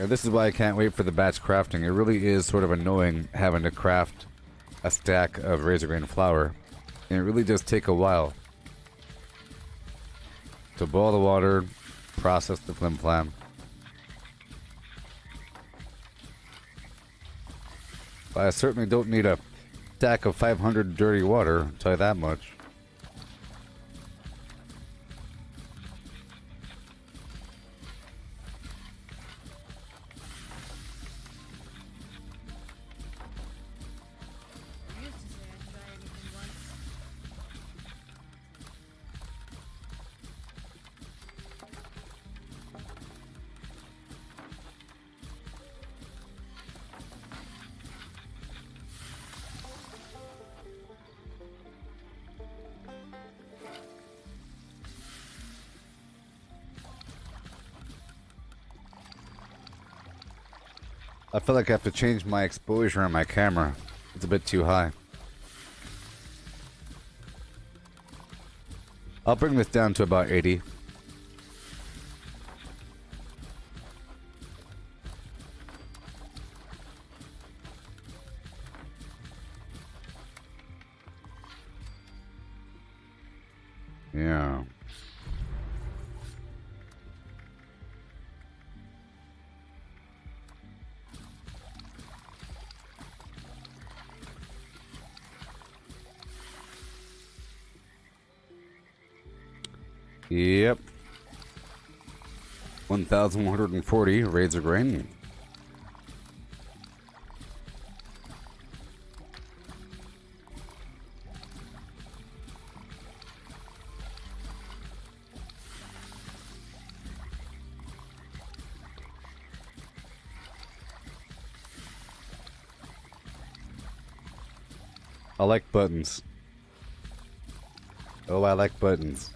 And this is why I can't wait for the batch crafting. It really is sort of annoying having to craft a stack of razor grain flour. And it really does take a while to boil the water, process the flim flam. But I certainly don't need a stack of 500 dirty water, I'll tell you that much. I used to say I'd try anything once. I feel like I have to change my exposure on my camera. It's a bit too high. I'll bring this down to about 80. Yeah. Yep. 1,140 raids of grain. I like buttons. Oh, I like buttons.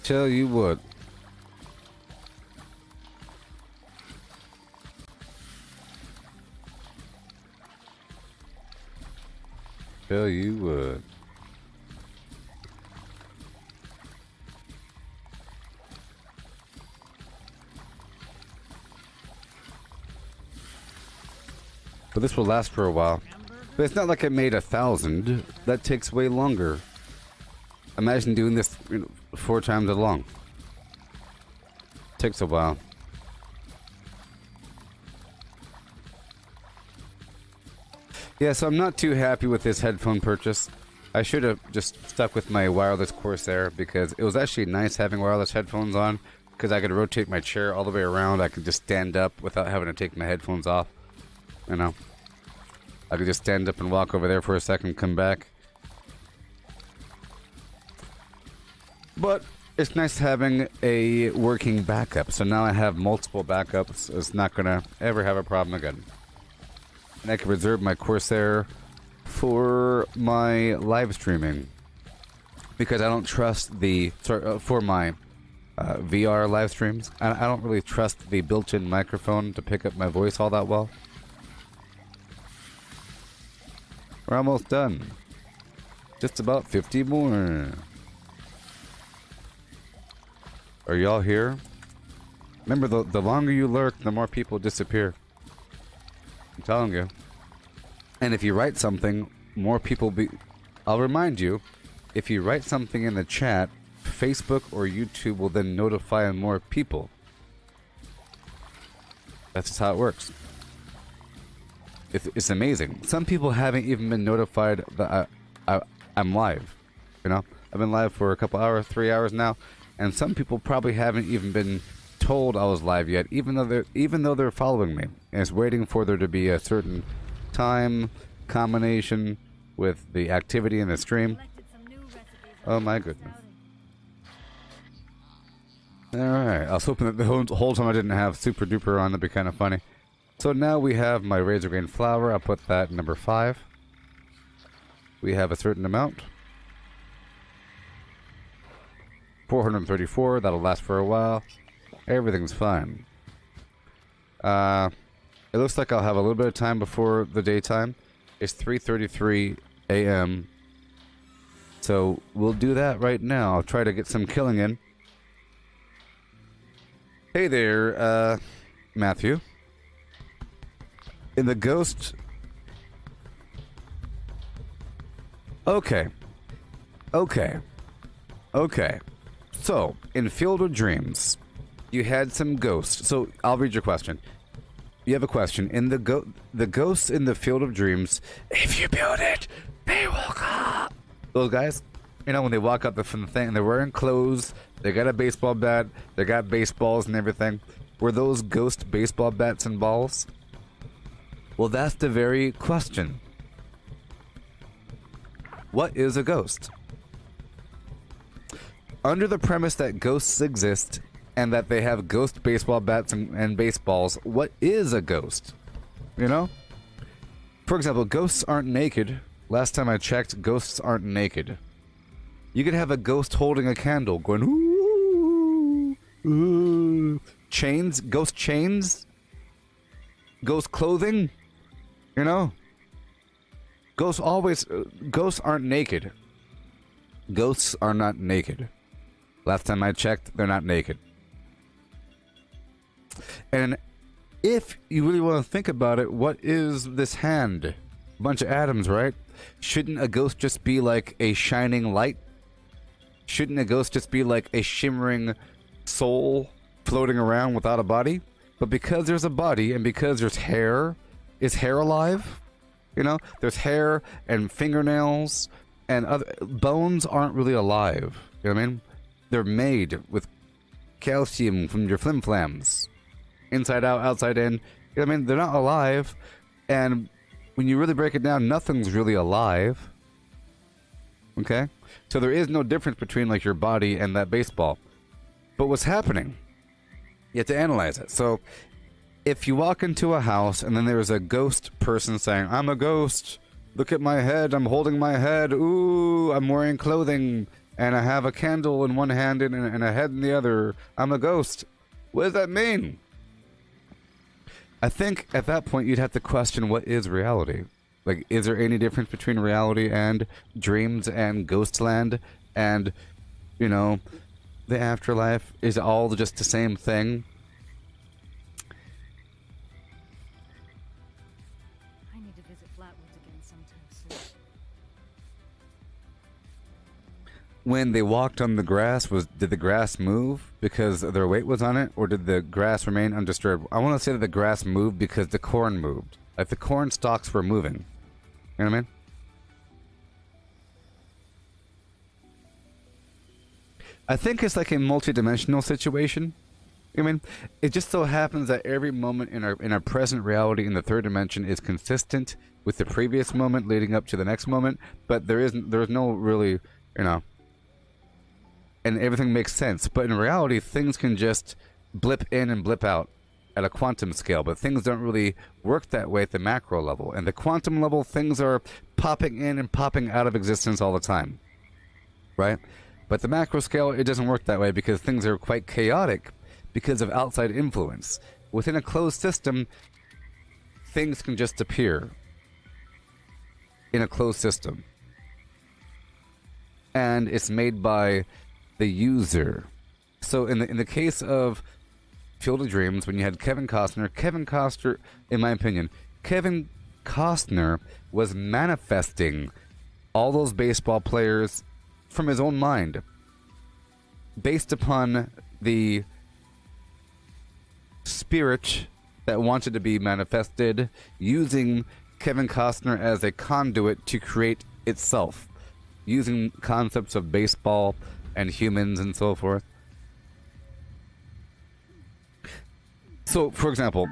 Tell you what. Tell you what. But this will last for a while. But it's not like I made 1,000. That takes way longer. Imagine doing this 4 times as long. Takes a while. Yeah, so I'm not too happy with this headphone purchase. I should have just stuck with my wireless Corsair because it was actually nice having wireless headphones on because I could rotate my chair all the way around. I could just stand up without having to take my headphones off. You know, I could just stand up and walk over there for a second, come back. But it's nice having a working backup. So now I have multiple backups. It's not going to ever have a problem again. And I can reserve my Corsair for my live streaming. Because I don't trust the... for my VR live streams. I don't really trust the built-in microphone to pick up my voice all that well. We're almost done. Just about 50 more. Are y'all here? Remember, the longer you lurk, the more people disappear. I'm telling you. And if you write something, more people be... I'll remind you, if you write something in the chat, Facebook or YouTube will then notify more people. That's just how it works. It's amazing. Some people haven't even been notified that I'm live. You know? I've been live for a couple hours, 3 hours now. And some people probably haven't even been told I was live yet, even though they're following me. And it's waiting for there to be a certain time combination with the activity in the stream. Oh my goodness. Alright, I was hoping that the whole time I didn't have Super Duper on. That'd be kind of funny. So now we have my Razor Grain Flour. I'll put that number 5. We have a certain amount. 434, that'll last for a while. Everything's fine. It looks like I'll have a little bit of time before the daytime. It's 3:33 a.m. So we'll do that right now. I'll try to get some killing in. Hey there, Matthew. In the ghost... Okay. So, in Field of Dreams, you had some ghosts. So, I'll read your question. You have a question. In the ghosts in the Field of Dreams, if you build it, they will come. Those guys, you know, when they walk up from the thing, and they're wearing clothes, they got a baseball bat, they got baseballs and everything. Were those ghost baseball bats and balls? Well, that's the very question. What is a ghost? Under the premise that ghosts exist and that they have ghost baseball bats and baseballs, what is a ghost? You know? For example, ghosts aren't naked. Last time I checked, ghosts aren't naked. You could have a ghost holding a candle going, ooh, ooh. Chains, ghost chains, ghost clothing, you know? Ghosts aren't naked. Ghosts are not naked. Last time I checked, they're not naked. And if you really want to think about it, what is this hand? A bunch of atoms, right? Shouldn't a ghost just be like a shining light? Shouldn't a ghost just be like a shimmering soul floating around without a body? But because there's a body and because there's hair, is hair alive? You know, there's hair and fingernails and other bones aren't really alive. You know what I mean? They're made with calcium from your flim-flams. Inside out, outside in. You know what I mean? They're not alive. And when you really break it down, nothing's really alive. Okay? So there is no difference between like your body and that baseball. But what's happening? You have to analyze it. So if you walk into a house and then there's a ghost person saying, I'm a ghost. Look at my head. I'm holding my head. Ooh, I'm wearing clothing. And I have a candle in one hand and a head in the other. I'm a ghost. What does that mean? I think at that point you'd have to question what is reality. Like, is there any difference between reality and dreams and ghostland and, you know, the afterlife? Is it all just the same thing? I need to visit Flatwoods again sometime soon. When they walked on the grass, did the grass move because their weight was on it, or did the grass remain undisturbed? I want to say that the grass moved because the corn moved. Like the corn stalks were moving. You know what I mean? I think it's like a multi-dimensional situation. I mean, it just so happens that every moment in our present reality in the third dimension is consistent with the previous moment leading up to the next moment, but there's no really, you know, and everything makes sense. But in reality, things can just blip in and blip out at a quantum scale, but things don't really work that way at the macro level. And the quantum level, things are popping in and popping out of existence all the time, right? But the macro scale, it doesn't work that way because things are quite chaotic because of outside influence. Within a closed system, things can just appear in a closed system. And it's made by the user. So in the case of Field of Dreams, when you had Kevin Costner, in my opinion, Kevin Costner was manifesting all those baseball players from his own mind based upon the spirit that wanted to be manifested, using Kevin Costner as a conduit to create itself, using concepts of baseball and humans and so forth. So, for example,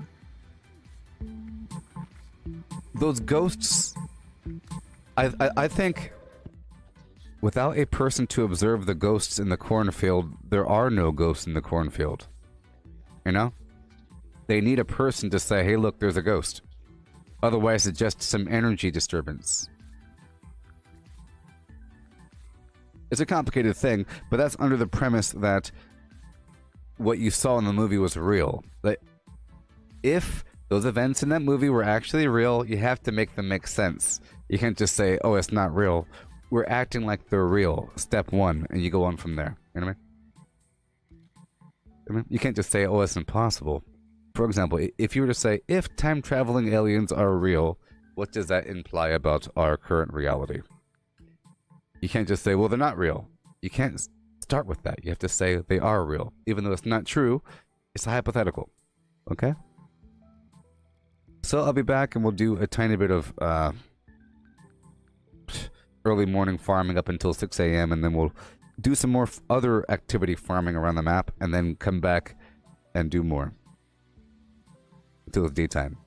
those ghosts, I think without a person to observe the ghosts in the cornfield, there are no ghosts in the cornfield. You know? They need a person to say, hey, look, there's a ghost. Otherwise, it's just some energy disturbance. It's a complicated thing, but that's under the premise that what you saw in the movie was real. Like, if those events in that movie were actually real, you have to make them make sense. You can't just say, oh, it's not real. We're acting like they're real. Step one, and you go on from there. You know what I mean? You can't just say, oh, it's impossible. For example, if you were to say, if time-traveling aliens are real, what does that imply about our current reality? You can't just say, well, they're not real. You can't start with that. You have to say they are real. Even though it's not true, it's a hypothetical. Okay? So I'll be back and we'll do a tiny bit of early morning farming up until 6 a.m. and then we'll do some more other activity farming around the map and then come back and do more until it's daytime.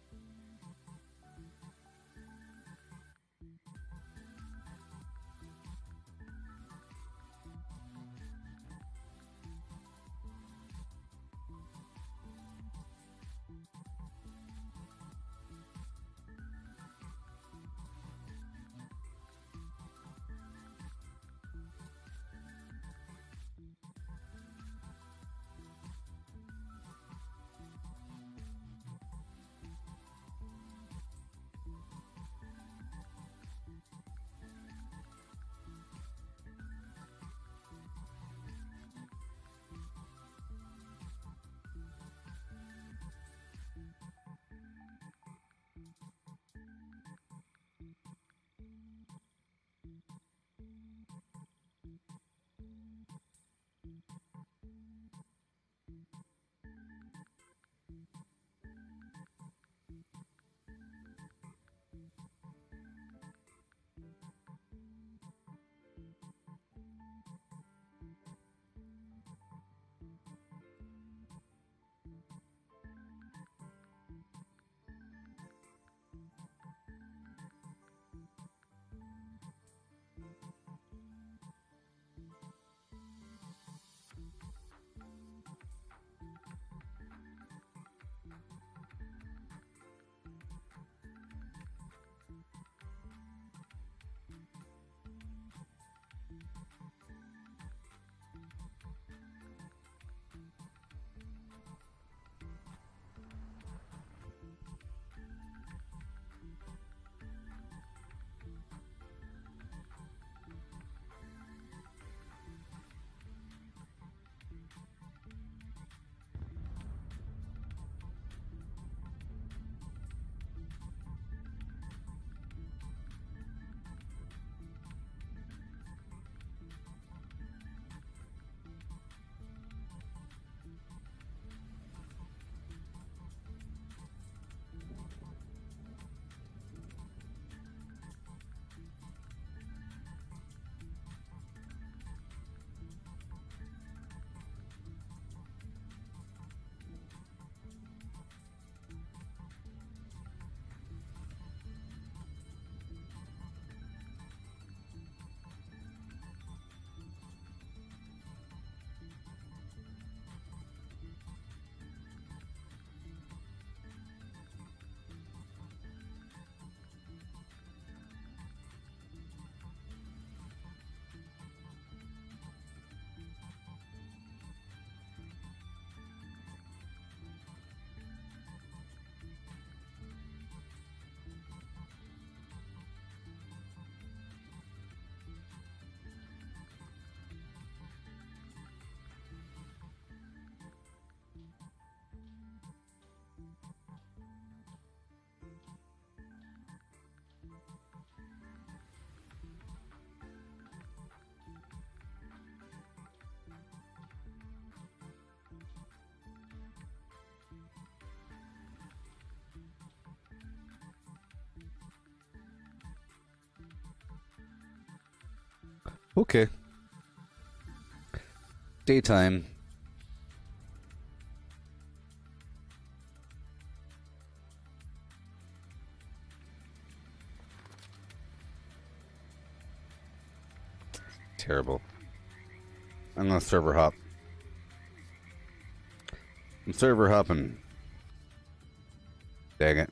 Okay. Daytime. Terrible. I'm gonna server hop. I'm server hopping. Dang it.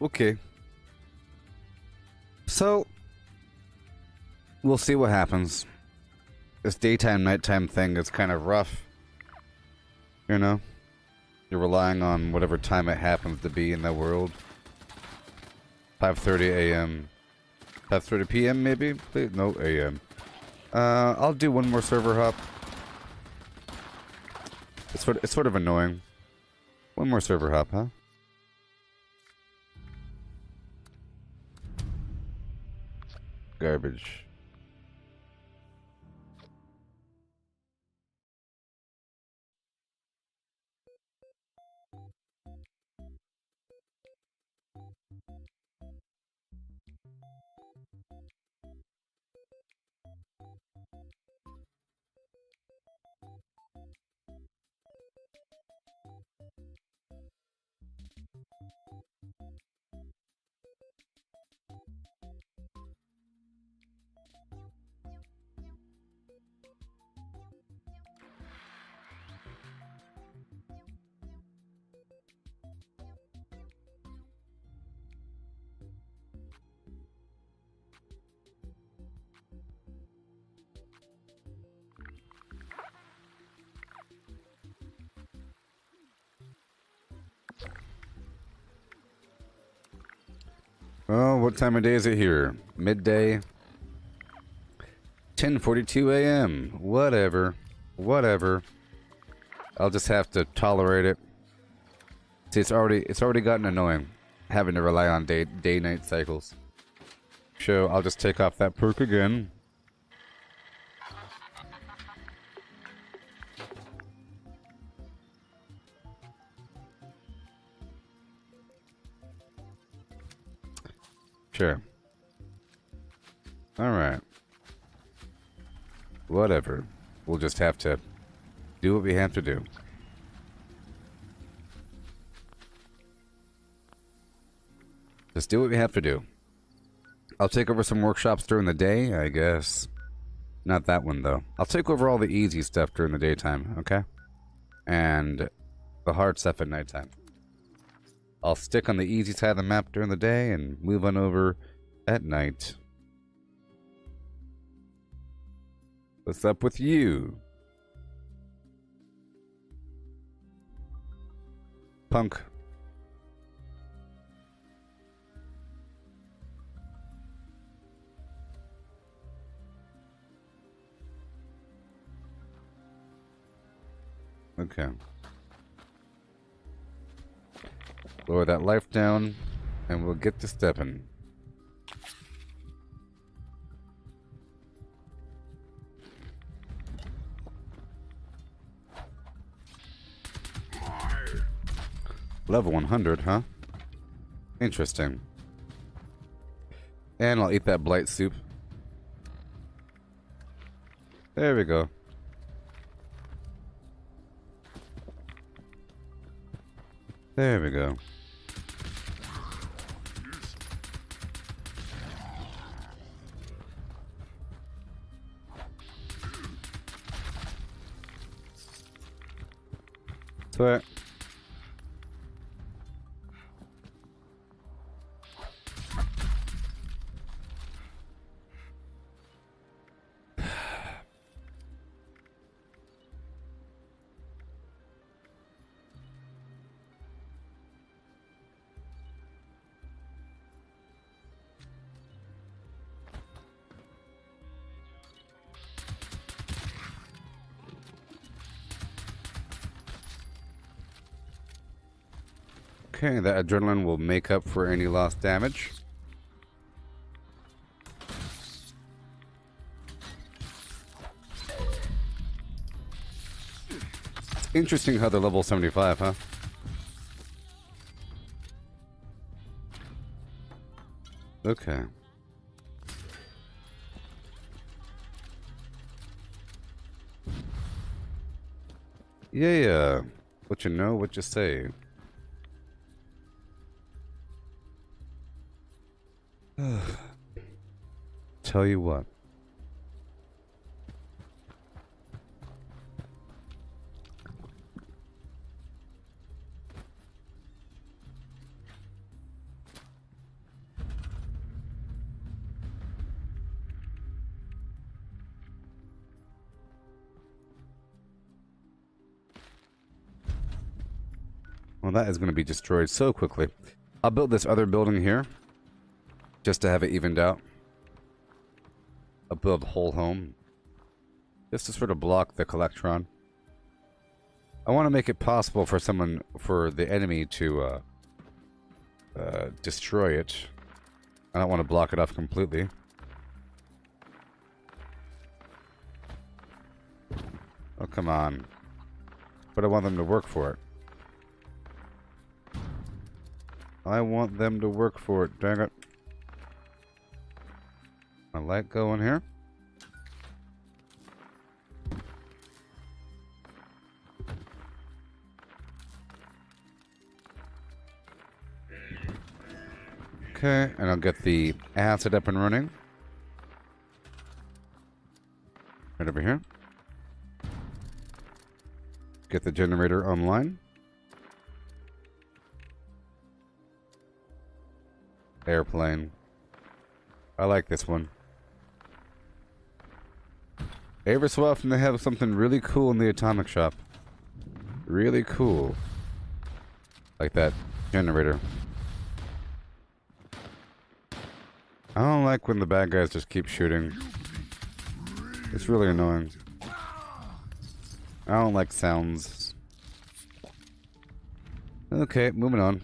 Okay. So, we'll see what happens. This daytime, nighttime thing is kind of rough. You know? You're relying on whatever time it happens to be in the world. 5:30 a.m. 5:30 p.m. maybe? Please? No, a.m. I'll do one more server hop. It's sort of annoying. One more server hop, huh? Garbage. Oh, what time of day is it here? Midday? 10:42 a.m. Whatever. Whatever. I'll just have to tolerate it. See, it's already gotten annoying having to rely on day-night cycles. So I'll just take off that perk again. Sure. Alright. Whatever. We'll just have to do what we have to do. Just do what we have to do. I'll take over some workshops during the day, I guess. Not that one, though. I'll take over all the easy stuff during the daytime, okay? And the hard stuff at nighttime. I'll stick on the easy side of the map during the day and move on over at night. What's up with you? Punk. Okay. Lower that life down, and we'll get to stepping. Level 100, huh? Interesting. And I'll eat that blight soup. There we go. There we go. Sweat. Okay, that adrenaline will make up for any lost damage. It's interesting how they're level 75, huh? Okay. Yeah. What you know, what you say. Tell you what. Well, that is going to be destroyed so quickly. I'll build this other building here, just to have it evened out. I'll build the whole home, just to sort of block the Collectron. I want to make it possible for the enemy to destroy it. I don't want to block it off completely. Oh, come on. But I want them to work for it. I want them to work for it, dang it. I like going here. Okay, and I'll get the acid up and running. Right over here. Get the generator online. Airplane. I like this one. Every so often they have something really cool in the atomic shop. Really cool. Like that generator. I don't like when the bad guys just keep shooting. It's really annoying. I don't like sounds. Okay, moving on.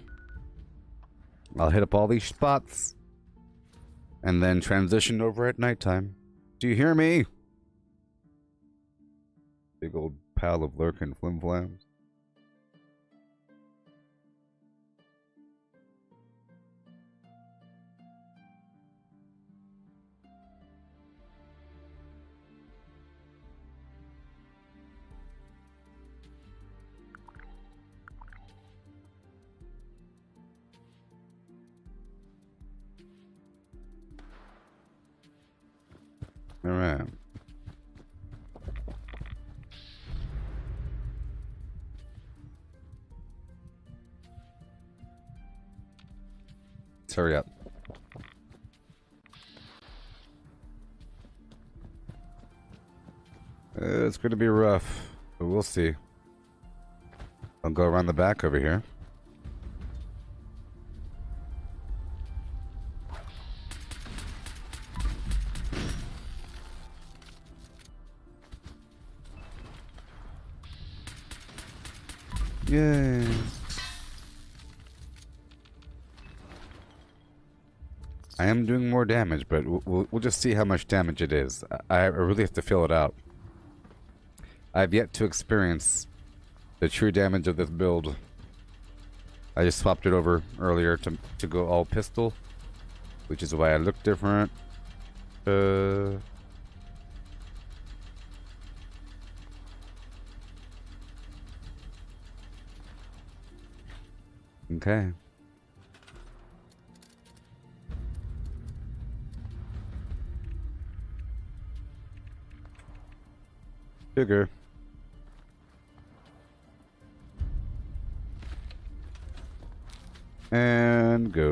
I'll hit up all these spots. And then transition over at nighttime. Do you hear me? Big old pile of lurking flimflams. All right. Let's hurry up. It's going to be rough, but we'll see. I'll go around the back over here. Yay. I am doing more damage, but we'll just see how much damage it is. I really have to feel it out. I've yet to experience the true damage of this build. I just swapped it over earlier to go all pistol, which is why I look different. Okay. Sugar. And go.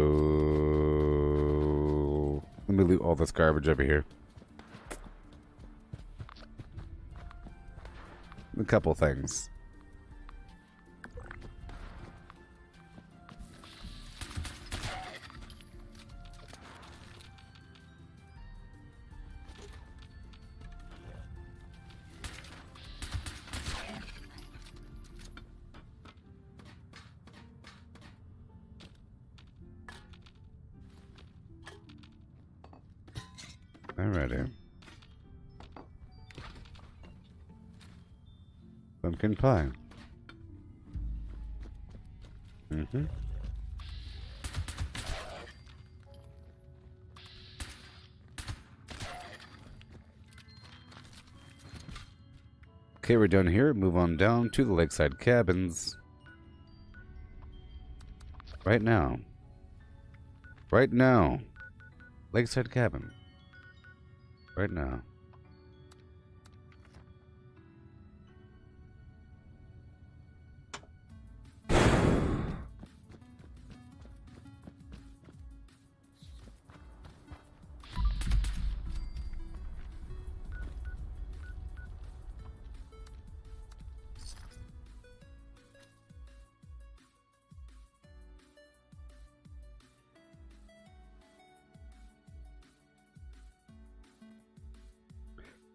Let me loot all this garbage over here. A couple things. Alrighty. Pumpkin pie. Mm-hmm. Okay, we're done here. Move on down to the lakeside cabins. Right now. Right now. Lakeside cabin. Right now.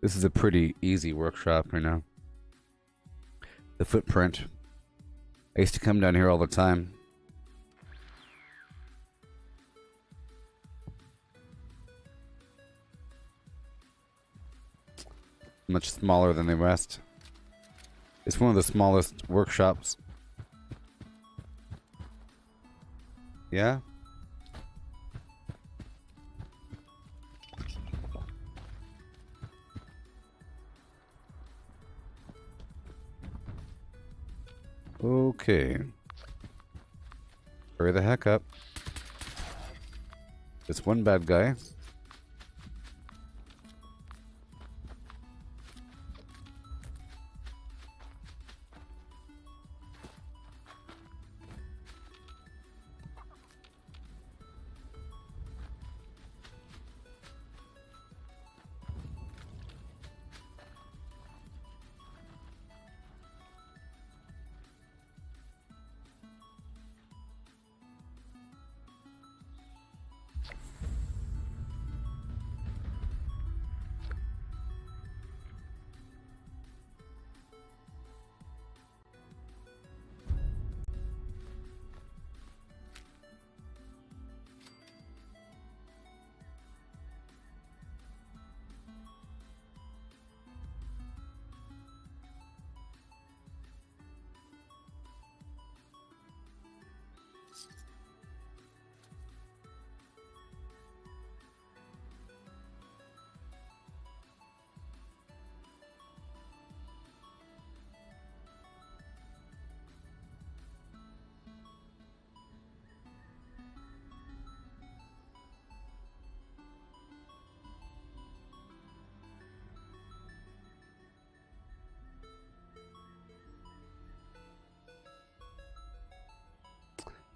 This is a pretty easy workshop right now. The footprint. I used to come down here all the time. Much smaller than the rest. It's one of the smallest workshops. Yeah? Okay. Hurry the heck up. This one bad guy.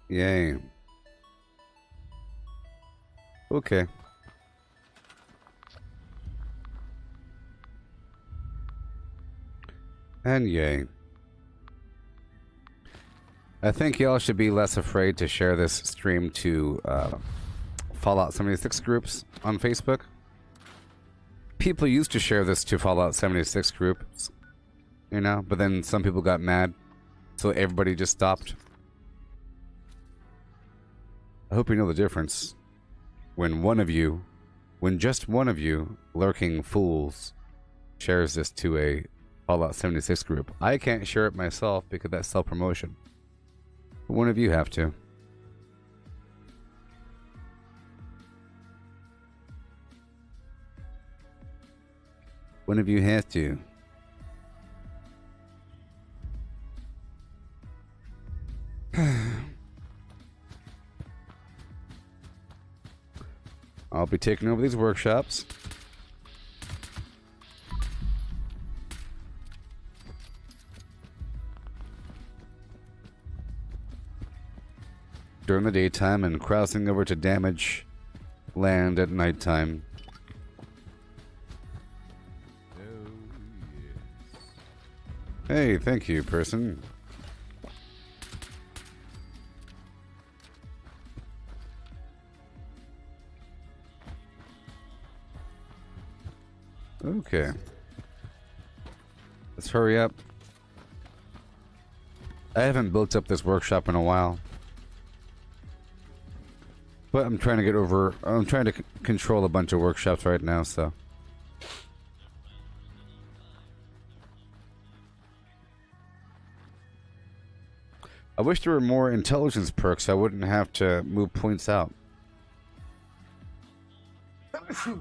Yay. Okay. And yay. I think y'all should be less afraid to share this stream to Fallout 76 groups on Facebook. People used to share this to Fallout 76 groups, you know, but then some people got mad, so everybody just stopped. I hope you know the difference when just one of you lurking fools shares this to a Fallout 76 group. I can't share it myself because that's self-promotion. But one of you have to. One of you has to. I'll be taking over these workshops. During the daytime and crossing over to damage land at nighttime. Hey, thank you, person. Okay. Let's hurry up. I haven't built up this workshop in a while. But I'm trying to get over... I'm trying to control a bunch of workshops right now, so... I wish there were more intelligence perks. I wouldn't have to move points out. I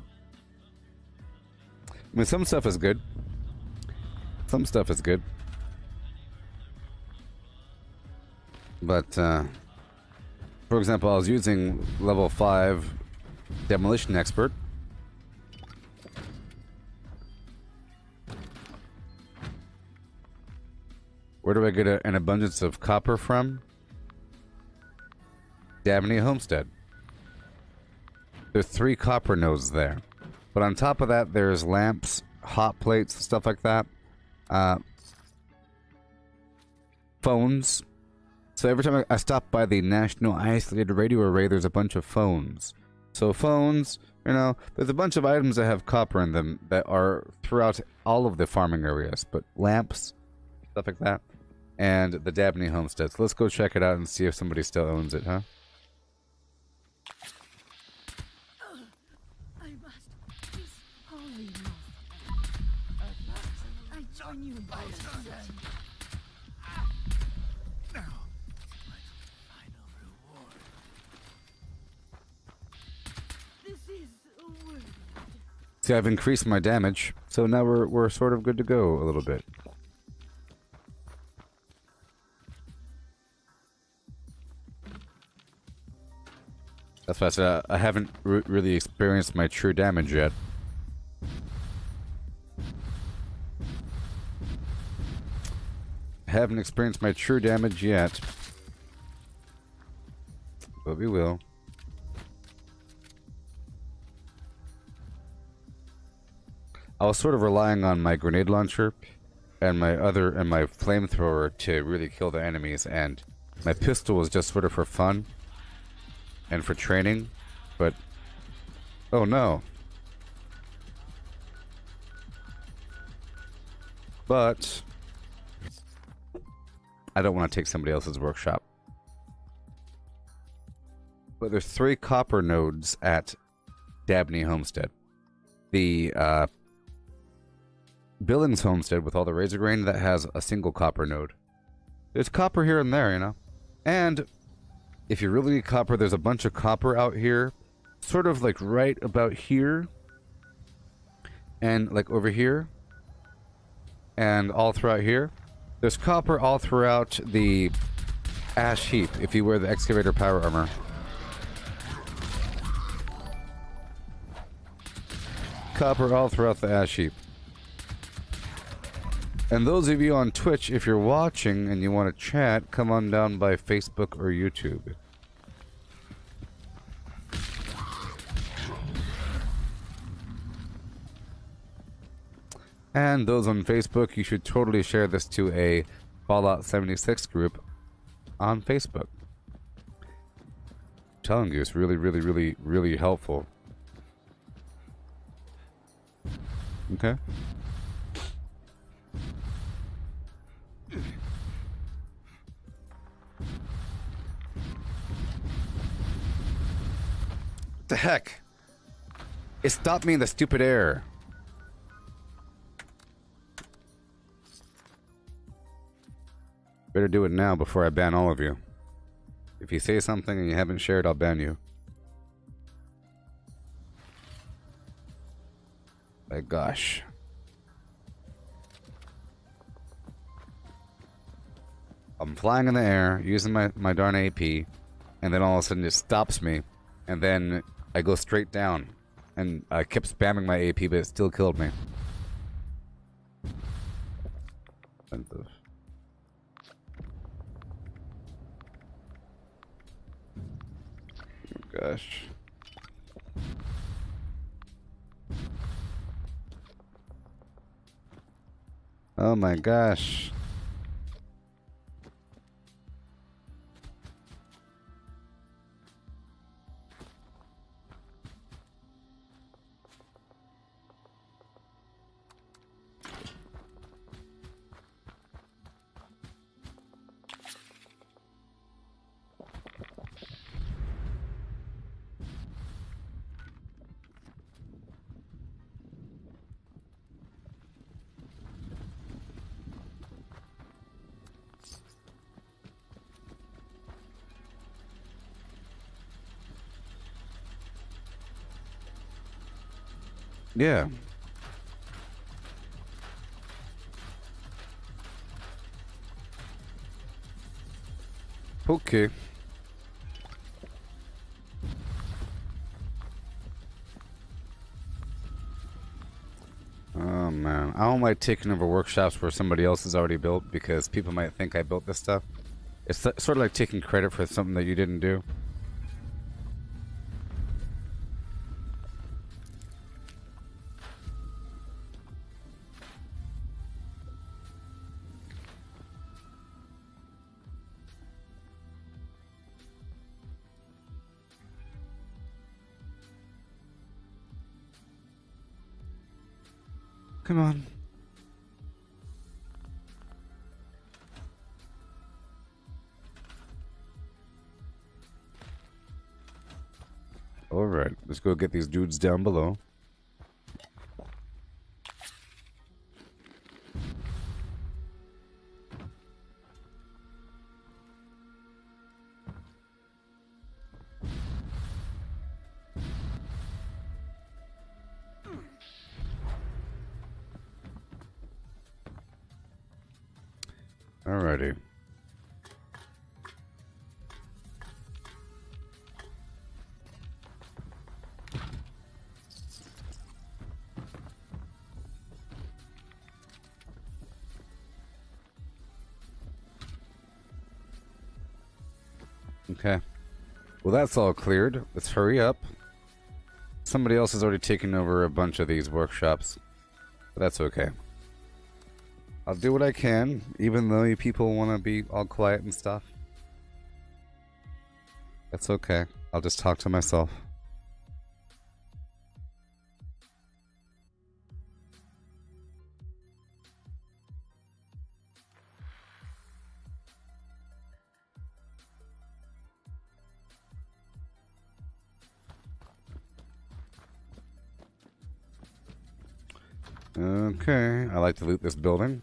mean, some stuff is good. Some stuff is good. But, for example, I was using level 5 Demolition Expert. Where do I get an abundance of copper from? Dabney Homestead. There's 3 copper nodes there. But on top of that, there's lamps, hot plates, stuff like that. Phones. So every time I stop by the National Isolated Radio Array, there's a bunch of phones. So phones, you know, there's a bunch of items that have copper in them that are throughout all of the farming areas. But lamps, stuff like that. And the Dabney Homestead. So let's go check it out and see if somebody still owns it, huh? I must. This holy must. I join you in prayer. Now, my final reward. This is worth it. See, I've increased my damage, so now we're sort of good to go a little bit. That's why I said I haven't really experienced my true damage yet. I haven't experienced my true damage yet. But we will. I was sort of relying on my grenade launcher and my flamethrower to really kill the enemies, and my pistol was just sort of for fun. And for training, but... Oh no. But... I don't want to take somebody else's workshop. But there's 3 copper nodes at Dabney Homestead. The, Billings Homestead with all the razor grain, that has a single copper node. There's copper here and there, you know? And... if you really need copper, there's a bunch of copper out here. Sort of like right about here. And like over here. And all throughout here. There's copper all throughout the ash heap if you wear the excavator power armor. Copper all throughout the ash heap. And those of you on Twitch, if you're watching and you want to chat, come on down by Facebook or YouTube. And those on Facebook, you should totally share this to a Fallout 76 group on Facebook. I'm telling you, it's really, really, really, really helpful. Okay. What the heck? It stopped me in the stupid air. Better do it now before I ban all of you. If you say something and you haven't shared, I'll ban you. My gosh. I'm flying in the air, using my darn AP, and then all of a sudden it stops me, and then I go straight down. And I kept spamming my AP, but it still killed me. Expensive. Oh gosh. Oh my gosh. Yeah. Okay. Oh man, I don't like taking over workshops where somebody else has already built because people might think I built this stuff. It's sort of like taking credit for something that you didn't do. Come on. Alright, let's go get these dudes down below. Alrighty. Okay. Well, that's all cleared. Let's hurry up. Somebody else has already taken over a bunch of these workshops. But that's okay. I'll do what I can, even though you people want to be all quiet and stuff. That's okay. I'll just talk to myself. Okay, I like to loot this building.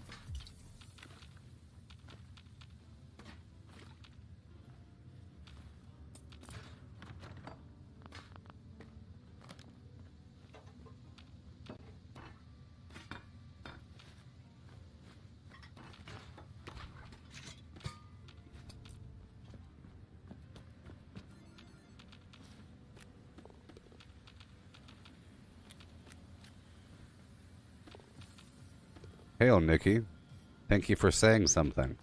Hail, Nikki. Thank you for saying something.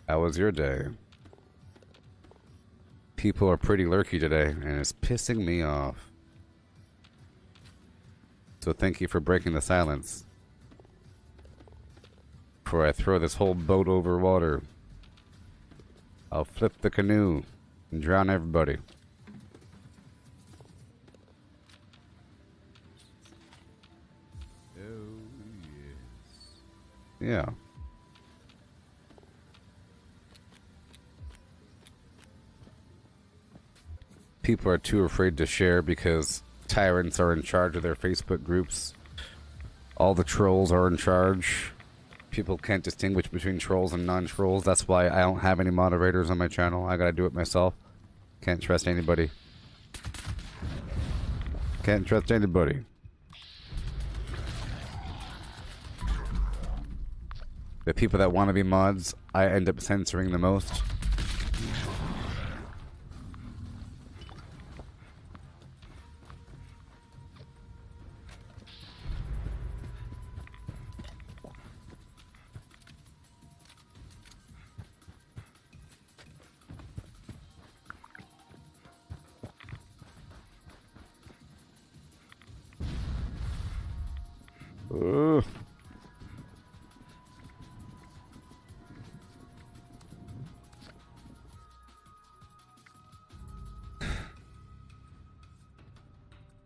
How was your day? People are pretty lurky today, and it's pissing me off. So thank you for breaking the silence. Before I throw this whole boat over water, I'll flip the canoe and drown everybody. Yeah. People are too afraid to share because tyrants are in charge of their Facebook groups. All the trolls are in charge. People can't distinguish between trolls and non-trolls. That's why I don't have any moderators on my channel. I gotta do it myself. Can't trust anybody. Can't trust anybody. The people that want to be mods, I end up censoring the most. Ugh.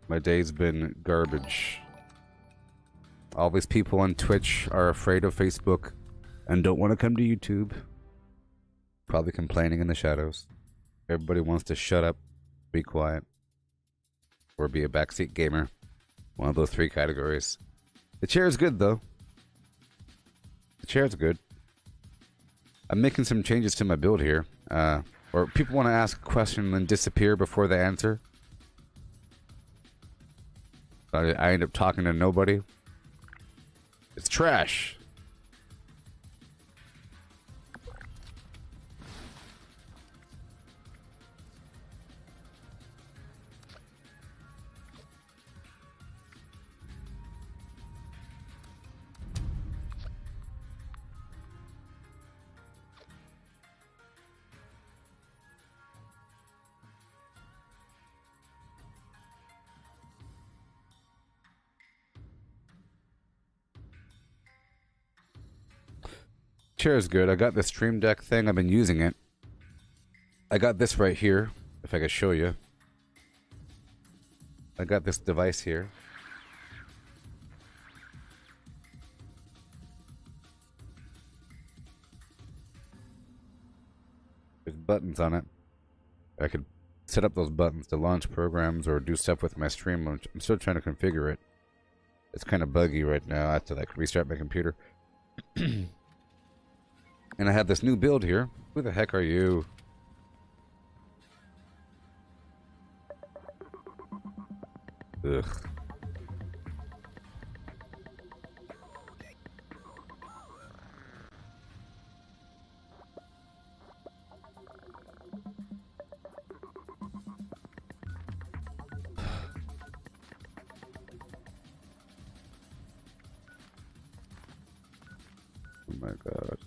My day's been garbage. All these people on Twitch are afraid of Facebook and don't want to come to YouTube. Probably complaining in the shadows. Everybody wants to shut up, be quiet, or be a backseat gamer. One of those three categories. The chair is good, though. The chair's good. I'm making some changes to my build here. Or people want to ask a question and then disappear before they answer. So I end up talking to nobody. It's trash. Chair is good. I got the Stream Deck thing. I've been using it. I got this right here, if I could show you. I got this device here. There's buttons on it. I could set up those buttons to launch programs or do stuff with my stream. I'm still trying to configure it. It's kind of buggy right now. I have to like restart my computer. And I have this new build here. Who the heck are you? Ugh. Oh my god.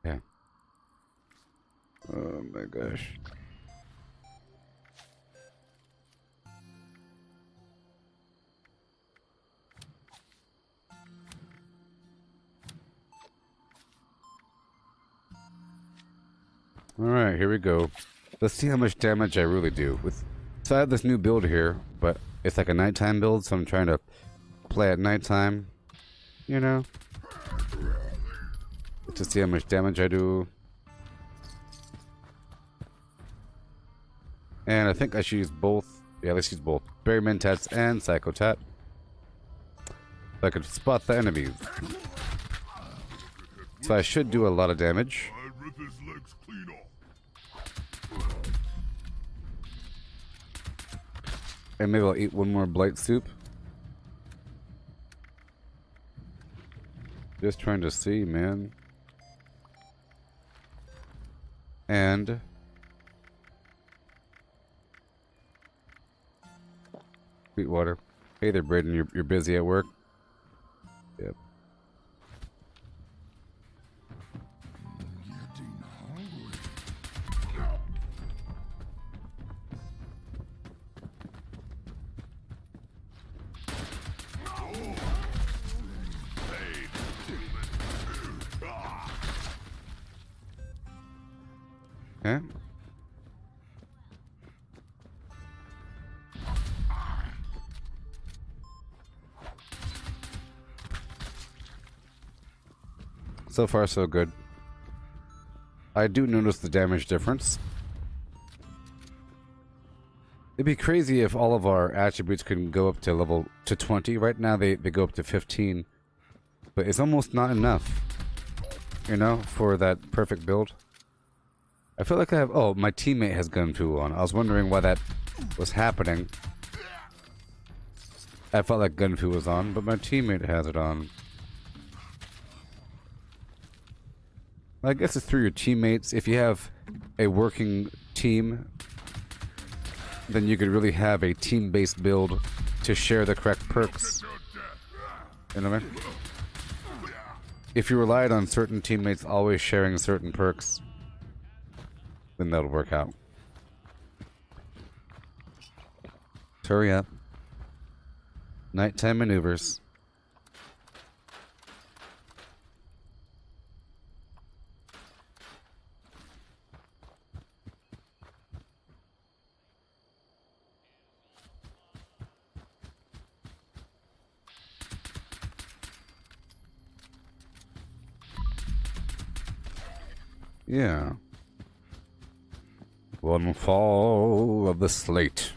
Yeah. Oh my gosh. Alright, here we go. Let's see how much damage I really do. So I have this new build here, but it's like a nighttime build, so I'm trying to play at nighttime, you know? To see how much damage I do. And I think I should use both. Yeah, let's use both. Berry Mentats and Psychotat. So I could spot the enemies. So I should do a lot of damage. And maybe I'll eat one more blight soup. Just trying to see, man. And Sweetwater. Hey there, Braden. You're busy at work? Yep. Okay. So far, so good. I do notice the damage difference. It'd be crazy if all of our attributes could go up to level 20. Right now, they go up to 15. But it's almost not enough, you know, for that perfect build. I feel like I have... Oh, my teammate has Gunfu on. I was wondering why that was happening. I felt like Gunfu was on, but my teammate has it on. I guess it's through your teammates. If you have a working team, then you could really have a team-based build to share the correct perks. You know what I mean? If you relied on certain teammates always sharing certain perks, then that'll work out. Hurry up. Nighttime maneuvers. Yeah. One fall of the slate.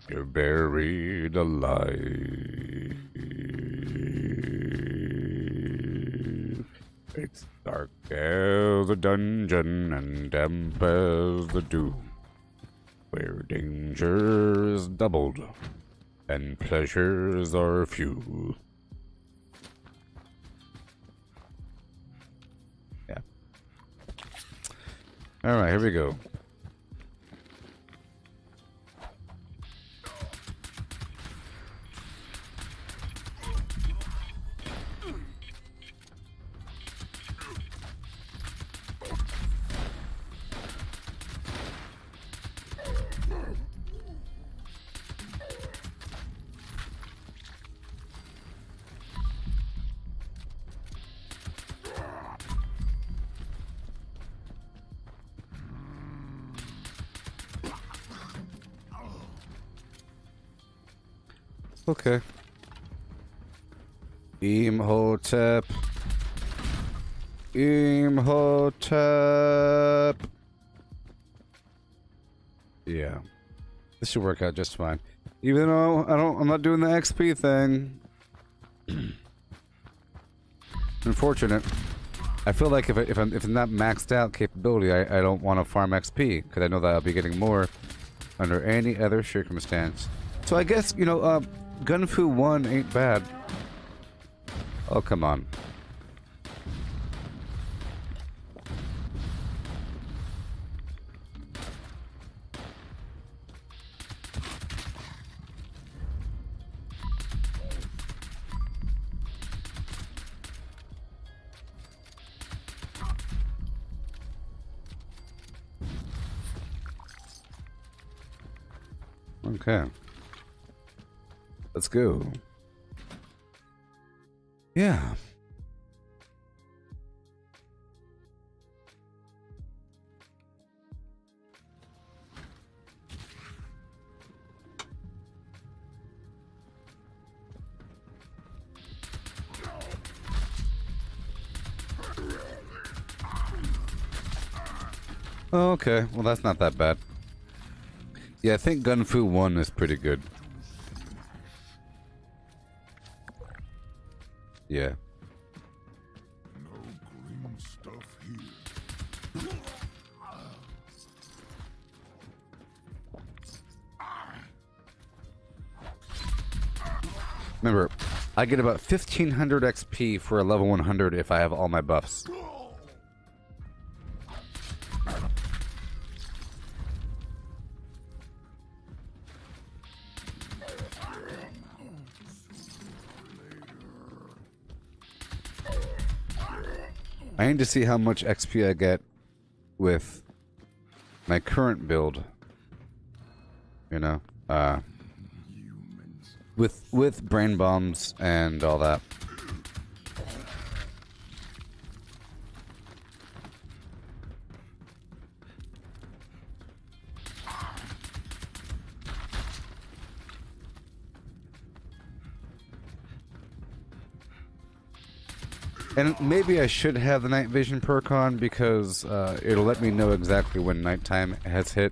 You're buried alive. It's dark as a dungeon and damp as the dew, where danger is doubled and pleasures are few. Yeah. Alright, here we go. Okay. Imhotep. Imhotep. Yeah. This should work out just fine. Even though I'm not doing the XP thing. Unfortunate. I feel like if I'm not maxed out capability, I don't want to farm XP because I know that I'll be getting more under any other circumstance. So I guess, you know, Gunfu 1 ain't bad. Oh, come on. Okay. Let's go. Yeah. Oh, okay. Well, that's not that bad. Yeah, I think Gunfu 1 is pretty good. Yeah. No green stuff here. Remember, I get about 1500 XP for a level 100 if I have all my buffs. I need to see how much XP I get with my current build. You know, with brain bombs and all that. And maybe I should have the night vision perk on because it'll let me know exactly when nighttime has hit.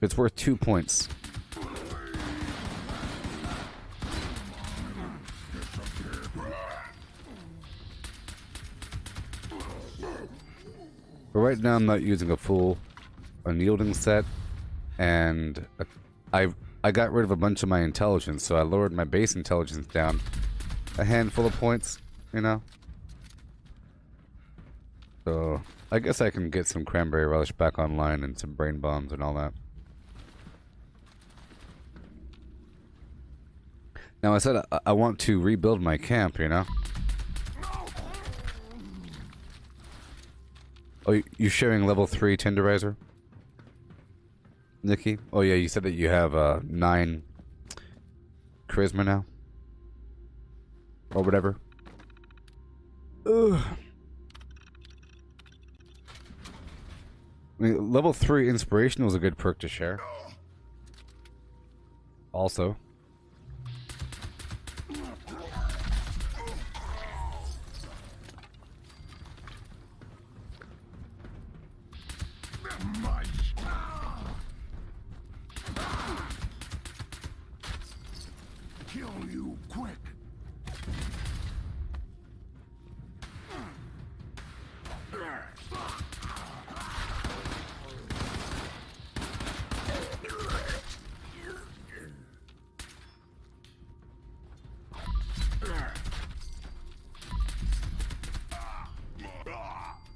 It's worth 2 points. But right now I'm not using a full unyielding set, and I got rid of a bunch of my intelligence, so I lowered my base intelligence down a handful of points. You know? So, I guess I can get some cranberry relish back online and some brain bombs and all that. Now, I said I want to rebuild my camp, you know? Oh, you're sharing level 3 Tenderizer? Nikki? Oh yeah, you said that you have 9 charisma now? Or whatever. Ugh. I mean, level 3 inspiration was a good perk to share. Also.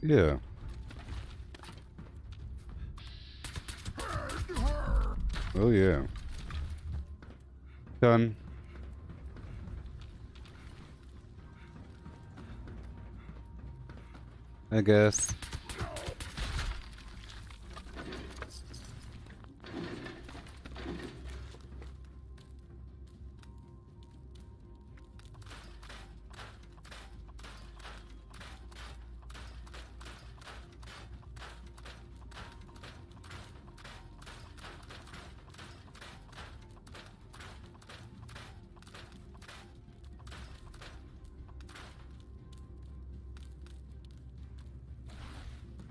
Yeah. Oh yeah. Done. I guess.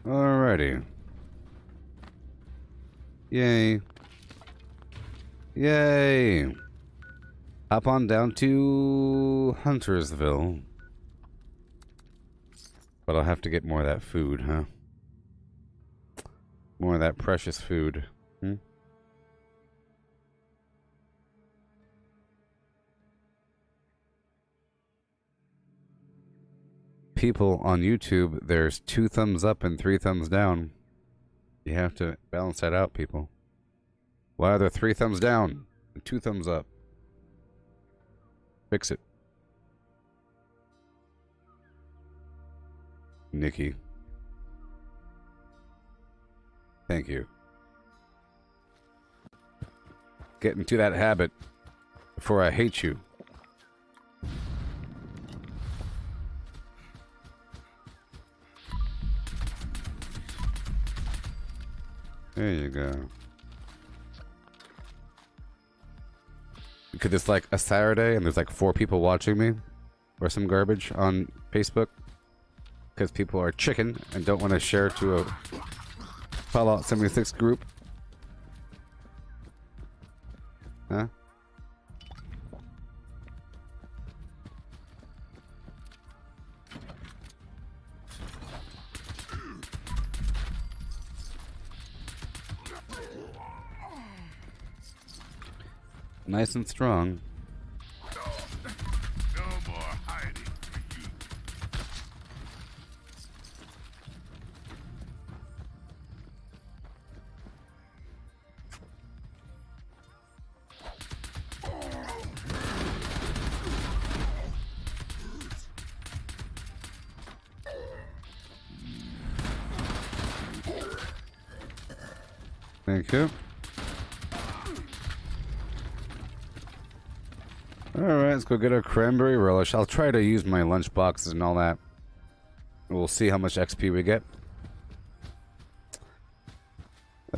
Alrighty. Yay. Yay. Hop on down to Huntersville. But I'll have to get more of that food, huh? More of that precious food. Hmm? People on YouTube, there's 2 thumbs up and 3 thumbs down. You have to balance that out, people. Why are there 3 thumbs down and 2 thumbs up? Fix it. Nikki. Thank you. Get into that habit before I hate you. There you go. Because it's like a Saturday and there's like 4 people watching me or some garbage on Facebook because people are chicken and don't want to share to a Fallout 76 group. Huh? Nice and strong. No more hiding for you. Thank you. Alright, let's go get our cranberry relish. I'll try to use my lunch boxes and all that. We'll see how much XP we get.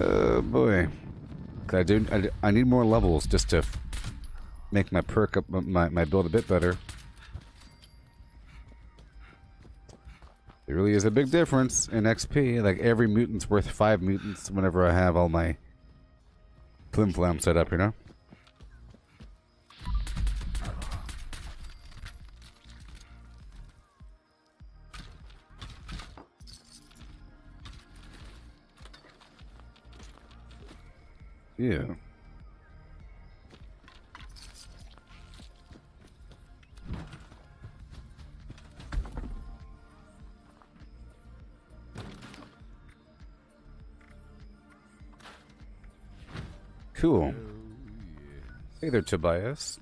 Oh boy. I need more levels just to make my perk up, my build a bit better. There really is a big difference in XP. Like every mutant's worth 5 mutants whenever I have all my flim flam set up, you know? Yeah. Cool. Hey there, Tobias.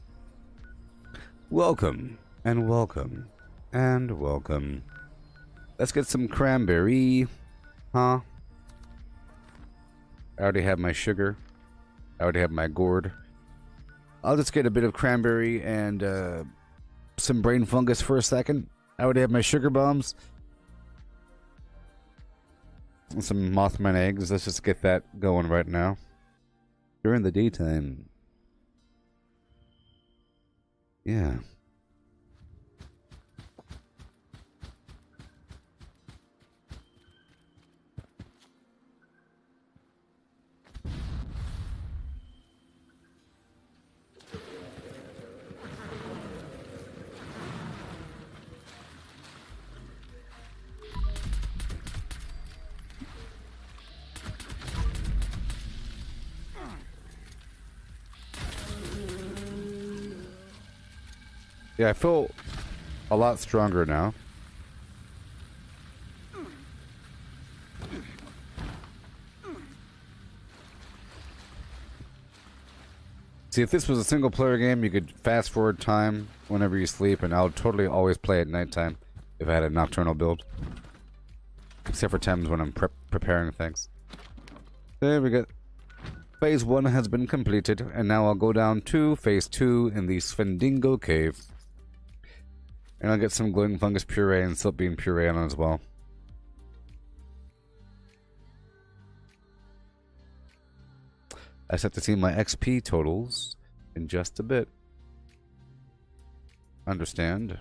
Welcome, and welcome, and welcome. Let's get some cranberry. Huh? I already have my sugar. I already have my gourd. I'll just get a bit of cranberry and some brain fungus for a second. I already have my sugar bombs. And some Mothman eggs. Let's just get that going right now. During the daytime. Yeah. Yeah, I feel a lot stronger now. See, if this was a single player game, you could fast forward time whenever you sleep, and I would totally always play at nighttime if I had a nocturnal build. Except for times when I'm preparing things. There we go. Phase 1 has been completed, and now I'll go down to Phase 2 in the Svendingo Cave. And I'll get some glowing fungus puree and silk bean puree on as well. I set to see my XP totals in just a bit. Understand?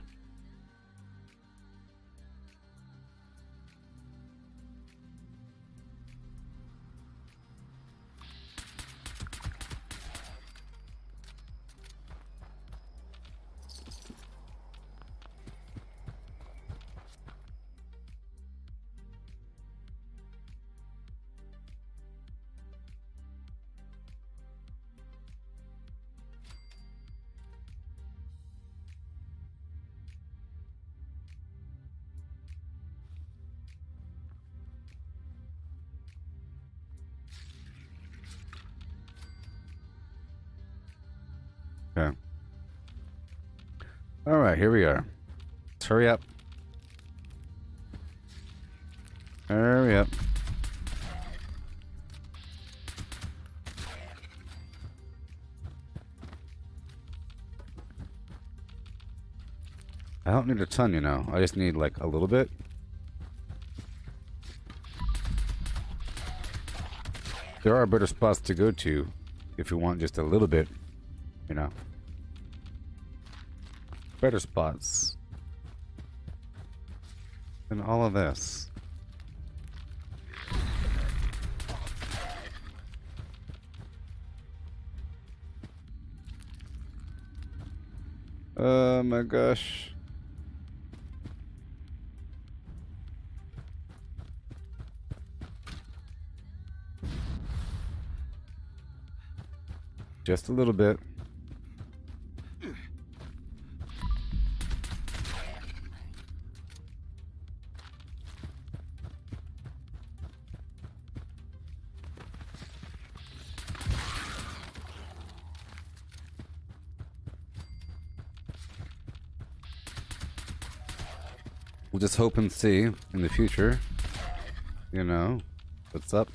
Okay. Alright, here we are. Let's hurry up. Hurry up. I don't need a ton, you know. I just need like a little bit. There are better spots to go to if you want just a little bit, you know. Better spots than all of this. Oh my gosh. Just a little bit. We'll just hope and see in the future. You know, what's up?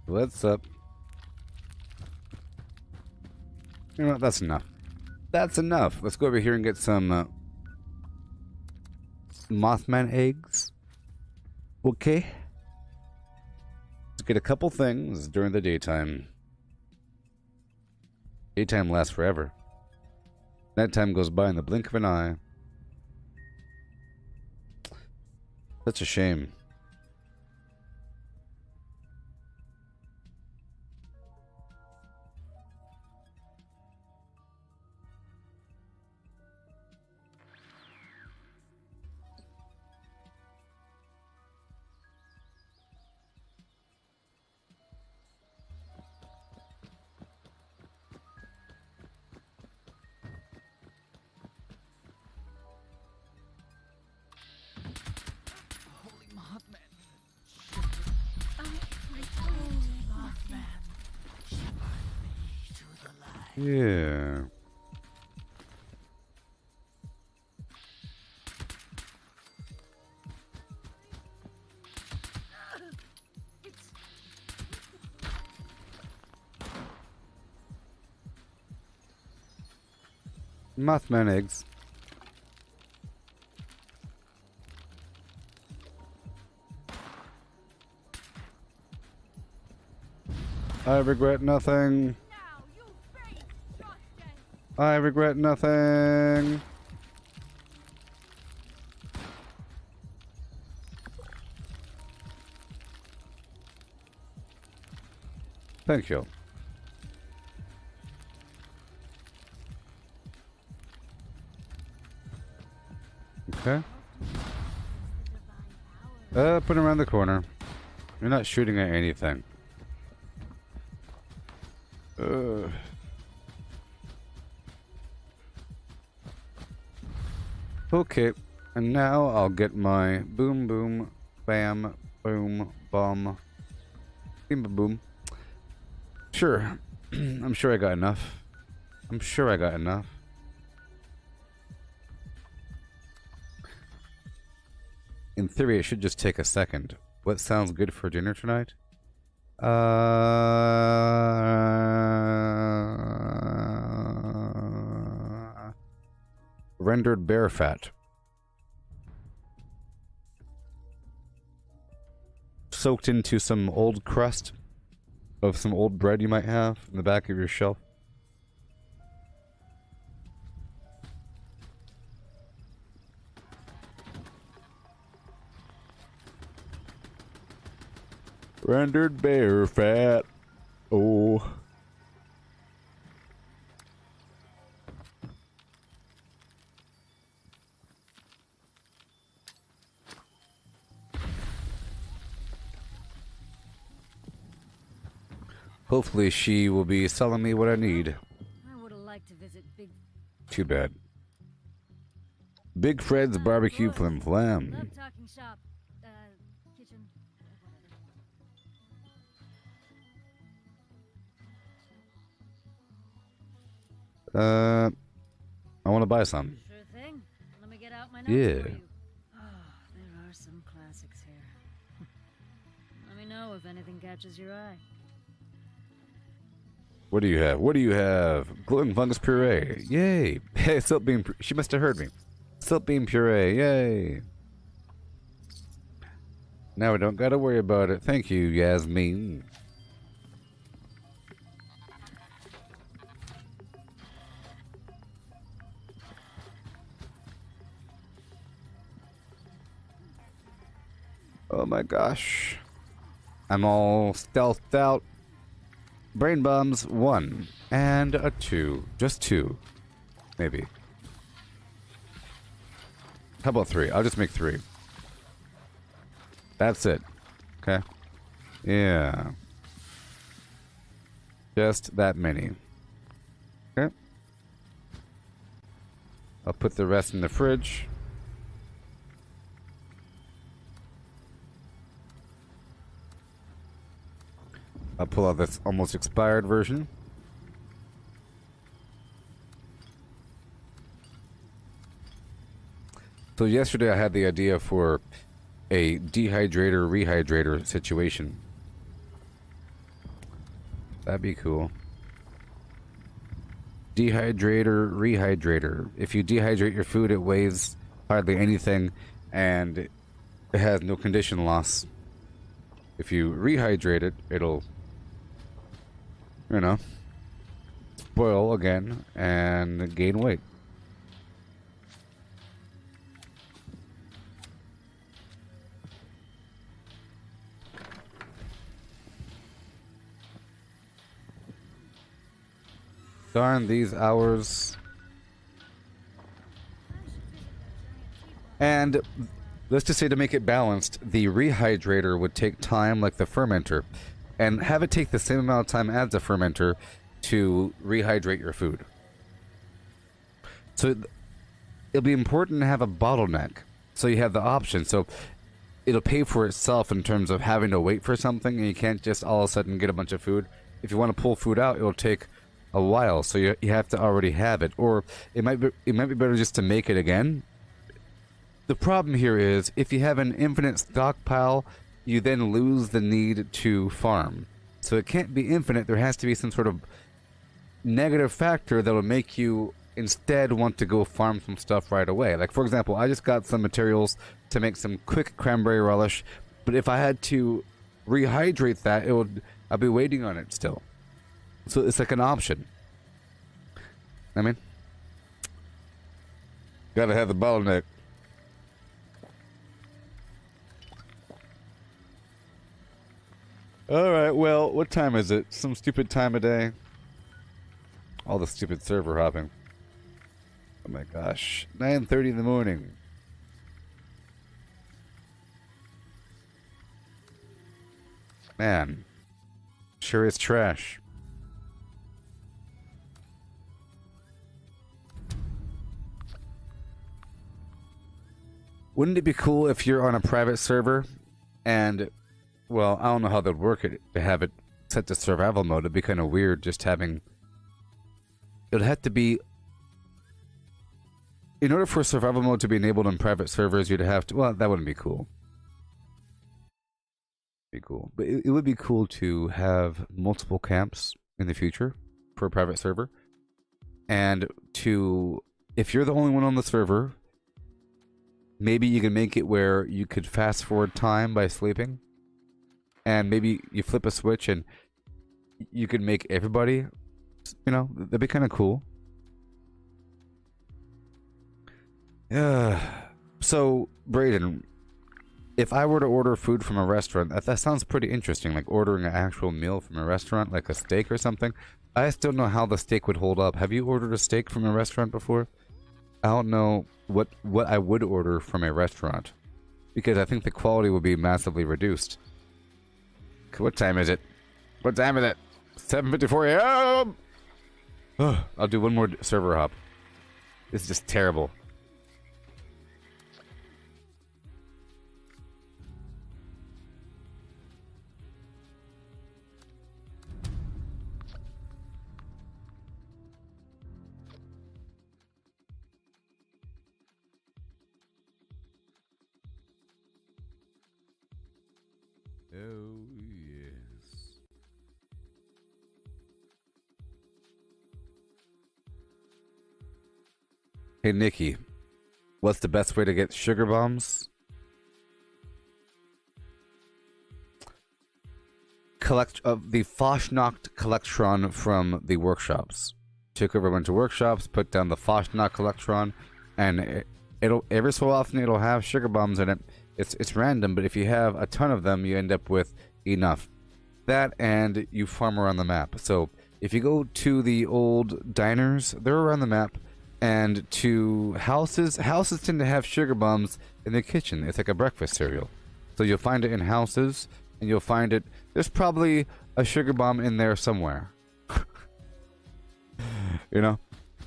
What's up? You know what? That's enough. That's enough. Let's go over here and get some Mothman eggs. Okay. Let's get a couple things during the daytime. Daytime lasts forever. Nighttime goes by in the blink of an eye. Such a shame. Yeah. Mothman eggs. I regret nothing. I regret nothing. Thank you. Okay. Up and around the corner. You're not shooting at anything. Okay, and now I'll get my boom boom bam boom bum bim bam boom. Sure. I'm sure I got enough. I'm sure I got enough. In theory, it should just take a second. What sounds good for dinner tonight? Rendered bear fat. Soaked into some old crust of some old bread you might have in the back of your shelf. Rendered bear fat. Oh. Hopefully she will be selling me what I need. I would have liked to visit Big. Too bad. Big Fred's barbecue flim flam. Love talking shop. Kitchen. I want to buy some. Sure thing. Let me get out my notes Yeah. for you. Oh, there are some classics here. Let me know if anything catches your eye. What do you have? What do you have? Gluten fungus puree. Yay. Hey, silk bean. She must have heard me. Silk bean puree. Yay. Now we don't gotta worry about it. Thank you, Yasmin. Oh my gosh. I'm all stealthed out. Brain bombs, 1. And a 2. Just 2. Maybe. How about 3? I'll just make 3. That's it. Okay. Yeah. Just that many. Okay. I'll put the rest in the fridge. I'll pull out this almost expired version. So yesterday I had the idea for a dehydrator rehydrator situation. That'd be cool. Dehydrator rehydrator. If you dehydrate your food, it weighs hardly anything and it has no condition loss. If you rehydrate it, it'll, you know, spoil again and gain weight. Darn these hours. And let's just say, to make it balanced, the rehydrator would take time like the fermenter, and have it take the same amount of time as the fermenter to rehydrate your food. So it'll be important to have a bottleneck, so you have the option. So it'll pay for itself in terms of having to wait for something, and you can't just all of a sudden get a bunch of food. If you want to pull food out, it'll take a while, so you have to already have it. Or it might be better just to make it again. The problem here is, if you have an infinite stockpile, you then lose the need to farm. So it can't be infinite. There has to be some sort of negative factor that will make you instead want to go farm some stuff right away. Like, for example, I just got some materials to make some quick cranberry relish, but if I had to rehydrate that, I'll be waiting on it still. So it's like an option. I mean, gotta have the bottleneck. Alright, well, what time is it? Some stupid time of day? All the stupid server hopping. Oh my gosh. 9:30 in the morning. Man. Sure is trash. Wouldn't it be cool if you're on a private server and, well, I don't know how they'd work it to have it set to survival mode. It'd be kind of weird just having. It'd have to be. In order for survival mode to be enabled on private servers, you'd have to. Well, that wouldn't be cool. Be cool, but it would be cool to have multiple camps in the future for a private server, and to, if you're the only one on the server, maybe you can make it where you could fast forward time by sleeping, and maybe you flip a switch and you could make everybody, you know, that'd be kind of cool. Yeah. So, Brayden, if I were to order food from a restaurant, that sounds pretty interesting, like ordering an actual meal from a restaurant, like a steak or something. I just don't know how the steak would hold up. Have you ordered a steak from a restaurant before? I don't know what I would order from a restaurant, because I think the quality would be massively reduced. What time is it? What time is it? 7:54 a.m. I'll do one more server hop. This is just terrible. Oh, yes. Hey, Nikki, what's the best way to get sugar bombs? Collect the Fashnacht Collectron from the workshops. Took over a bunch of workshops, put down the Fashnacht Collectron, and it'll every so often it'll have sugar bombs in it. It's random, but if you have a ton of them, you end up with enough. That, and you farm around the map. So if you go to the old diners, they're around the map, and to houses tend to have sugar bombs in the kitchen. It's like a breakfast cereal. So you'll find it in houses, and you'll find it. There's probably a sugar bomb in there somewhere. You know?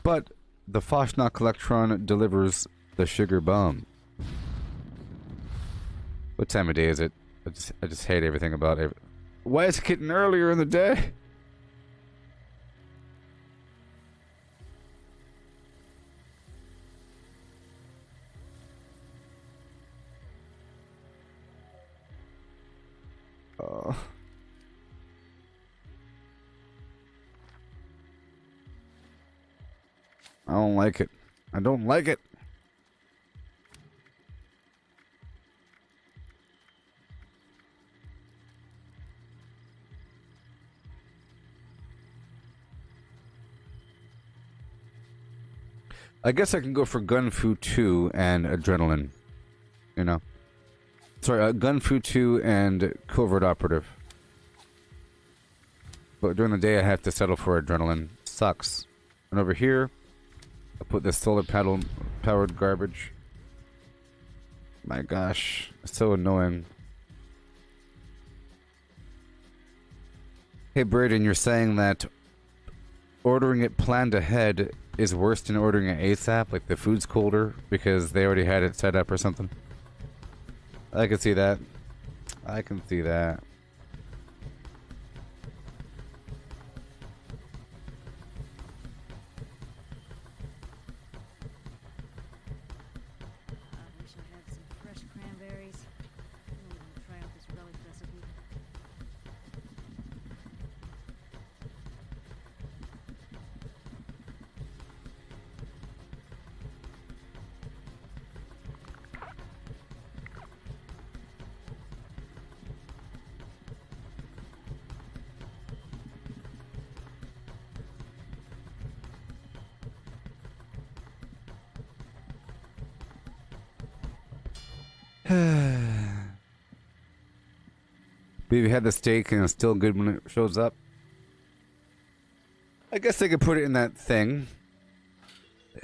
But the Fashnacht Collectron delivers the sugar bomb. What time of day is it? I just hate everything about it. Why is it getting earlier in the day? I don't like it. I don't like it. I guess I can go for Gun Fu 2 and Adrenaline. You know. Sorry, Gun Fu 2 and Covert Operative. But during the day I have to settle for Adrenaline. Sucks. And over here, I put this solar panel powered garbage. My gosh. It's so annoying. Hey Braden, you're saying that ordering it planned ahead is worse than ordering it ASAP, like the food's colder because they already had it set up or something. I can see that. I can see that. I wish I had some fresh cranberries. I'm gonna try out this relic recipe. Maybe had the steak and it's still good when it shows up. I guess they could put it in that thing.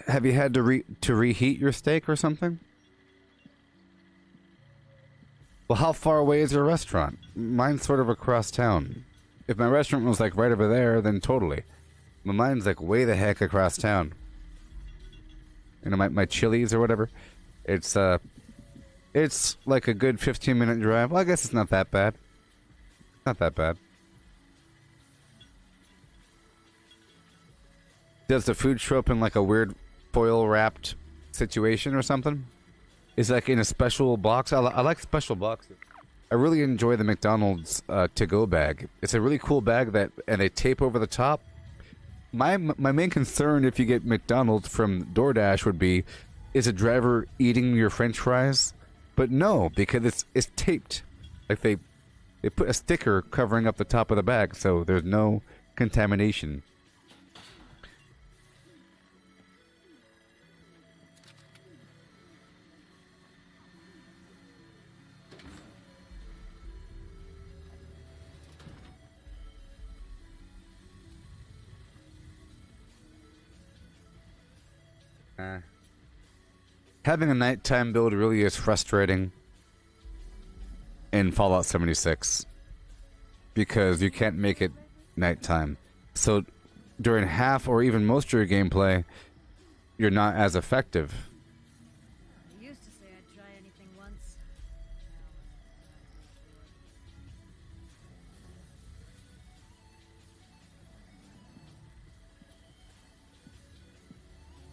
Have you had to reheat your steak or something? Well, how far away is your restaurant? Mine's sort of across town. If my restaurant was like right over there, then totally. But mine's like way the heck across town. You know, my Chili's or whatever. It's It's like a good 15-minute drive. Well, I guess it's not that bad. Not that bad. Does the food show up in like a weird foil-wrapped situation or something? Is it like in a special box? I like special boxes. I really enjoy the McDonald's to-go bag. It's a really cool bag and they tape over the top. My main concern if you get McDonald's from DoorDash would be, is a driver eating your French fries? But no, because it's taped. Like they put a sticker covering up the top of the bag, so there's no contamination. Having a nighttime build really is frustrating in Fallout 76 because you can't make it nighttime. So during half or even most of your gameplay, you're not as effective. I used to say I'd try anything once.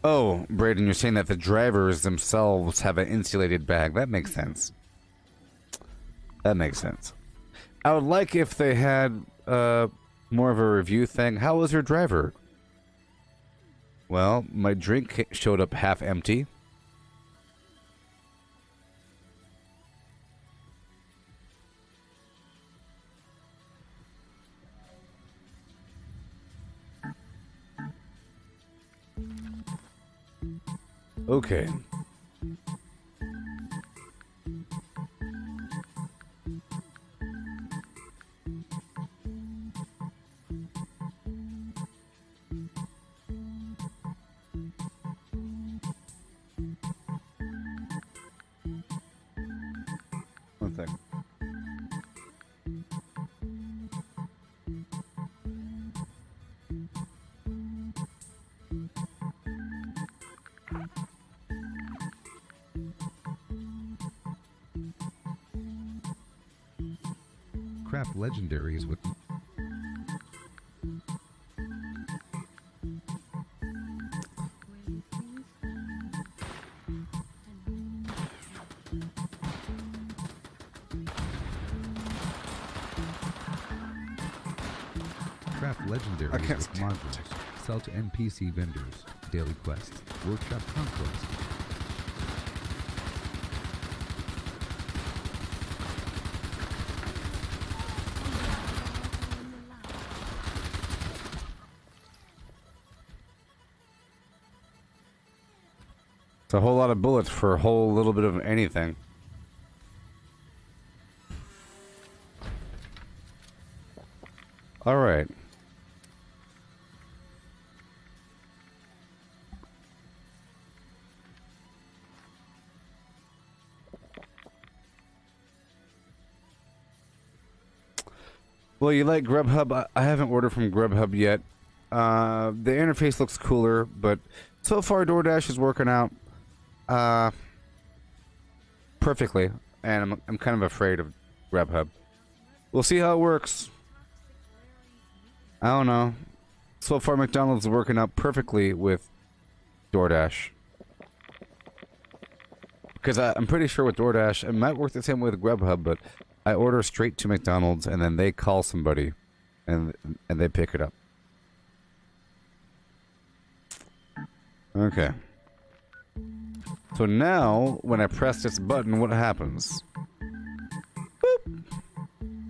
Oh, Braden, you're saying that the drivers themselves have an insulated bag. That makes sense. That makes sense. I would like if they had more of a review thing. How was your driver? Well, my drink showed up half empty. Okay. One second. Craft legendaries with legendaries I can't with stand modules. Sell to NPC vendors. Daily quests. Workshop conquest. It's a whole lot of bullets for a whole little bit of anything. All right. Well, you like Grubhub? I haven't ordered from Grubhub yet. The interface looks cooler, but so far DoorDash is working out perfectly, and I'm kind of afraid of Grubhub. We'll see how it works. I don't know. So far, McDonald's is working out perfectly with DoorDash. Because I'm pretty sure with DoorDash, it might work the same way with Grubhub, but I order straight to McDonald's, and then they call somebody, and they pick it up. Okay. So now, when I press this button, what happens? Boop.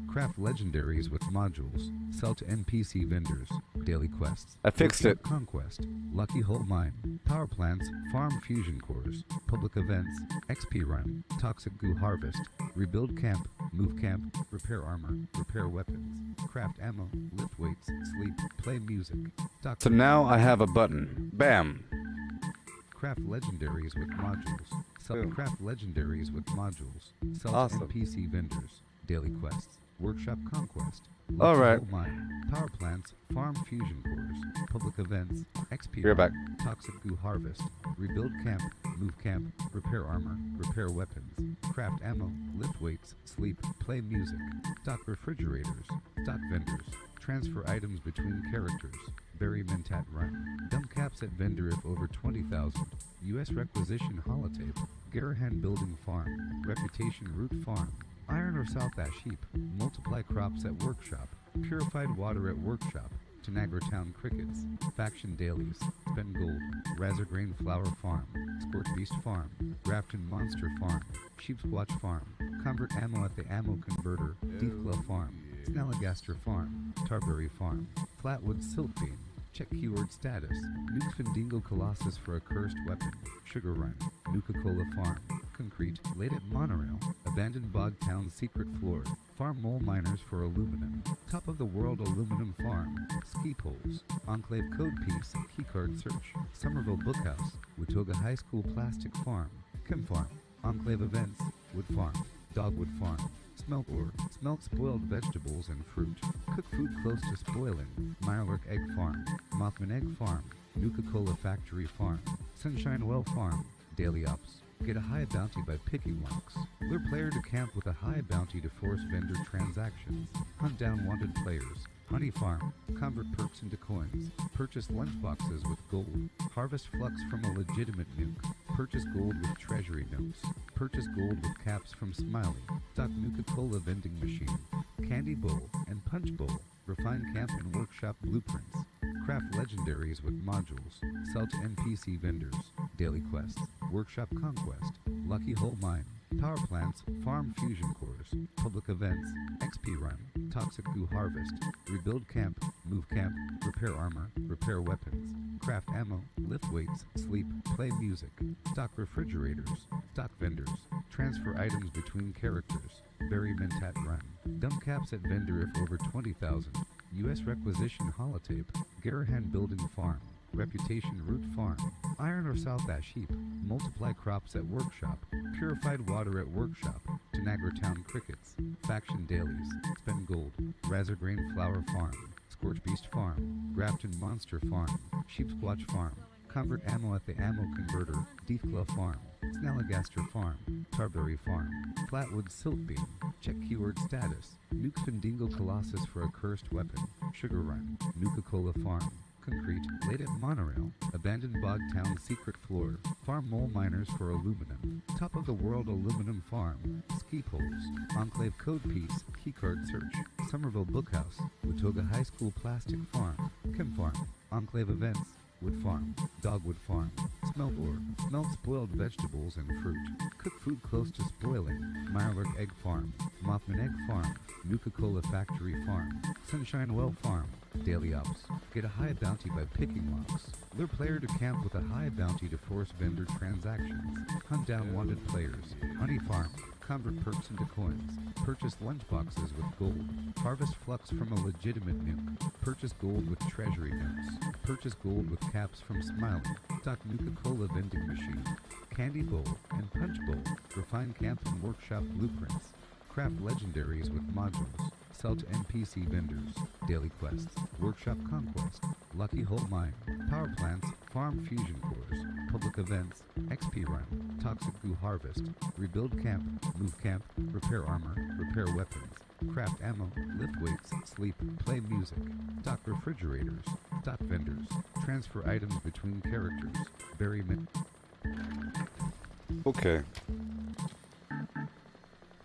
Craft legendaries with modules. Sell to NPC vendors. Daily quests. I fixed it. Conquest. Lucky Hole Mine. Power plants. Farm fusion cores. Public events. XP run. Toxic goo harvest. Rebuild camp. Move camp. Repair armor. Repair weapons. Craft ammo. Lift weights. Sleep. Play music. So now I have a button. Bam. Craft legendaries with modules. Sell Boom. craft legendaries with modules. Sell Awesome. to NPC vendors. Daily quests. Workshop Conquest. All Lucky right. Coal Mine. Power plants. Farm fusion cores. Public events. XP. You're back. Toxic goo harvest. Rebuild camp. Move camp. Repair armor. Repair weapons. Craft ammo. Lift weights. Sleep. Play music. Stock refrigerators. Stock vendors. Transfer items between characters. Bury Mentat Run. Dump caps at vendor if over 20,000. U.S. requisition holotape. Garahan Building Farm. Reputation Root Farm. Iron or South Ash Heap. Multiply crops at workshop. Purified water at workshop. Tanagra Town Crickets. Faction Dailies. Spend Gold. Razorgrain Flower Farm. Squirt Beast Farm. Grafton Monster Farm. Sheepsquatch Farm. Convert Ammo at the Ammo Converter. Deathclaw Farm. Snalligaster Farm. Tarberry Farm. Flatwood Silkbeam. Check keyword status. Nuke Findingo Colossus for a cursed weapon. Sugar Run. Nuka-Cola Farm. Concrete. Laid at Monorail. Abandoned Bog Town Secret Floor. Farm Mole Miners for aluminum. Top of the World Aluminum Farm. Ski Poles. Enclave Code Piece. Keycard Search. Somerville Bookhouse. Watoga High School Plastic Farm. Chem Farm. Enclave Events. Wood Farm. Dogwood Farm. Smelt ore. Smelt spoiled vegetables and fruit. Cook food close to spoiling. Mirelurk Egg Farm. Mothman Egg Farm. Nuka-Cola Factory Farm. Sunshine Well Farm. Daily Ops. Get a high bounty by picking locks. Lure player to camp with a high bounty to force vendor transactions. Hunt down wanted players. Honey Farm. Convert perks into coins. Purchase lunchboxes with gold. Harvest flux from a legitimate nuke. Purchase gold with treasury notes. Purchase gold with caps from Smiley. Stock Nuka-Cola vending machine. Candy bowl and punch bowl. Refine camp and workshop blueprints. Craft legendaries with modules. Sell to NPC vendors. Daily quests. Workshop conquest. Lucky Hole Mine. Power plants. Farm fusion cores. Public events. XP run. Toxic goo harvest. Rebuild camp. Move camp. Repair armor. Repair weapons. Craft ammo. Lift weights. Sleep. Play music. Stock refrigerators. Stock vendors. Transfer items between characters. Bury Mentat Run. Dump caps at vendor if over 20,000. U.S. requisition holotape. Garahan Building Farm. Reputation Root Farm. Iron or South Ash Heap. Multiply crops at workshop. Purified water at workshop. Tanagra Town Crickets. Faction Dailies. Spend Gold. Razorgrain Flower Farm. Scorch Beast Farm. Grafton Monster Farm. Sheepsquatch Farm. Convert Ammo at the Ammo Converter. Deathclaw Farm. Snalligaster Farm. Tarberry Farm. Flatwood Silkbeam. Check keyword status. Nuke Findingo Colossus for a cursed weapon. Sugar Run. Nuka-Cola Farm. Concrete. Laid at Monorail. Abandoned Bog Town Secret Floor. Farm Mole Miners for aluminum. Top of the World Aluminum Farm. Ski Poles. Enclave Code Piece. Keycard Search. Somerville Bookhouse. Watoga High School Plastic Farm. Chem Farm. Enclave Events. Wood Farm. Dogwood Farm. Smelt ore. Smelt spoiled vegetables and fruit. Cook food close to spoiling. Mirelurk Egg Farm. Mothman Egg Farm. Nuka-Cola Factory Farm. Sunshine Well Farm. Daily Ops. Get a high bounty by picking locks. Lure player to camp with a high bounty to force vendor transactions. Hunt down wanted players. Honey Farm. Convert perks into coins. Purchase lunchboxes with gold. Harvest flux from a legitimate nuke. Purchase gold with treasury notes. Purchase gold with caps from Smiley. Stock Nuka-Cola vending machine. Candy bowl and punch bowl. Refine camp and workshop blueprints. Craft legendaries with modules. Sell to NPC vendors. Daily quests. Workshop conquest. Lucky Hole Mine. Power plants. Farm fusion cores. Public events. XP run. Toxic goo harvest. Rebuild camp. Move camp. Repair armor. Repair weapons. Craft ammo. Lift weights. Sleep. Play music. Stock refrigerators. Stock vendors. Transfer items between characters. Bury Okay.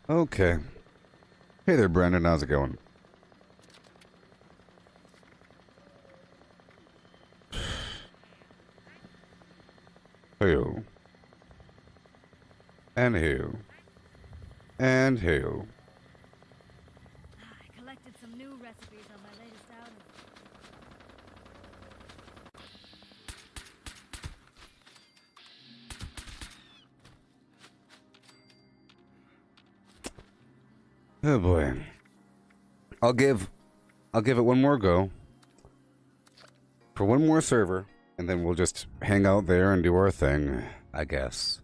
Okay. Hey there, Brandon. How's it going? Hey-o. And hey-o. And hey-o. I collected some new recipes on my latest outing. Oh boy. I'll give it one more go. For one more server, and then we'll just hang out there and do our thing, I guess.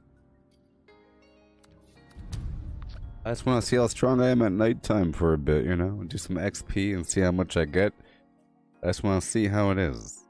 I just want to see how strong I am at nighttime for a bit, you know? Do some XP and see how much I get. I just want to see how it is.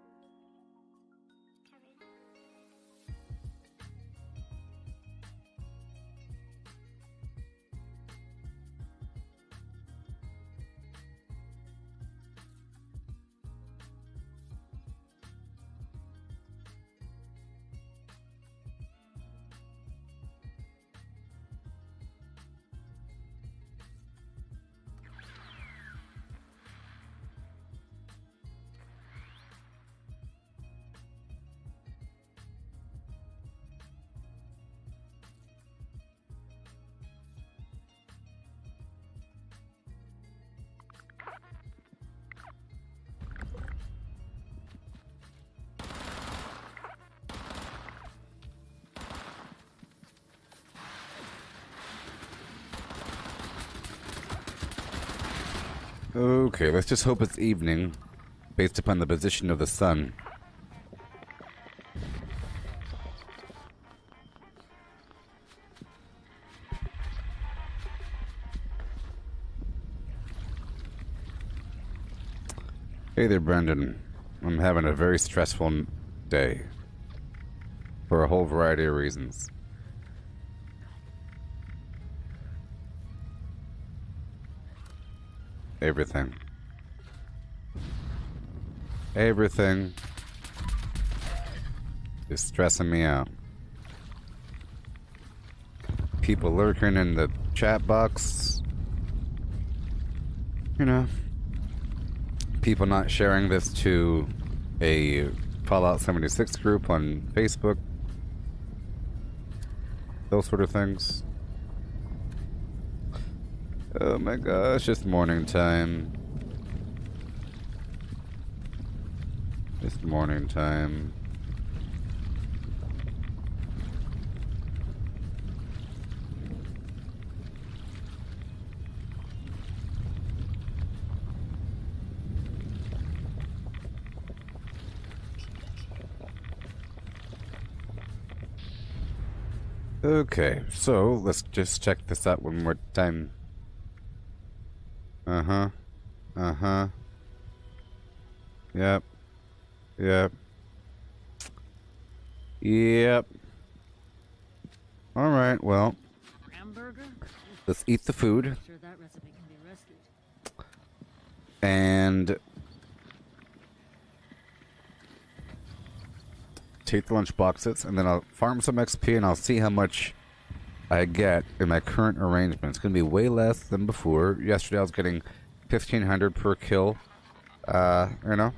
Okay, let's just hope it's evening, based upon the position of the sun. Hey there, Brendan. I'm having a very stressful day. For a whole variety of reasons. Everything. Everything is stressing me out. People lurking in the chat box. You know. People not sharing this to a Fallout 76 group on Facebook. Those sort of things. Oh my gosh, it's morning time. It's morning time. Okay, so let's just check this out one more time. Uh-huh. Uh-huh. Yep. Yep. Yep. Alright, well. Hamburger? Let's eat the food. Sure that recipe can be rescued. And take the lunch boxes, and then I'll farm some XP and I'll see how much I get in my current arrangement. It's going to be way less than before. Yesterday I was getting 1,500 per kill. You know.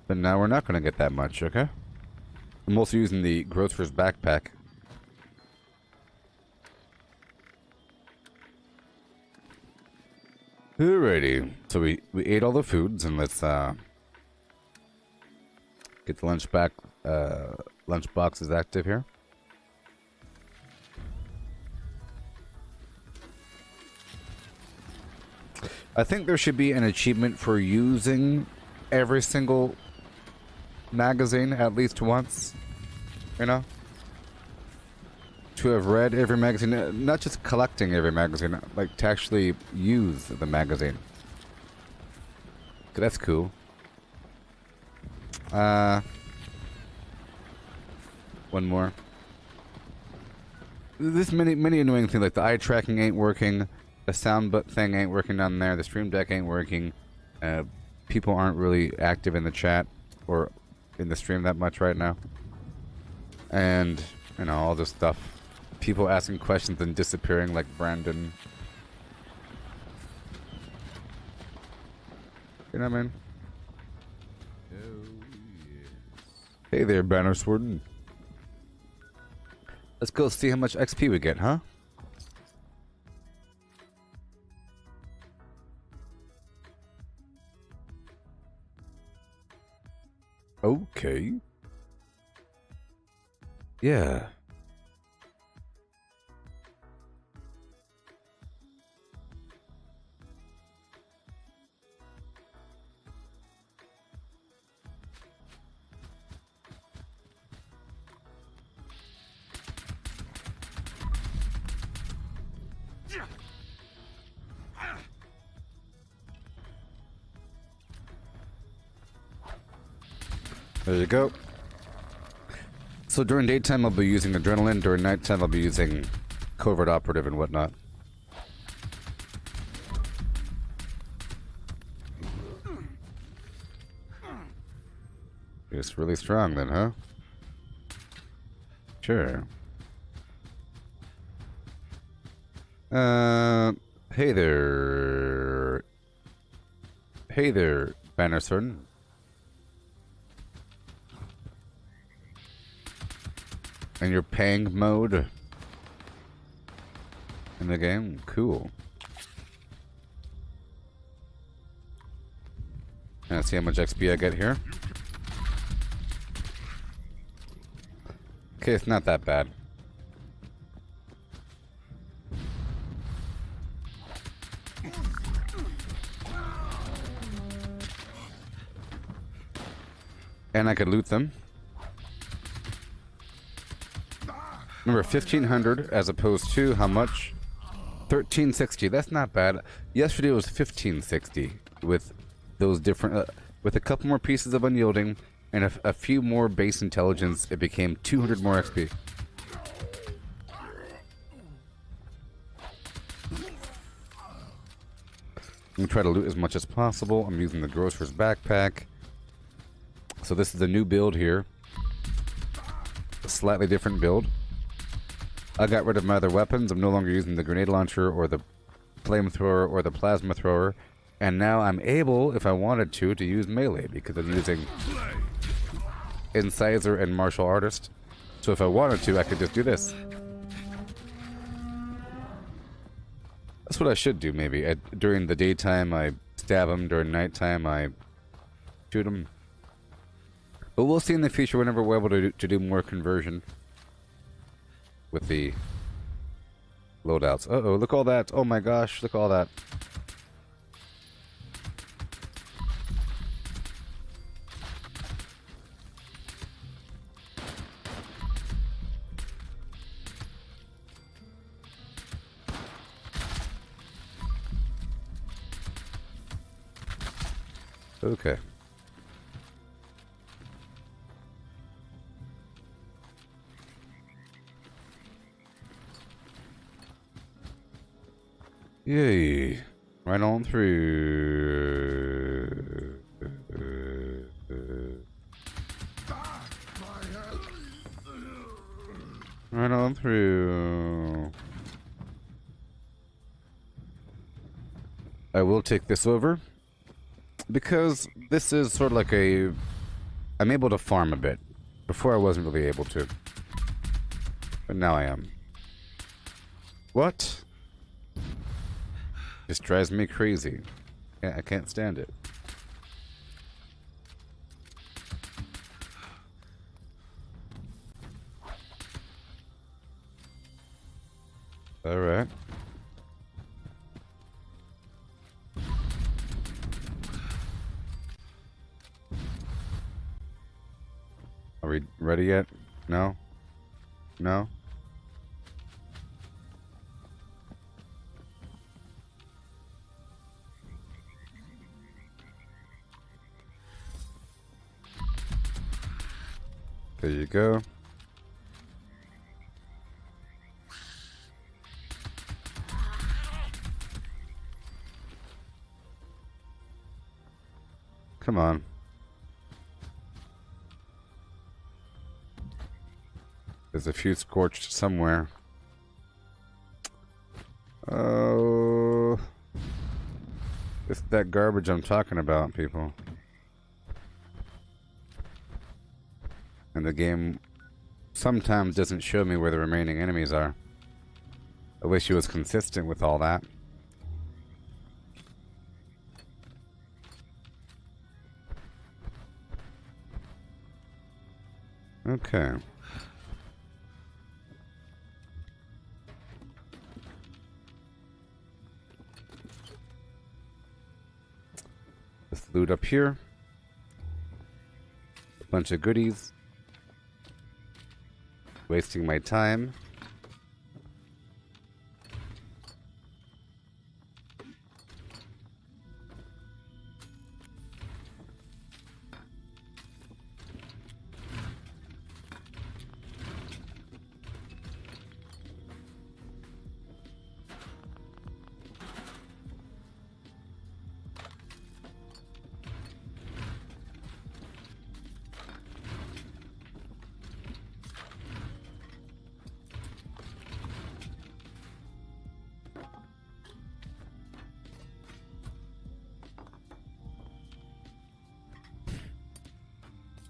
But now we're not going to get that much, okay? I'm also using the grocer's backpack. Alrighty. So we ate all the foods, and let's get the lunch boxes active here. I think there should be an achievement for using every single magazine at least once, you know? To have read every magazine, not just collecting every magazine, like to actually use the magazine. That's cool. One more. There's many annoying things, like the eye tracking ain't working, the sound thing ain't working down there, the stream deck ain't working, people aren't really active in the chat or in the stream that much right now. And, you know, all this stuff. People asking questions and disappearing like Brandon. You know what I mean? Oh, yes. Hey there, Banner Sword. Let's go see how much XP we get, huh? Okay. Yeah. There you go. So during daytime I'll be using adrenaline, during nighttime I'll be using covert operative and whatnot. It's really strong then, huh? Sure. Hey there. Hey there, Bannerson. And your pang mode in the game? Cool. Let's see how much XP I get here. Okay, it's not that bad. And I could loot them. Remember, 1,500 as opposed to how much? 1,360. That's not bad. Yesterday was 1,560 with those different, with a couple more pieces of unyielding and a few more base intelligence. It became 200 more XP. I'm gonna try to loot as much as possible. I'm using the grocer's backpack. So this is the new build here. A slightly different build. I got rid of my other weapons. I'm no longer using the grenade launcher or the flamethrower or the plasma thrower. And now I'm able, if I wanted to use melee because I'm using Incisor and Martial Artist. So if I wanted to, I could just do this. That's what I should do, maybe. During the daytime, I stab them. During nighttime, I shoot them. But we'll see in the future whenever we're able to do more conversion with the loadouts. Uh-oh, look all that. Oh my gosh, look all that. Okay. Yay. Right on through. Right on through. I will take this over. Because this is sort of like a... I'm able to farm a bit. Before I wasn't really able to. But now I am. What? Just drives me crazy. I can't stand it. Alright. Are we ready yet? No? No? There you go. Come on. There's a few scorched somewhere. Oh. It's that garbage I'm talking about, people. And the game sometimes doesn't show me where the remaining enemies are. I wish it was consistent with all that. Okay. Let's loot up here. A bunch of goodies. Wasting my time.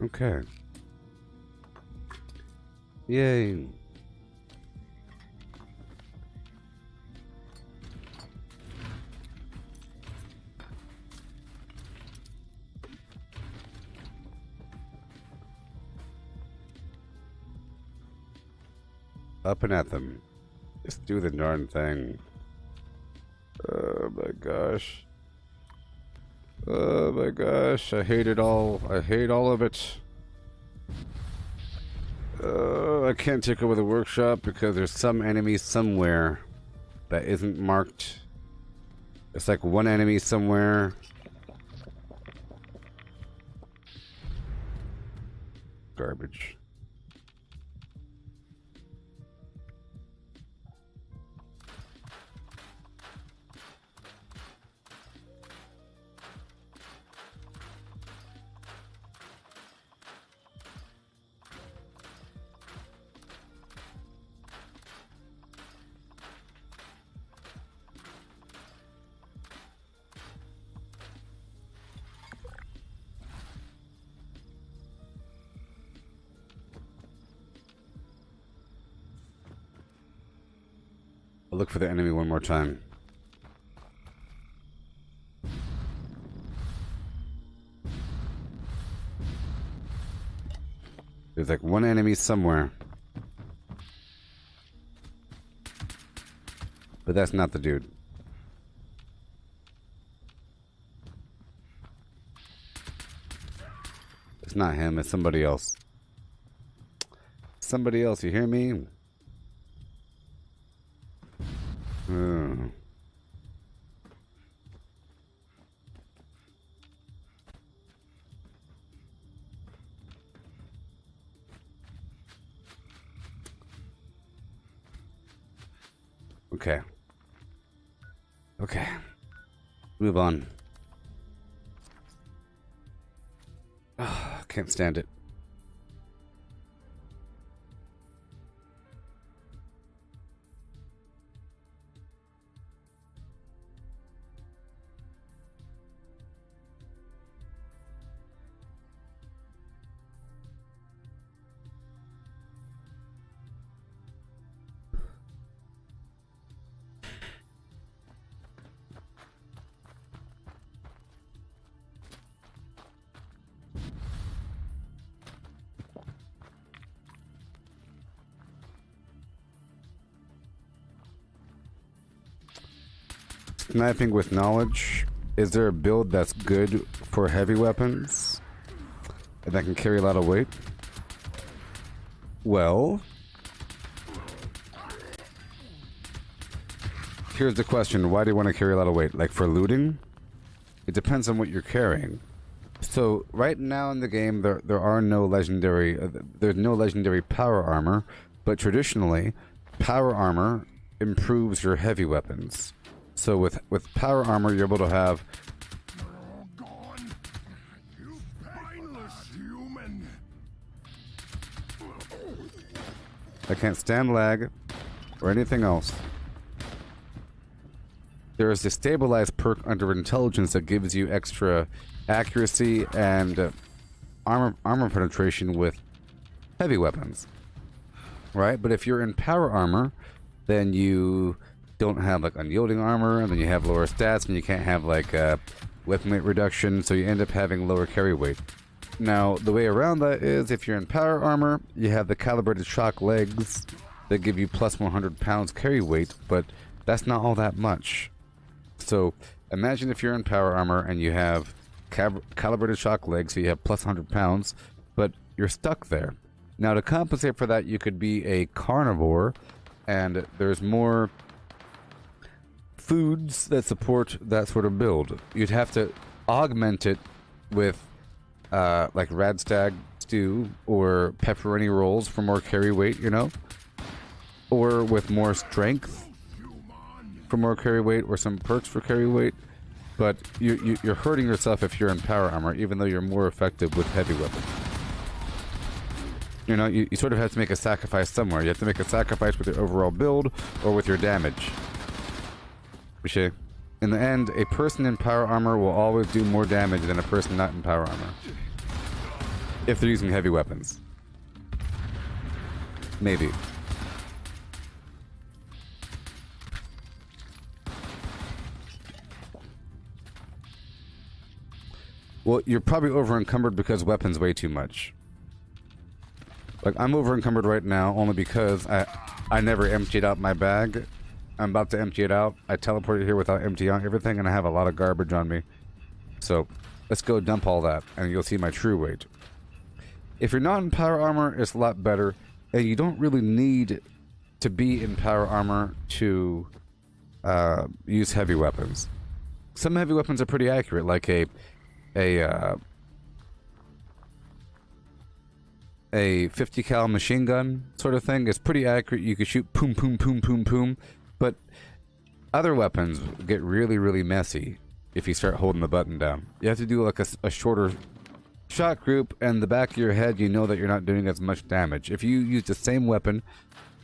Okay. Yay. Up and at them. Just do the darn thing. Oh my gosh. Oh my gosh. I hate it all. I hate all of it. I can't take over the workshop because there's some enemy somewhere that isn't marked. It's like one enemy somewhere. Garbage. I'll look for the enemy one more time. There's like one enemy somewhere. But that's not the dude. It's not him, it's somebody else. Somebody else, you hear me? Okay. Okay. Move on. Oh, can't stand it. Sniping with knowledge. Is there a build that's good for heavy weapons and that can carry a lot of weight? Well, here's the question. Why do you want to carry a lot of weight? Like for looting? It depends on what you're carrying. So right now in the game there are no legendary there's no legendary power armor, but traditionally power armor improves your heavy weapons. So with power armor, you're able to have. Gone. You spineless human. I can't stand lag or anything else. There is a stabilized perk under intelligence that gives you extra accuracy and armor penetration with heavy weapons, right? But if you're in power armor, then you don't have like unyielding armor, and then you have lower stats, and you can't have like weapon weight reduction, so you end up having lower carry weight. Now, the way around that is if you're in power armor, you have the calibrated shock legs that give you plus 100 pounds carry weight, but that's not all that much. So imagine if you're in power armor and you have calibrated shock legs, so you have plus 100 pounds, but you're stuck there. Now, to compensate for that, you could be a carnivore, and there's more foods that support that sort of build. You'd have to augment it with like radstag stew or pepperoni rolls for more carry weight, you know, or with more strength for more carry weight, or some perks for carry weight. But you're hurting yourself if you're in power armor, even though you're more effective with heavy weapons. You know, you sort of have to make a sacrifice somewhere. You have to make a sacrifice with your overall build or with your damage. In the end, a person in power armor will always do more damage than a person not in power armor. if they're using heavy weapons. Maybe. Well, you're probably over encumbered because weapons weigh too much. Like, I'm over encumbered right now only because I never emptied out my bag. I'm about to empty it out. I teleported here without emptying out everything, and I have a lot of garbage on me. So, let's go dump all that, and you'll see my true weight. If you're not in power armor, it's a lot better, and you don't really need to be in power armor to use heavy weapons. Some heavy weapons are pretty accurate, like a 50 cal machine gun sort of thing is pretty accurate. You can shoot poom, poom, poom, poom, poom. But other weapons get really, really messy if you start holding the button down. You have to do like a shorter shot group, and the back of your head, you know that you're not doing as much damage. If you use the same weapon,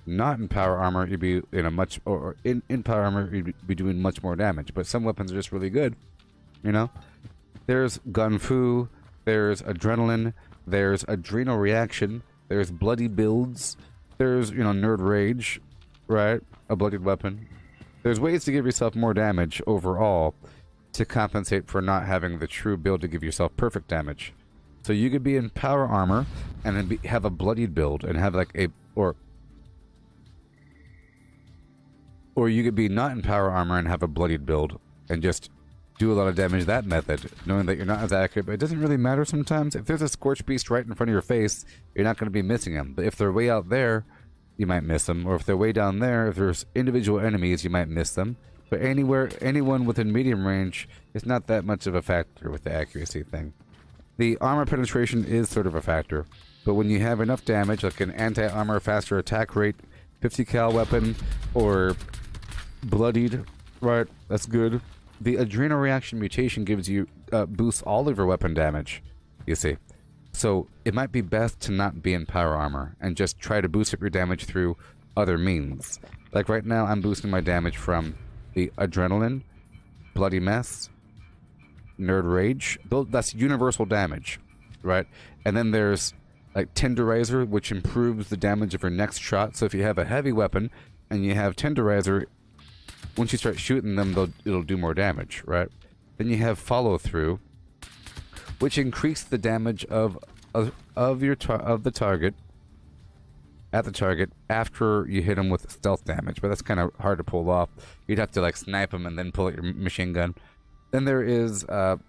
not in power armor, you'd be in a much, or in power armor, you'd be doing much more damage. But some weapons are just really good, you know? There's gun fu, there's adrenaline, there's adrenal reaction, there's bloody builds, there's, you know, nerd rage, right? A bloodied weapon. There's ways to give yourself more damage overall to compensate for not having the true build to give yourself perfect damage. So you could be in power armor and then have a bloodied build and have like a, or you could be not in power armor and have a bloodied build and just do a lot of damage that method, knowing that you're not as accurate. But it doesn't really matter sometimes. If there's a Scorch Beast right in front of your face, you're not going to be missing them. But if they're way out there, you might miss them. Or if they're way down there, if there's individual enemies, you might miss them. But anyone within medium range is not that much of a factor with the accuracy thing. The armor penetration is sort of a factor. But when you have enough damage, like an anti-armor faster attack rate, 50 cal weapon, or bloodied, right, that's good. The adrenal reaction mutation gives you boosts all of your weapon damage, you see. So it might be best to not be in power armor and just try to boost up your damage through other means. Like right now, I'm boosting my damage from the adrenaline, bloody mess, nerd rage. That's universal damage, right? And then there's like tenderizer, which improves the damage of your next shot. So if you have a heavy weapon and you have tenderizer, once you start shooting them, it'll do more damage, right? Then you have follow through, which increases the damage of the target at the target after you hit them with stealth damage. But that's kind of hard to pull off. You'd have to like snipe them and then pull out your machine gun. Then there is for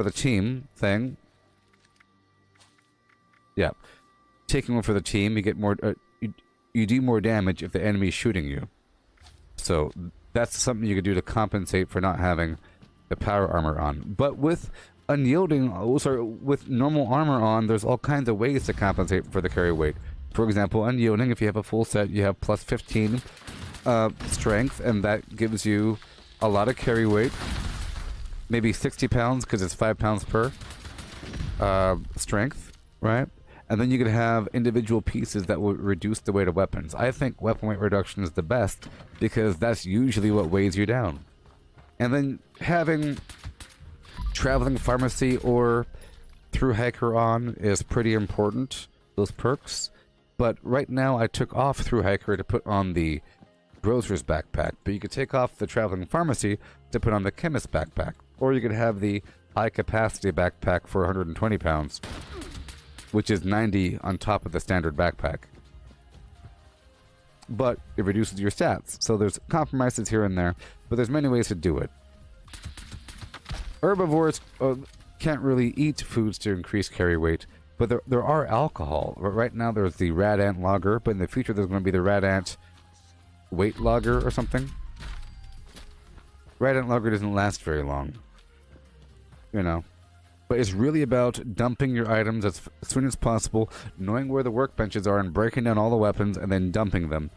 the team thing. Yeah, taking one for the team, you get more. You do more damage if the enemy is shooting you. So that's something you could do to compensate for not having the power armor on. But with unyielding, with normal armor on, there's all kinds of ways to compensate for the carry weight. For example, unyielding, if you have a full set, you have plus 15 strength, and that gives you a lot of carry weight. Maybe 60 pounds, because it's 5 pounds per strength, right? And then you could have individual pieces that will reduce the weight of weapons. I think weapon weight reduction is the best because that's usually what weighs you down. And then having traveling pharmacy or through hiker on is pretty important, those perks. But right now I took off through hiker to put on the grocer's backpack. But you could take off the traveling pharmacy to put on the chemist backpack. Or you could have the high capacity backpack for 120 pounds. Which is 90 on top of the standard backpack. But it reduces your stats. So there's compromises here and there, but there's many ways to do it. Herbivores can't really eat foods to increase carry weight, but there are alcohol. Right now there's the Rad Ant Lager, but in the future there's going to be the Rad Ant Weight Lager or something. Rad Ant Lager doesn't last very long. You know. But it's really about dumping your items as soon as possible, knowing where the workbenches are and breaking down all the weapons and then dumping them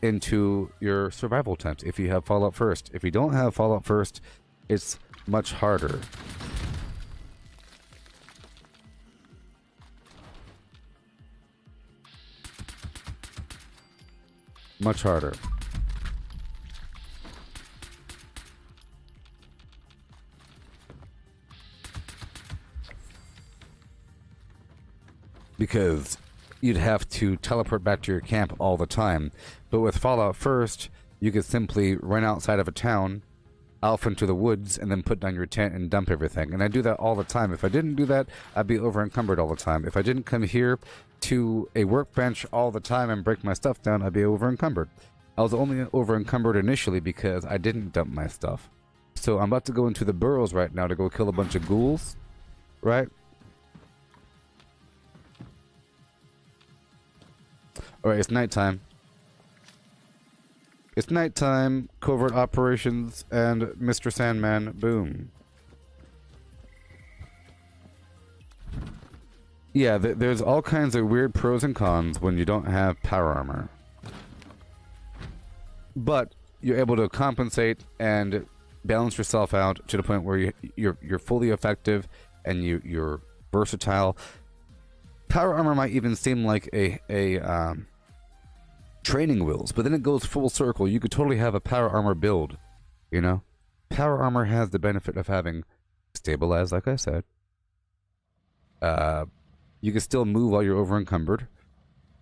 into your survival tent if you have Fallout First. If you don't have Fallout First, it's much harder. Much harder. because you'd have to teleport back to your camp all the time. But with Fallout First, you could simply run outside of a town, off into the woods, and then put down your tent and dump everything. And I do that all the time. If I didn't do that, I'd be over encumbered all the time. If I didn't come here to a workbench all the time and break my stuff down, I'd be over encumbered. I was only over encumbered initially because I didn't dump my stuff. So I'm about to go into the burrows right now to go kill a bunch of ghouls, right? Alright, it's nighttime. It's nighttime, covert operations, and Mr. Sandman, boom. Yeah, there's all kinds of weird pros and cons when you don't have power armor. But you're able to compensate and balance yourself out to the point where you're fully effective and you're versatile. Power armor might even seem like a training wheels, but then it goes full circle. You could totally have a power armor build, you know? Power armor has the benefit of having stabilized, like I said. You can still move while you're over encumbered,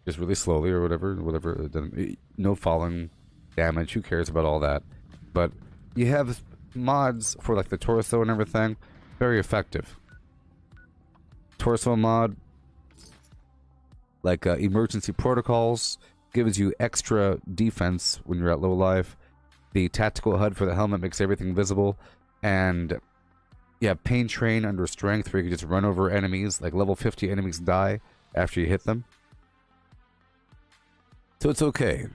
just really slowly or whatever. No falling damage. Who cares about all that? But you have mods for like the torso and everything. Very effective. Torso mod, like emergency protocols, gives you extra defense when you're at low life. The tactical HUD for the helmet makes everything visible. And yeah, pain train under strength where you can just run over enemies. Like level 50 enemies die after you hit them. So it's okay.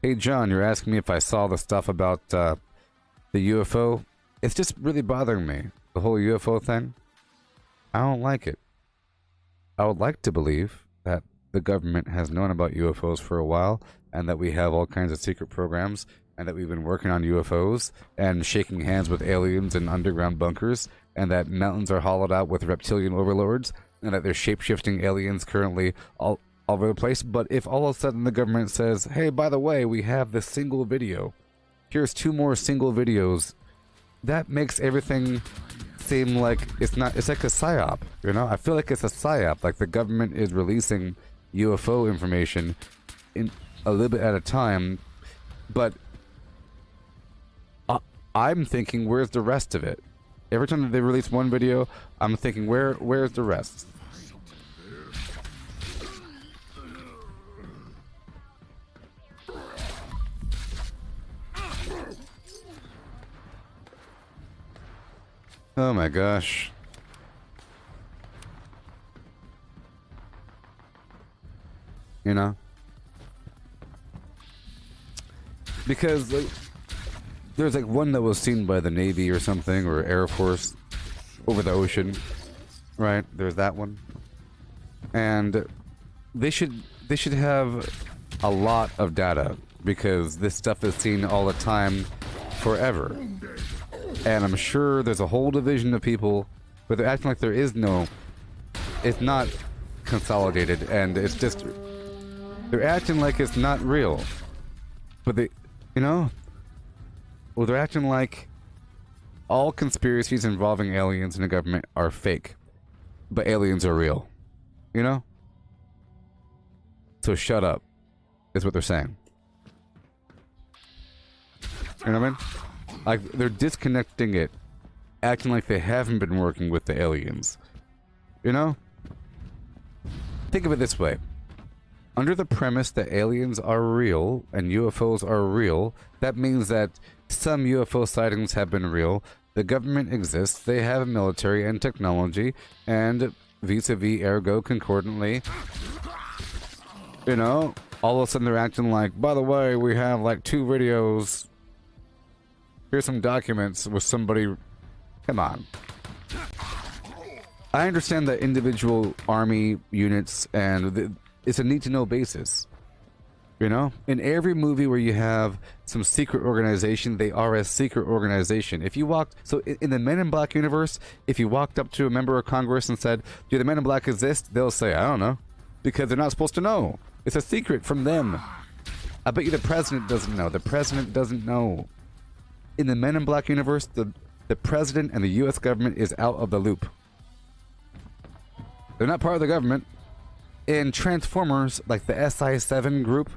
Hey John, you're asking me if I saw the stuff about the UFO. It's just really bothering me. The whole UFO thing. I don't like it. I would like to believe that the government has known about UFOs for a while, and that we have all kinds of secret programs, and that we've been working on UFOs, and shaking hands with aliens in underground bunkers, and that mountains are hollowed out with reptilian overlords, and that there's shape-shifting aliens currently all over the place. But if all of a sudden the government says, hey, by the way, we have this single video, here's 2 more single videos, that makes everything seem like it's like a psyop, you know? I feel like it's a psyop, like the government is releasing UFO information in a little bit at a time, but I'm thinking, where's the rest of it? Every time that they release one video, I'm thinking, where's the rest? Oh my gosh. You know? Because there's like one that was seen by the Navy or something, or Air Force, over the ocean. Right? There's that one. And they should have a lot of data, because this stuff is seen all the time, forever. And I'm sure there's a whole division of people, but they're acting like there is no... It's not consolidated, and it's just... They're acting like it's not real. But they... You know? Well, they're acting like all conspiracies involving aliens and the government are fake. But aliens are real. You know? So shut up, is what they're saying. You know what I mean? Like, they're disconnecting it, acting like they haven't been working with the aliens. You know? Think of it this way. Under the premise that aliens are real and UFOs are real, that means that some UFO sightings have been real, the government exists, they have a military and technology, and vis-a-vis ergo concordantly, you know, all of a sudden they're acting like, by the way, we have like 2 videos. Here's some documents with somebody... Come on. I understand that individual army units, and it's a need-to-know basis. You know? In every movie where you have some secret organization, they are a secret organization. If you walked... So in the Men in Black universe, if you walked up to a member of Congress and said, do the Men in Black exist? They'll say, I don't know. Because they're not supposed to know. It's a secret from them. I bet you the president doesn't know. The president doesn't know. In the Men in Black universe, the president and the U.S. government is out of the loop. They're not part of the government. in Transformers, like the SI7 group,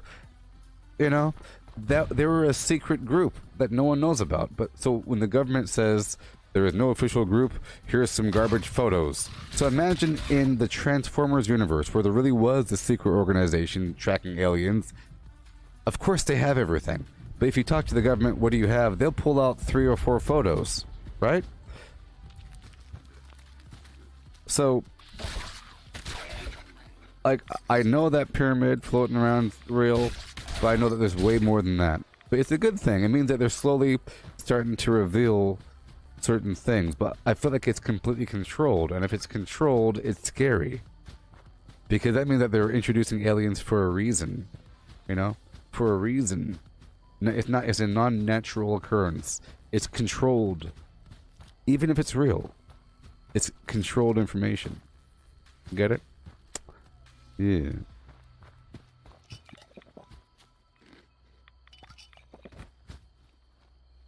you know, that they were a secret group that no one knows about. But so when the government says there is no official group, here's some garbage photos. So imagine in the Transformers universe where there really was a secret organization tracking aliens. Of course they have everything. But if you talk to the government, what do you have? They'll pull out 3 or 4 photos, right? So, like, I know that pyramid floating around is real, but I know that there's way more than that. But it's a good thing. It means that they're slowly starting to reveal certain things. But I feel like it's completely controlled. And if it's controlled, it's scary. Because that means that they're introducing aliens for a reason. You know? For a reason. It's a non-natural occurrence. It's controlled. Even if it's real. It's controlled information. Get it? Yeah.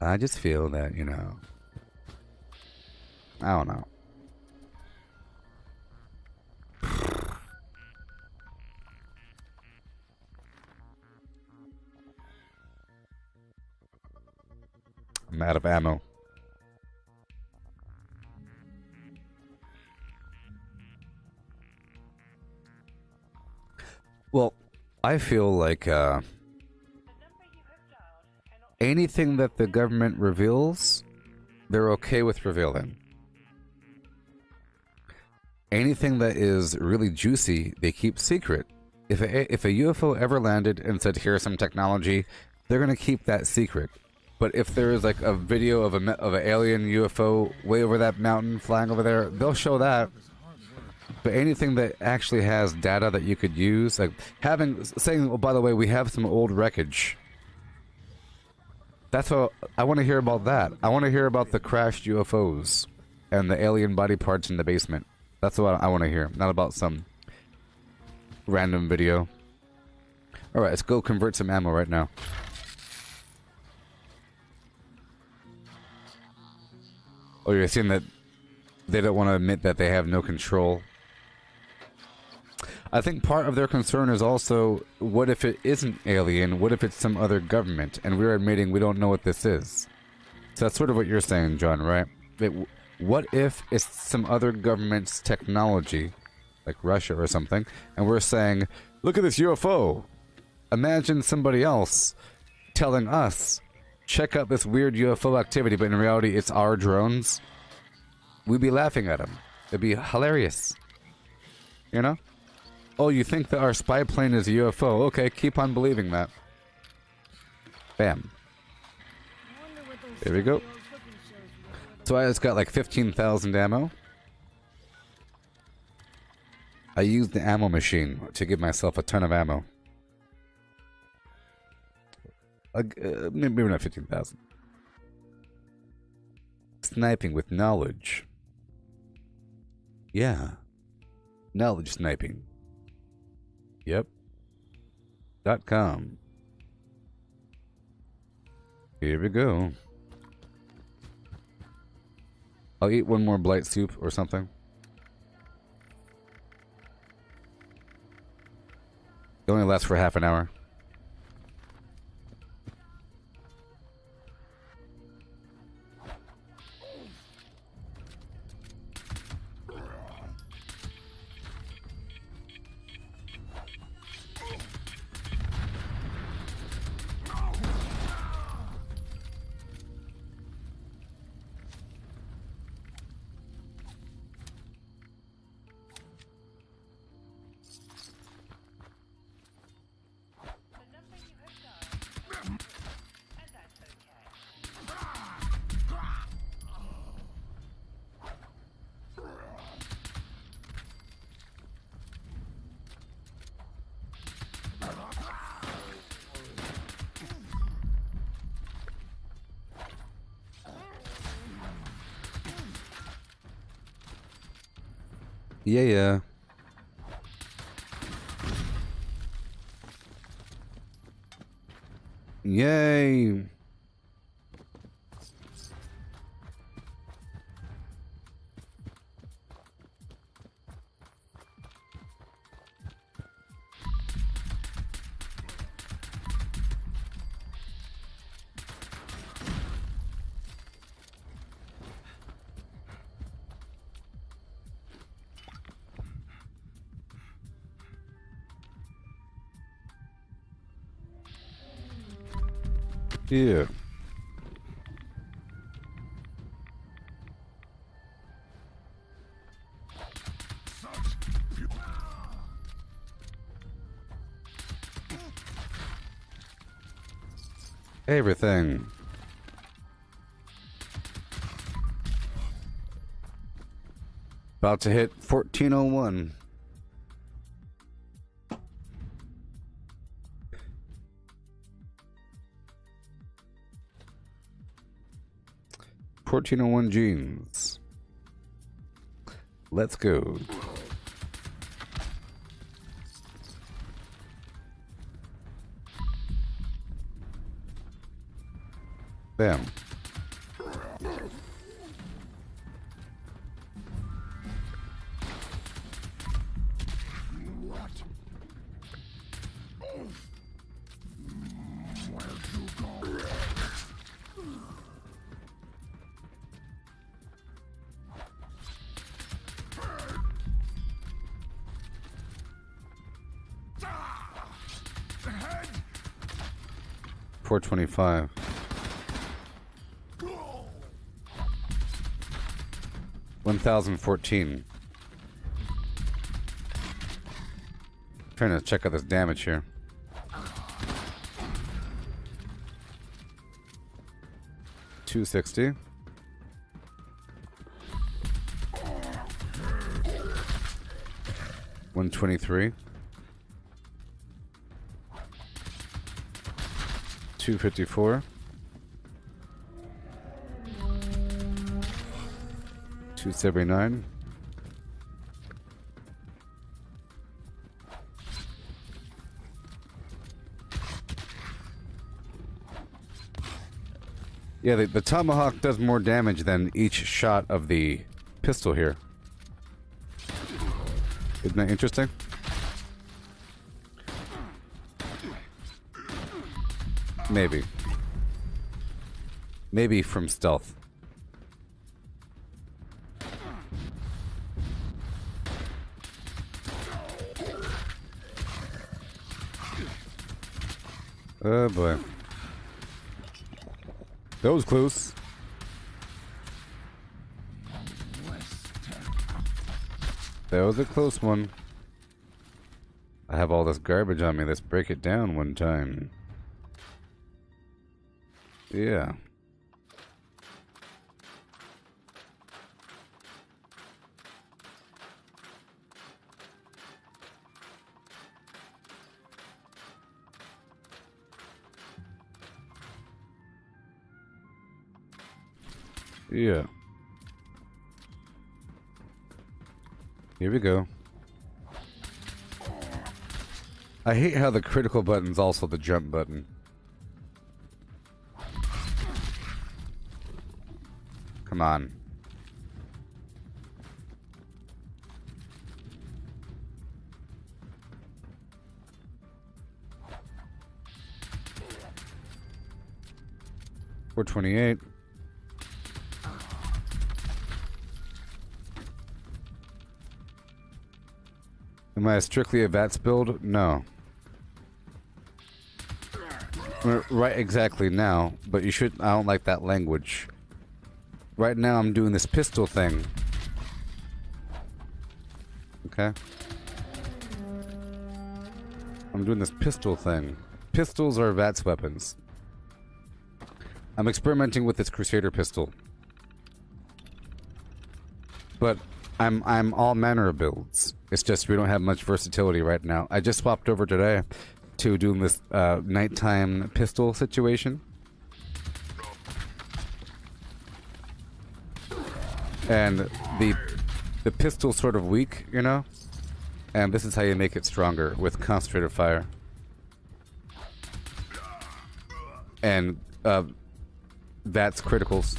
I just feel that, you know, I don't know. I'm out of ammo. Well, I feel like anything that the government reveals, they're okay with revealing. Anything that is really juicy, they keep secret. If a UFO ever landed and said, here's some technology, they're going to keep that secret. But if there is like a video of an alien UFO way over that mountain flying over there, they'll show that. But anything that actually has data that you could use, like saying, oh, by the way, we have some old wreckage. That's what I want to hear about. That I want to hear about the crashed UFOs and the alien body parts in the basement. That's what I want to hear, not about some random video. All right, let's go convert some ammo right now. Oh, you're seeing that they don't want to admit that they have no control. I think part of their concern is also, what if it isn't alien? What if it's some other government? And we're admitting we don't know what this is. So that's sort of what you're saying, John, right? What if it's some other government's technology, like Russia or something, and we're saying, look at this UFO. Imagine somebody else telling us, check out this weird UFO activity, but in reality it's our drones. We'd be laughing at them. It'd be hilarious. You know? Oh, you think that our spy plane is a UFO? Okay, keep on believing that. Bam. There we go. So I just got like 15,000 ammo. I used the ammo machine to give myself a ton of ammo. Maybe not 15,000. Sniping with knowledge. Yeah. Knowledge sniping. Yep. .com. Here we go. I'll eat one more blight soup or something. It only lasts for half an hour. Yeah. Yay. Yeah. Everything. About to hit 1401. Jeans. Let's go. Bam. Head. 425. 1014. Trying to check out this damage here. $260. $123. $254. $279. Yeah, the tomahawk does more damage than each shot of the pistol here. Isn't that interesting? Maybe. Maybe from stealth. Oh boy. That was close. That was a close one. I have all this garbage on me. Let's break it down one time. Yeah. Yeah. Here we go. I hate how the critical button's also the jump button. Come on. $428. Am I strictly a VATS build? No. Right, exactly now, but you should. I don't like that language. Right now, I'm doing this pistol thing. Okay? I'm doing this pistol thing. Pistols are VATS weapons. I'm experimenting with this Crusader pistol. But I'm all manner of builds. It's just we don't have much versatility right now. I just swapped over today to doing this nighttime pistol situation. And the pistol's sort of weak, you know? And this is how you make it stronger, with concentrated fire. And that's criticals.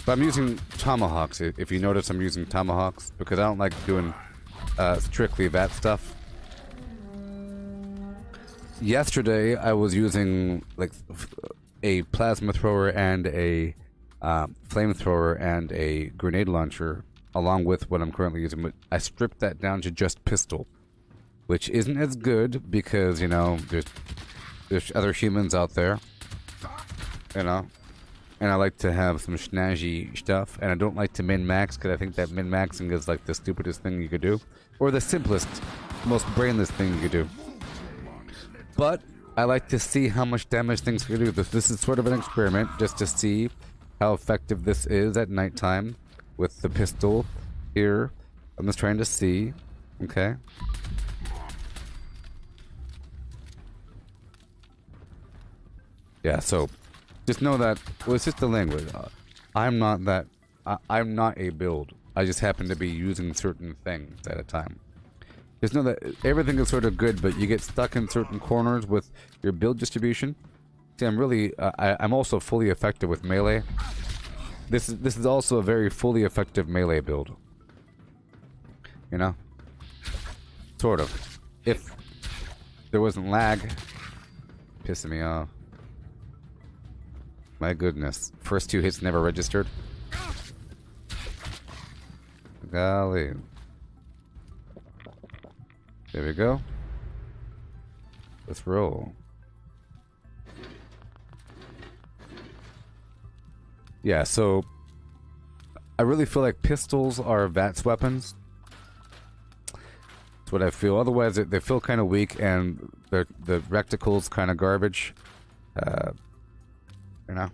But I'm using tomahawks. If you notice, I'm using tomahawks because I don't like doing strictly that stuff. Yesterday, I was using like a plasma thrower and a flamethrower and a grenade launcher, along with what I'm currently using. But I stripped that down to just pistol. which isn't as good because, you know, there's other humans out there, you know, and I like to have some snazzy stuff, and I don't like to min-max because I think that min-maxing is like the stupidest thing you could do, or the simplest, most brainless thing you could do. But I like to see how much damage things can do. This is sort of an experiment just to see how effective this is at nighttime with the pistol here. I'm just trying to see. Okay. Yeah, so just know that, well, it's just the language. I'm not that, I'm not a build. I just happen to be using certain things at a time. Just know that everything is sort of good, but you get stuck in certain corners with your build distribution. See, I'm really, I'm also fully effective with melee. This is also a very fully effective melee build. You know? Sort of. If there wasn't lag, pissing me off. My goodness. First 2 hits never registered. Golly. There we go. Let's roll. Yeah, so I really feel like pistols are VATS weapons. That's what I feel. Otherwise, they feel kind of weak, and the reticle's kind of garbage. You know?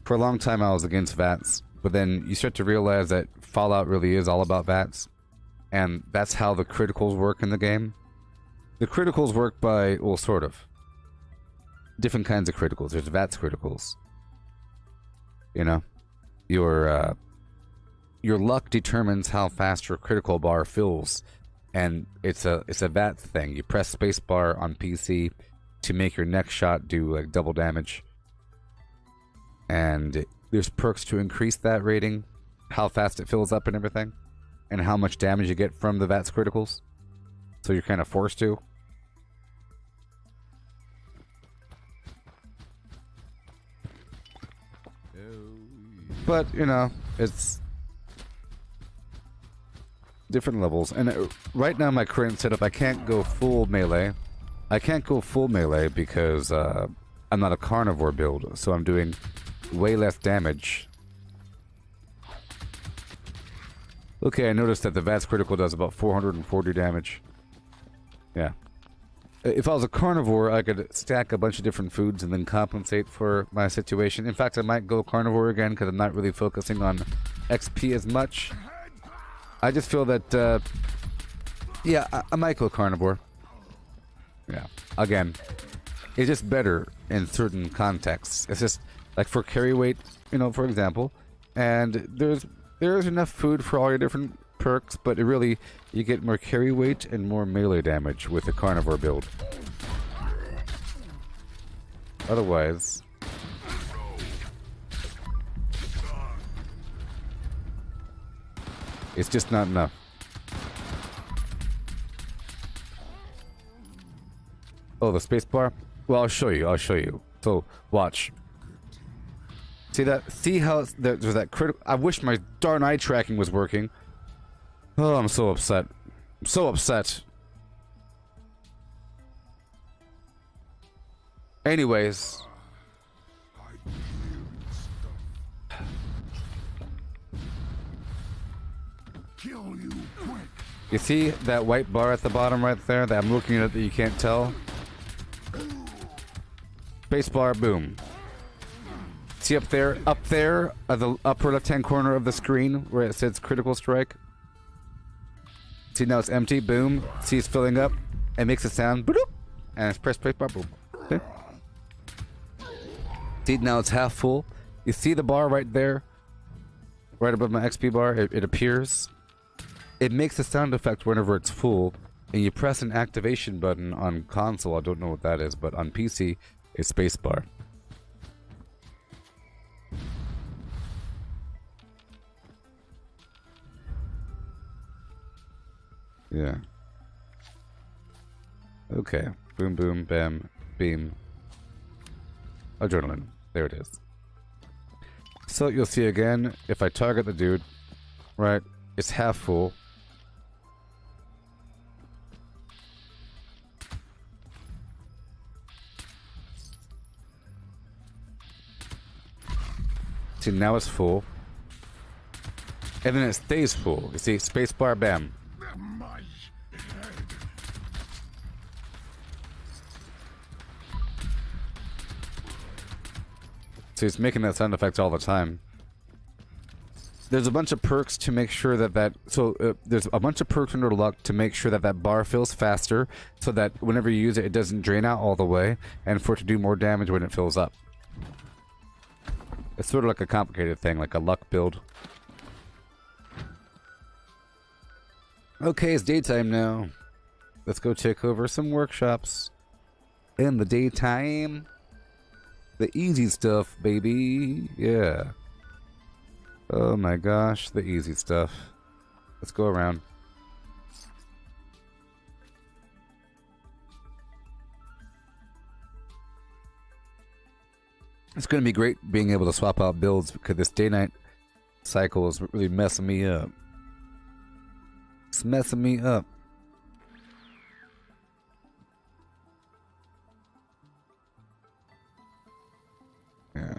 For a long time, I was against VATS, but then you start to realize that Fallout really is all about VATS, and that's how the criticals work in the game. The criticals work by, well, sort of. Different kinds of criticals. There's VATS criticals. You know? Your luck determines how fast your critical bar fills, and it's a VATS thing. You press spacebar on PC to make your next shot do like double damage. And there's perks to increase that rating, how fast it fills up and everything, and how much damage you get from the VATS criticals. So you're kind of forced to. But, you know, it's different levels. And right now, my current setup, I can't go full melee. I can't go full melee because I'm not a carnivore build, so I'm doing way less damage. Okay, I noticed that the VATS critical does about 440 damage. Yeah. If I was a carnivore, I could stack a bunch of different foods and then compensate for my situation. In fact, I might go carnivore again because I'm not really focusing on XP as much. I just feel that, yeah, I might go carnivore. Yeah. Again, it's just better in certain contexts. It's just, like for carry weight, you know, for example, and there's enough food for all your different perks, but it really, you get more carry weight and more melee damage with a carnivore build. Otherwise, it's just not enough. Oh, the spacebar? Well, I'll show you. So, watch. See that? See how there's that critical... I wish my darn eye tracking was working. Oh, I'm so upset. I'm so upset. Anyways. You see that white bar at the bottom right there that I'm looking at that you can't tell? Spacebar, boom. See up there at the upper left-hand corner of the screen where it says critical strike? See, now it's empty, boom. See, it's filling up. It makes a sound, boop, and it's press spacebar, boom. Okay. See, now it's half full. You see the bar right there? Right above my XP bar, it appears. It makes a sound effect whenever it's full, and you press an activation button on console. I don't know what that is, but on PC, it's spacebar. Yeah. Okay. Boom, boom, bam, beam. Adrenaline. There it is. So you'll see again, if I target the dude, right, it's half full. See, now it's full. And then it stays full. You see, spacebar, bam. My head. So it's making that sound effect all the time. There's a bunch of perks to make sure there's a bunch of perks under luck to make sure that that bar fills faster, so that whenever you use it, it doesn't drain out all the way, and for it to do more damage when it fills up. It's sort of like a complicated thing, like a luck build. Okay, it's daytime now. Let's go take over some workshops. In the daytime. The easy stuff, baby. Yeah. Oh my gosh, the easy stuff. Let's go around. It's going to be great being able to swap out builds because this day-night cycle is really messing me up. It's messing me up. Yeah.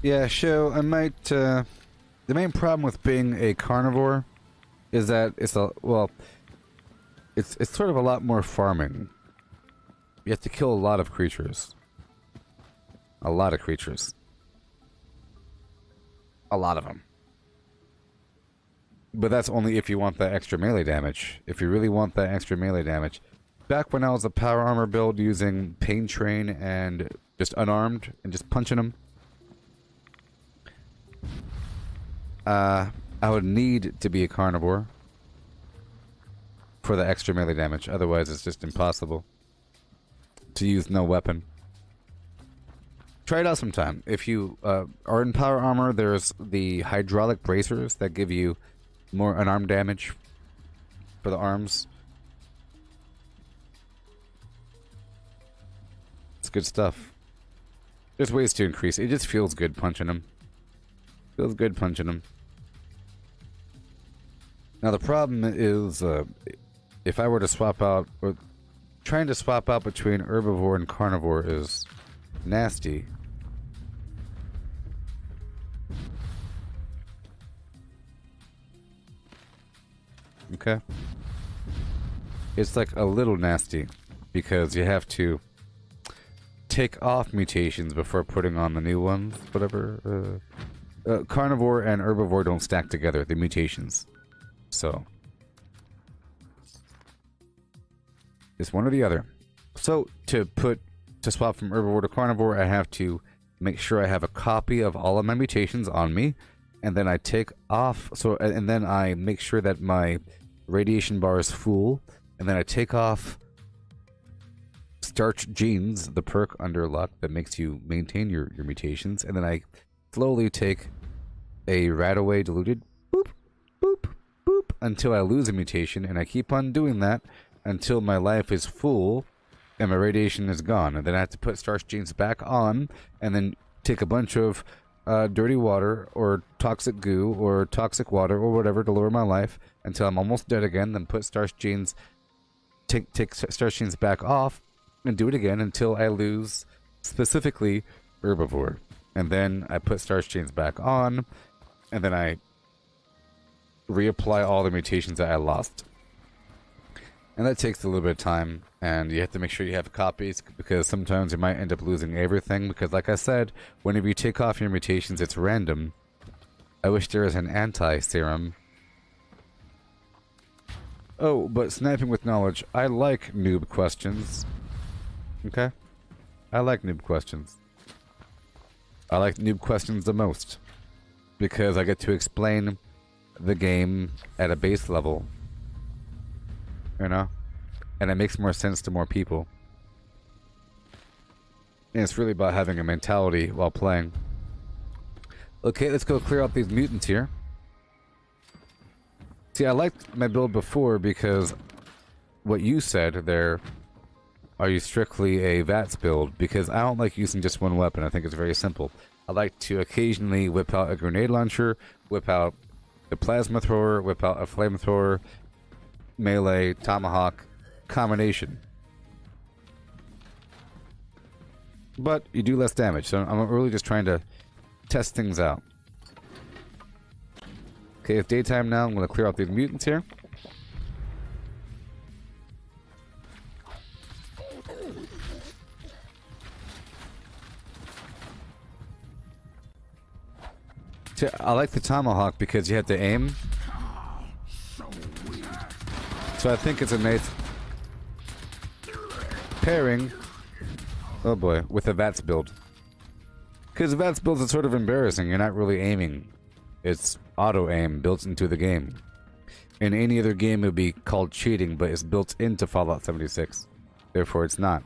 Yeah, show, I might, the main problem with being a carnivore is that it's sort of a lot more farming. You have to kill a lot of creatures. A lot of creatures. A lot of them. But that's only if you want that extra melee damage. If you really want that extra melee damage. Back when I was a power armor build using Pain Train and just unarmed and just punching them, I would need to be a carnivore for the extra melee damage. Otherwise, it's just impossible to use no weapon. Try it out sometime. If you are in power armor, there's the hydraulic bracers that give you more unarmed damage for the arms. It's good stuff. There's ways to increase it. It just feels good punching them. Feels good punching them. Now the problem is, if I were to swap out, or trying to swap out between herbivore and carnivore is nasty. Okay. It's like a little nasty because you have to take off mutations before putting on the new ones. Whatever. Carnivore and herbivore don't stack together, the mutations. So it's one or the other. So to swap from herbivore to carnivore, I have to make sure I have a copy of all of my mutations on me, and then I take off. And then I make sure that my radiation bar is full, and then I take off Starch Genes, the perk under luck that makes you maintain your mutations, and then I slowly take a Radaway diluted boop, boop, boop until I lose a mutation, and I keep on doing that until my life is full and my radiation is gone. And then I have to put Starch Genes back on, and then take a bunch of dirty water or toxic goo or toxic water or whatever to lower my life until I'm almost dead again, then put Starch Genes, take Starch Genes back off, and do it again until I lose specifically herbivore. And then I put Starch Genes back on, and then I reapply all the mutations that I lost. And that takes a little bit of time, and you have to make sure you have copies, because sometimes you might end up losing everything, because like I said, whenever you take off your mutations, it's random. I wish there was an anti-serum. Oh, but sniping with knowledge, I like noob questions. Okay? I like noob questions. I like noob questions the most, because I get to explain the game at a base level. You know? And it makes more sense to more people. And it's really about having a mentality while playing. Okay, let's go clear out these mutants here. See, I liked my build before because what you said there, are you strictly a VATS build? Because I don't like using just one weapon. I think it's very simple. I like to occasionally whip out a grenade launcher, whip out The plasma thrower with a flamethrower, melee, tomahawk combination. But you do less damage, so I'm really just trying to test things out. Okay, it's daytime now. I'm going to clear out these mutants here. I like the tomahawk because you have to aim. So I think it's a nice pairing. Oh boy, with the VATS build. Because the VATS build is sort of embarrassing. You're not really aiming. It's auto-aim built into the game. In any other game it would be called cheating, but it's built into Fallout 76. Therefore it's not.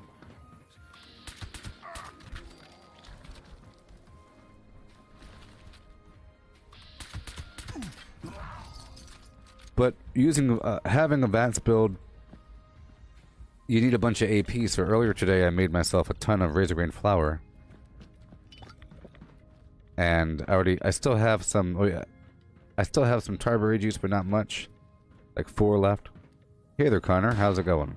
But having a VATS build, you need a bunch of AP. So earlier today, I made myself a ton of razor grain flour, and I still have some. Oh yeah, I still have some tarberry juice, but not much, like 4 left. Hey there, Connor. How's it going?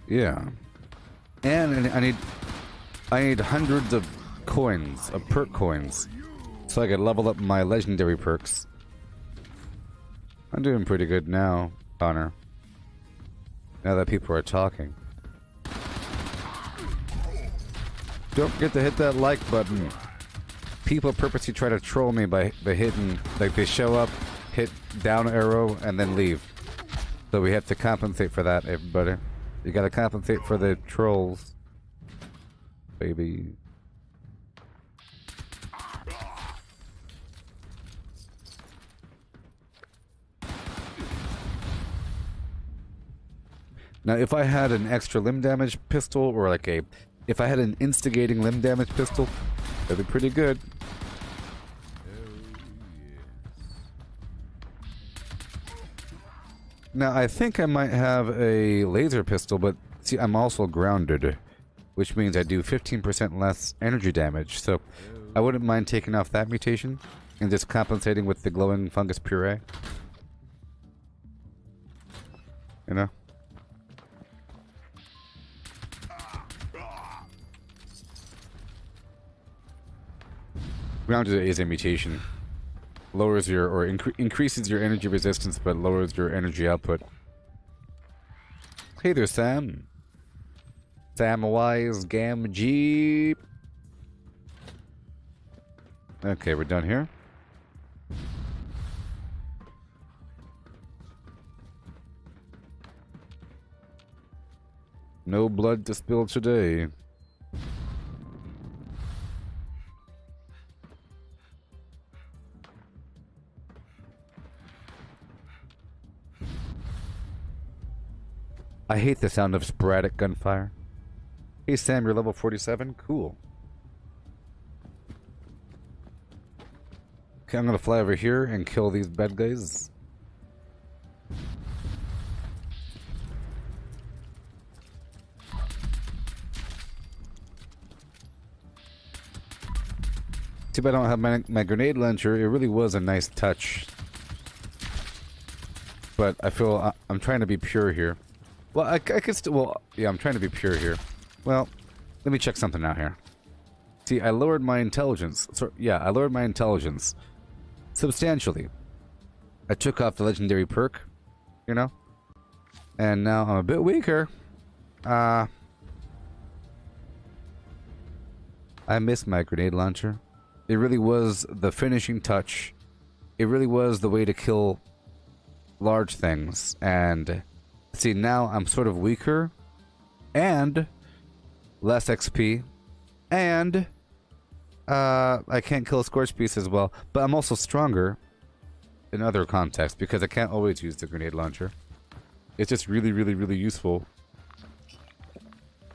Yeah, and I need hundreds of coins, of perk coins, so I can level up my legendary perks. I'm doing pretty good now, Connor. Now that people are talking. Don't forget to hit that like button. People purposely try to troll me by hitting, like they show up, hit down arrow, and then leave. So we have to compensate for that, everybody. You gotta compensate for the trolls, baby. Now, if I had an extra limb damage pistol, or like if I had an instigating limb damage pistol, that'd be pretty good. Now, I think I might have a laser pistol, but see, I'm also grounded, which means I do 15% less energy damage, so I wouldn't mind taking off that mutation and just compensating with the glowing fungus puree. You know? Grounded is a mutation. Lowers your, or increases your energy resistance, but lowers your energy output. Hey there, Sam. Samwise Gam Jeep. Okay, we're done here. No blood to spill today. I hate the sound of sporadic gunfire. Hey Sam, you're level 47? Cool. Okay, I'm gonna fly over here and kill these bad guys. Too bad I don't have my grenade launcher. It really was a nice touch. But I feel I'm trying to be pure here. Well, I could still... Well, yeah, I'm trying to be pure here. Well, let me check something out here. See, I lowered my intelligence. So, yeah, I lowered my intelligence substantially. I took off the legendary perk, you know? And now I'm a bit weaker. I miss my grenade launcher. It really was the finishing touch. It really was the way to kill large things. And... see, now I'm sort of weaker, and less XP, and I can't kill a Scorch Beast as well, but I'm also stronger in other contexts, because I can't always use the grenade launcher. It's just really, really, really useful.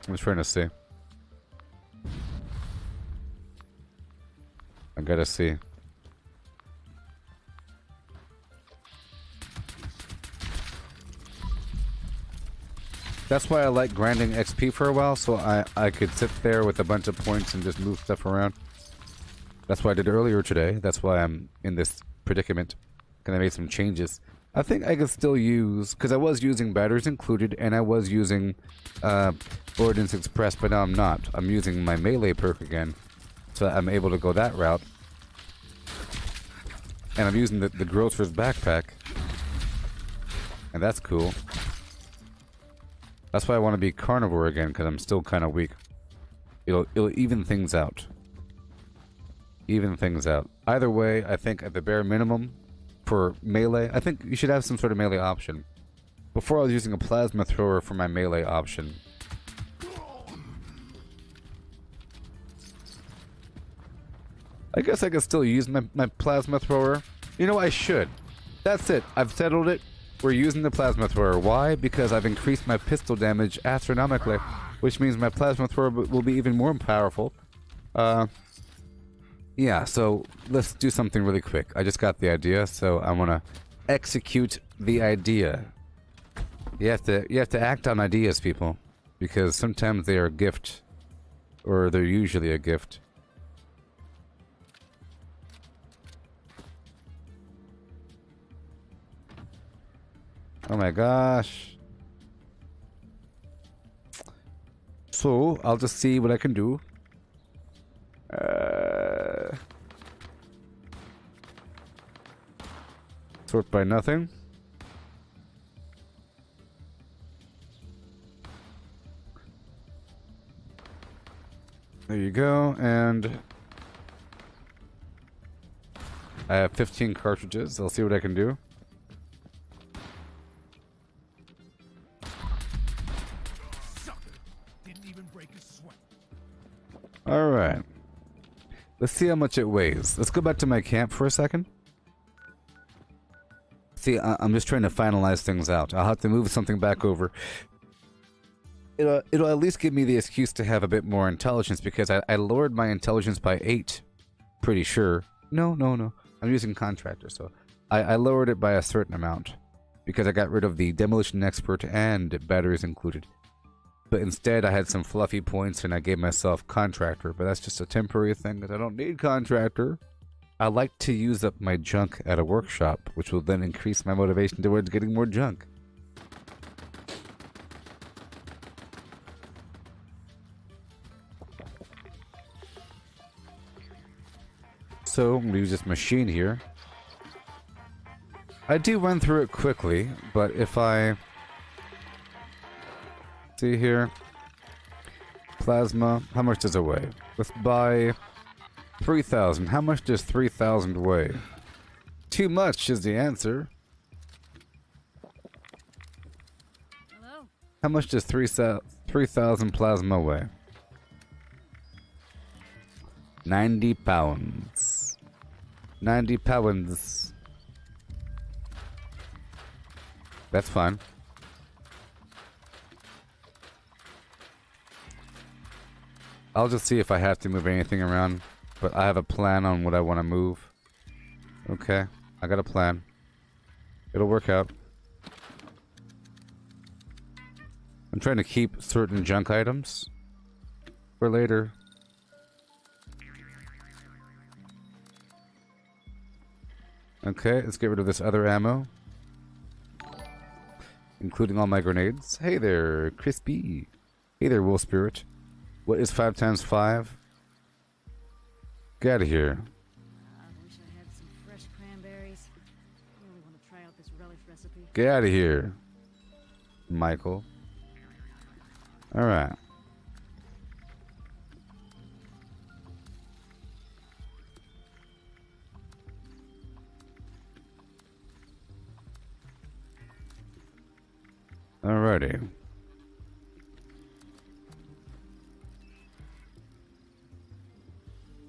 I'm trying to see. I gotta see. That's why I like grinding XP for a while, so I could sit there with a bunch of points and just move stuff around. That's what I did earlier today. That's why I'm in this predicament. And I made some changes. I think I could still use, because I was using batteries included, and I was using Ordnance Express, but now I'm not. I'm using my melee perk again, so I'm able to go that route. And I'm using the Grocer's backpack, and that's cool. That's why I want to be carnivore again, because I'm still kind of weak. It'll even things out. Even things out. Either way, I think at the bare minimum, for melee, I think you should have some sort of melee option. Before I was using a plasma thrower for my melee option. I guess I could still use my plasma thrower. You know, I should. That's it. I've settled it. We're using the plasma thrower. Why? Because I've increased my pistol damage astronomically, which means my plasma thrower will be even more powerful. Yeah, so let's do something really quick. I just got the idea, so I want to execute the idea. You have to act on ideas, people, because sometimes they are a gift, or they're usually a gift. Oh my gosh. So, I'll just see what I can do. Sort by nothing. There you go, and I have 15 cartridges. I'll see what I can do. Alright. Let's see how much it weighs. Let's go back to my camp for a second. See, I'm just trying to finalize things out. I'll have to move something back over. It'll at least give me the excuse to have a bit more intelligence, because I lowered my intelligence by 8. Pretty sure. No. I'm using Contractor, so I lowered it by a certain amount. Because I got rid of the Demolition Expert and batteries included. But instead, I had some fluffy points and I gave myself Contractor. But that's just a temporary thing, because I don't need Contractor. I like to use up my junk at a workshop, which will then increase my motivation towards getting more junk. So, I'm going to use this machine here. I do run through it quickly, but if I... See here. Plasma. How much does it weigh? Let's buy 3,000. How much does 3,000 weigh? Too much is the answer. Hello? How much does 3,000 plasma weigh? 90 pounds. 90 pounds. That's fine. I'll just see if I have to move anything around, but I have a plan on what I want to move. Okay, I got a plan. It'll work out. I'm trying to keep certain junk items for later. Okay, let's get rid of this other ammo, including all my grenades. Hey there, Crispy. Hey there, Wolf Spirit. What is 5 times 5? Get out of here. I wish I had some fresh cranberries. I really want to try out this relish recipe. Get out of here, Michael. Alright. Alrighty.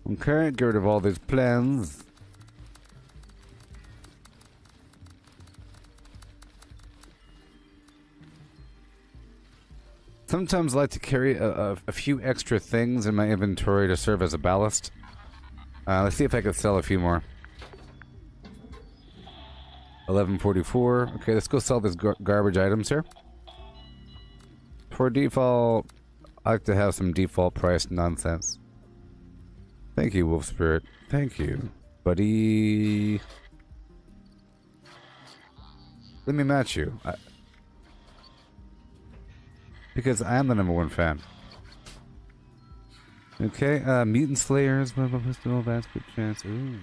Okay, get rid of all these plans. Sometimes I like to carry a few extra things in my inventory to serve as a ballast. Let's see if I can sell a few more. 1144. Okay, let's go sell this garbage items here. For default, I like to have some default price nonsense. Thank you, Wolf Spirit. Thank you, buddy. Let me match you. Because I am the #1 fan. Okay, Mutant Slayers, pistol, advanced quick chance. Ooh.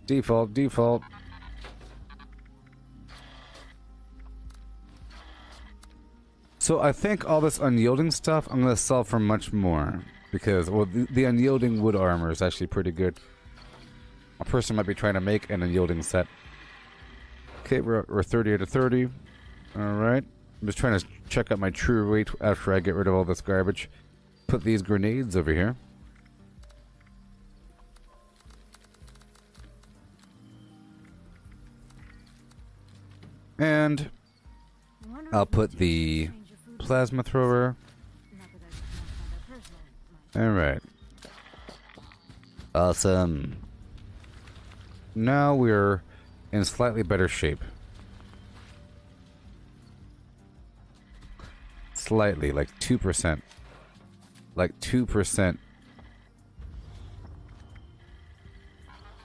Default. So I think all this unyielding stuff I'm going to sell for much more. Because, well, the unyielding wood armor is actually pretty good. A person might be trying to make an unyielding set. Okay, we're 30 out of 30. Alright. I'm just trying to check out my true weight after I get rid of all this garbage. Put these grenades over here. And I'll put the plasma thrower. Alright. Awesome. Now we're in slightly better shape. Slightly, like 2%. Like 2%.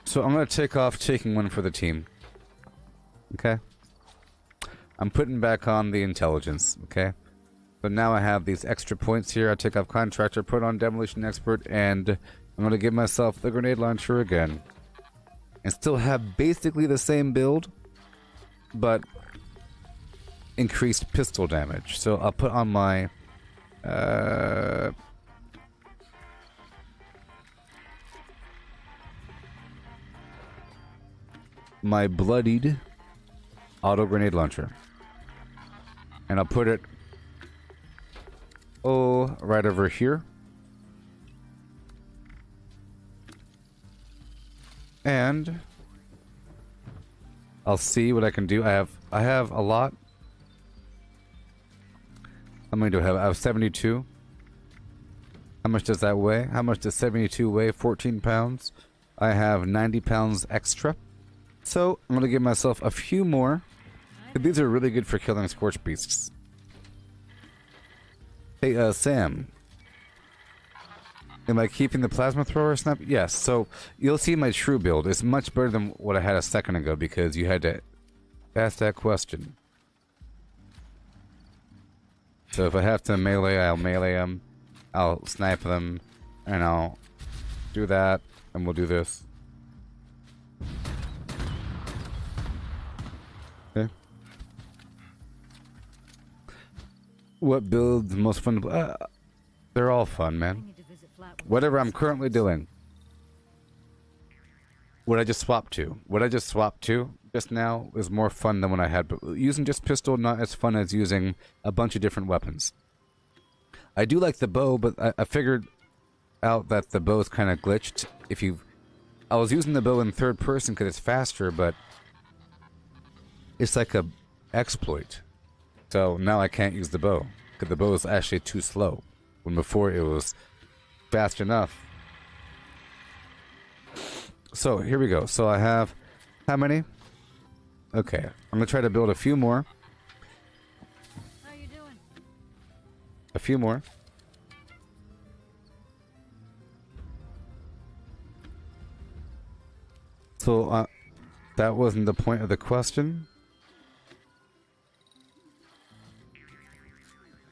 So I'm going to take off taking one for the team. Okay? I'm putting back on the intelligence, okay? So now I have these extra points here. I take off Contractor, put on Demolition Expert, and I'm going to give myself the grenade launcher again. And still have basically the same build, but increased pistol damage. So I'll put on my... my bloodied auto grenade launcher. And I'll put it right over here. And I'll see what I can do. I have a lot. How many do I have? I have 72. How much does that weigh? How much does 72 weigh? 14 pounds. I have 90 pounds extra. So I'm gonna give myself a few more. These are really good for killing Scorch Beasts. Hey, Sam. Am I keeping the plasma thrower snap? Yes, so you'll see my true build. It's much better than what I had a second ago because you had to ask that question. So if I have to melee, I'll melee them. I'll snipe them. And I'll do that. And we'll do this. Okay. What builds most fun? They're all fun, man. Whatever I'm currently doing. What I just swapped to. What I just swapped to just now is more fun than what I had. But using just pistol, not as fun as using a bunch of different weapons. I do like the bow, but I figured out that the bow is kind of glitched. I was using the bow in third person because it's faster, but it's like a exploit. So now I can't use the bow because the bow is actually too slow. When before it was fast enough. So here we go. So I have how many? Okay, I'm gonna try to build a few more. How you doing? A few more. So that wasn't the point of the question.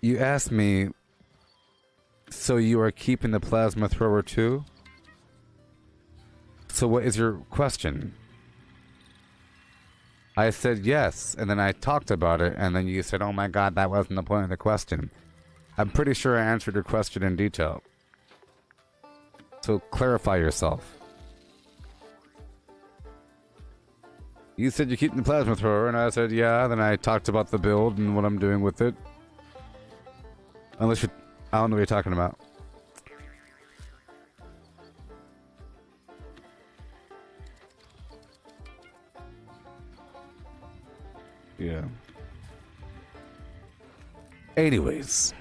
You asked me, so you are keeping the plasma thrower too? So what is your question? I said yes, and then I talked about it, and then you said, oh my god, that wasn't the point of the question. I'm pretty sure I answered your question in detail. So clarify yourself. You said you're keeping the plasma thrower, and I said yeah, then I talked about the build and what I'm doing with it. Unless you... I don't know what you're talking about. Yeah. Anyways.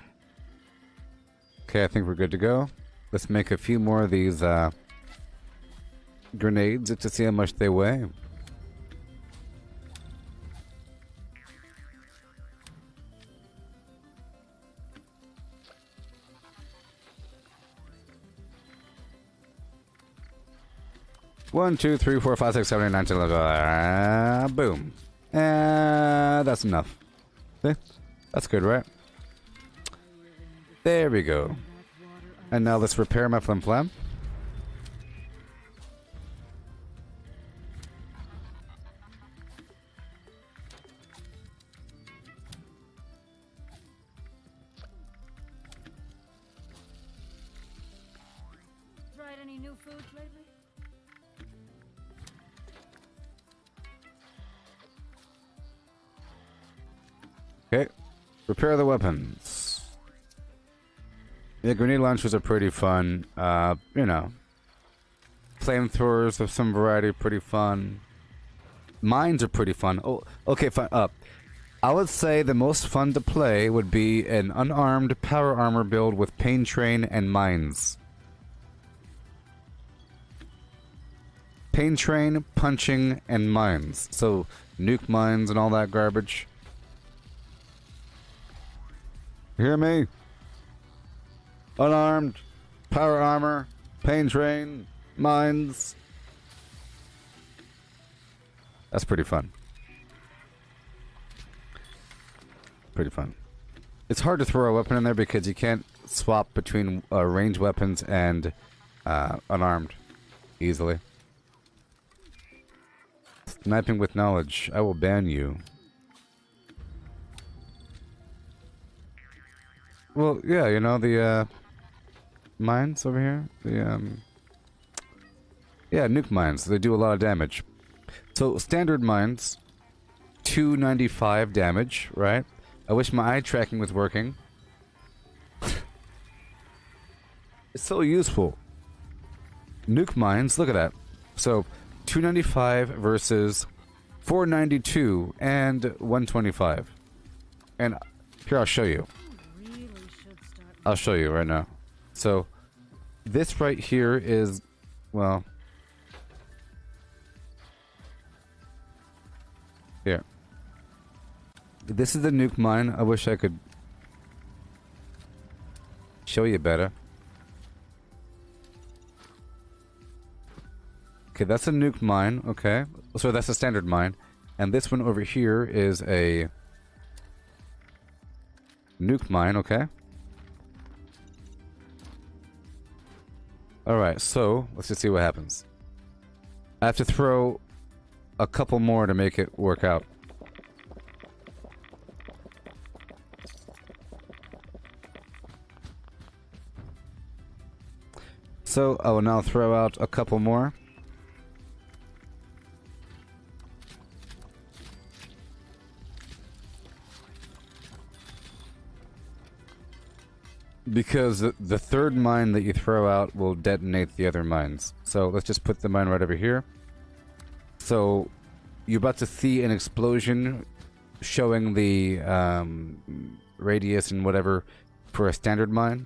Okay, I think we're good to go. Let's make a few more of these grenades to see how much they weigh. One, two, three, four, five, six, seven, eight, nine, 10, 11. Boom. That's enough. See? That's good, right? There we go. And now let's repair my flim flam. Tried any new foods lately? Okay. Repair the weapons. Yeah, grenade launchers are pretty fun. You know. Flamethrowers of some variety are pretty fun. Mines are pretty fun. Oh, okay, fine. I would say the most fun to play would be an unarmed power armor build with pain train and mines. Pain train, punching, and mines. So, nuke mines and all that garbage. You hear me? Unarmed, power armor, pain train, mines. That's pretty fun. Pretty fun. It's hard to throw a weapon in there because you can't swap between ranged weapons and unarmed easily. Sniping with knowledge. I will ban you. Well, yeah, you know, the, mines over here? The, yeah, nuke mines. They do a lot of damage. So, standard mines, 295 damage, right? I wish my eye tracking was working. It's so useful. Nuke mines, look at that. So, 295 versus 492 and 125. And here, I'll show you. I'll show you right now. So, this right here is, well... Here. This is the nuke mine. I wish I could show you better. Okay, that's a nuke mine. Okay. So that's a standard mine. And this one over here is a nuke mine. Okay. Alright, so let's just see what happens. I have to throw a couple more to make it work out. So I will now throw out a couple more. Because the third mine that you throw out will detonate the other mines. So let's just put the mine right over here. So you're about to see an explosion showing the radius and whatever for a standard mine.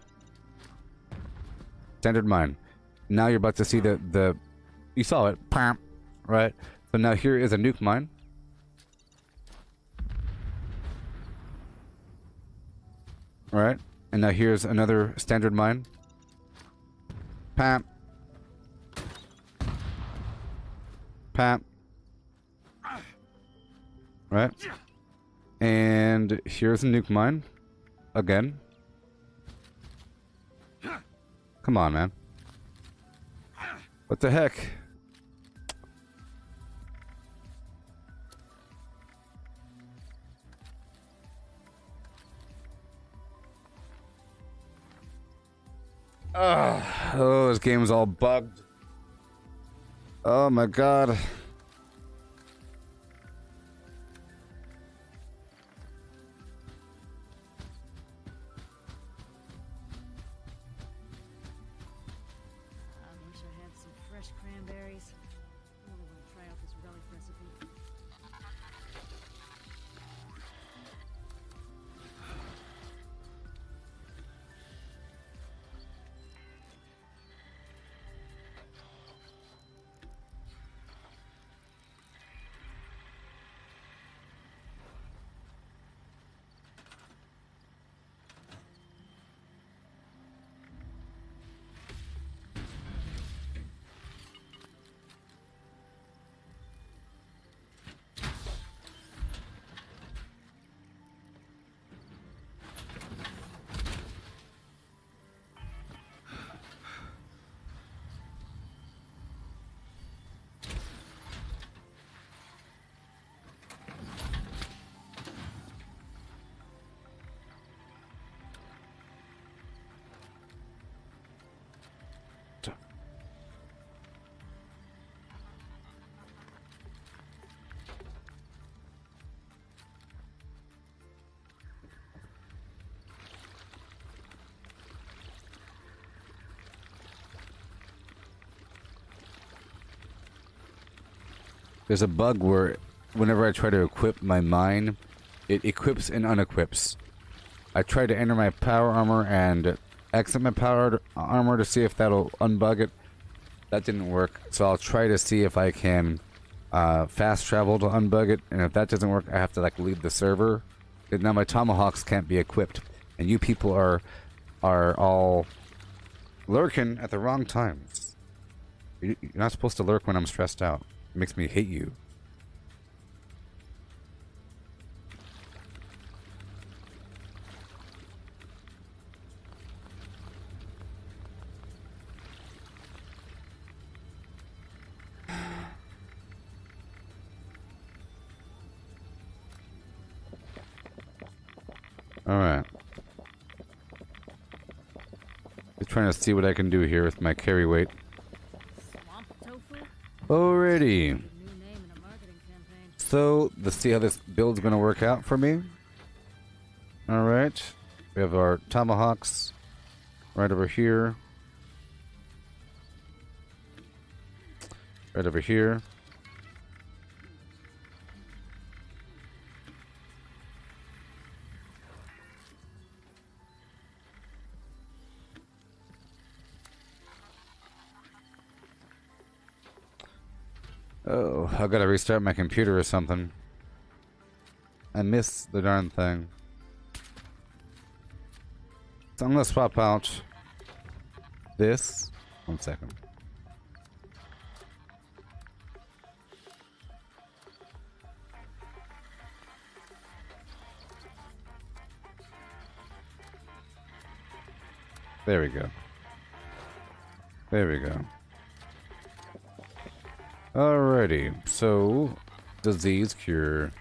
Standard mine. Now you're about to see the you saw it, right? So now here is a nuke mine. All right. And now here's another standard mine. Pam. Pam. Right. And here's a nuke mine. Again. Come on, man. What the heck? Oh, this game's all bugged. Oh my god. fresh cranberries. I really want to try out this relic recipe. There's a bug where whenever I try to equip my mine, it equips and unequips. I tried to enter my power armor and exit my power armor to see if that'll unbug it. That didn't work, so I'll try to see if I can fast travel to unbug it, and if that doesn't work, I have to like leave the server. And now my tomahawks can't be equipped, and you people are all lurking at the wrong times. You're not supposed to lurk when I'm stressed out. It makes me hate you. Alright. Just trying to see what I can do here with my carry weight. Swamp tofu? Alrighty. New name in a marketing campaign. So, let's see how this build's gonna work out for me. Alright. We have our tomahawks right over here. Right over here. Oh, I gotta restart my computer or something. I missed the darn thing. So I'm gonna swap out this. 1 second. There we go. There we go. Alrighty, so disease cure.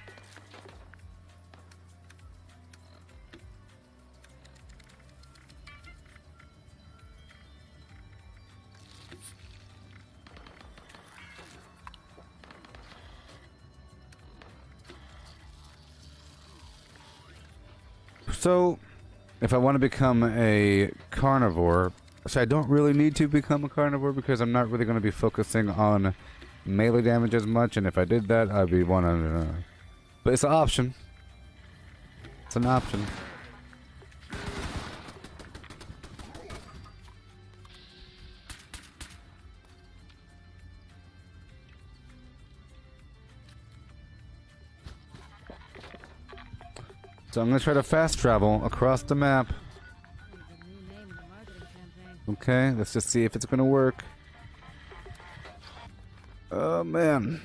So, if I want to become a carnivore, so I don't really need to become a carnivore because I'm not really going to be focusing on melee damage as much, and if I did that, I'd be but it's an option. It's an option. So I'm gonna try to fast travel across the map. Okay, let's just see if it's gonna work. Oh man.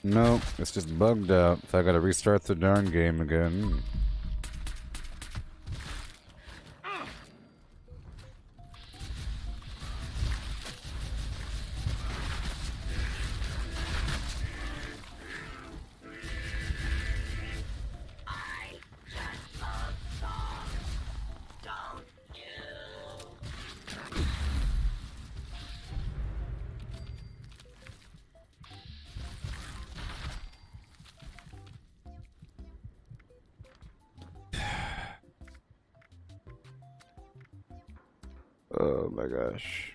No, it's just bugged out, so I gotta restart the darn game again. Oh my gosh.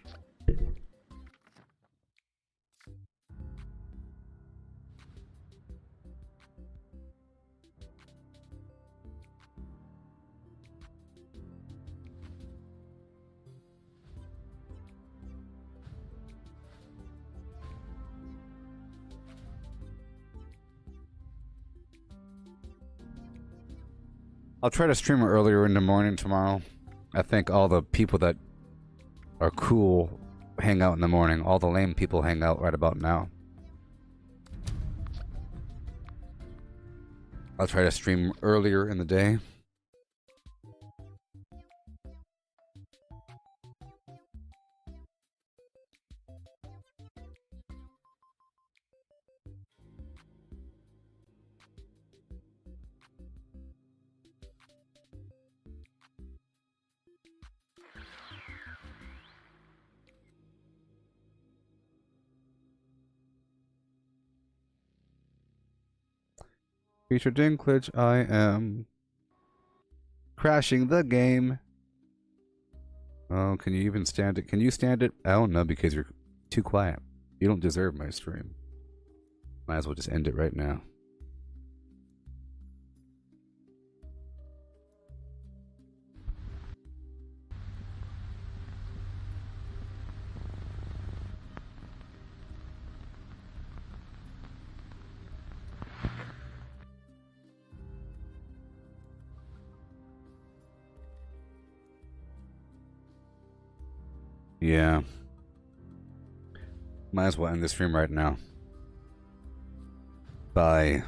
I'll try to stream earlier in the morning tomorrow. I think all the people that are cool hang out in the morning. All the lame people hang out right about now. I'll try to stream earlier in the day. Feature Dinklage, I am crashing the game. Oh, can you even stand it? Can you stand it? I don't know because you're too quiet. You don't deserve my stream. Might as well just end it right now. Yeah. Might as well end the stream right now. Bye.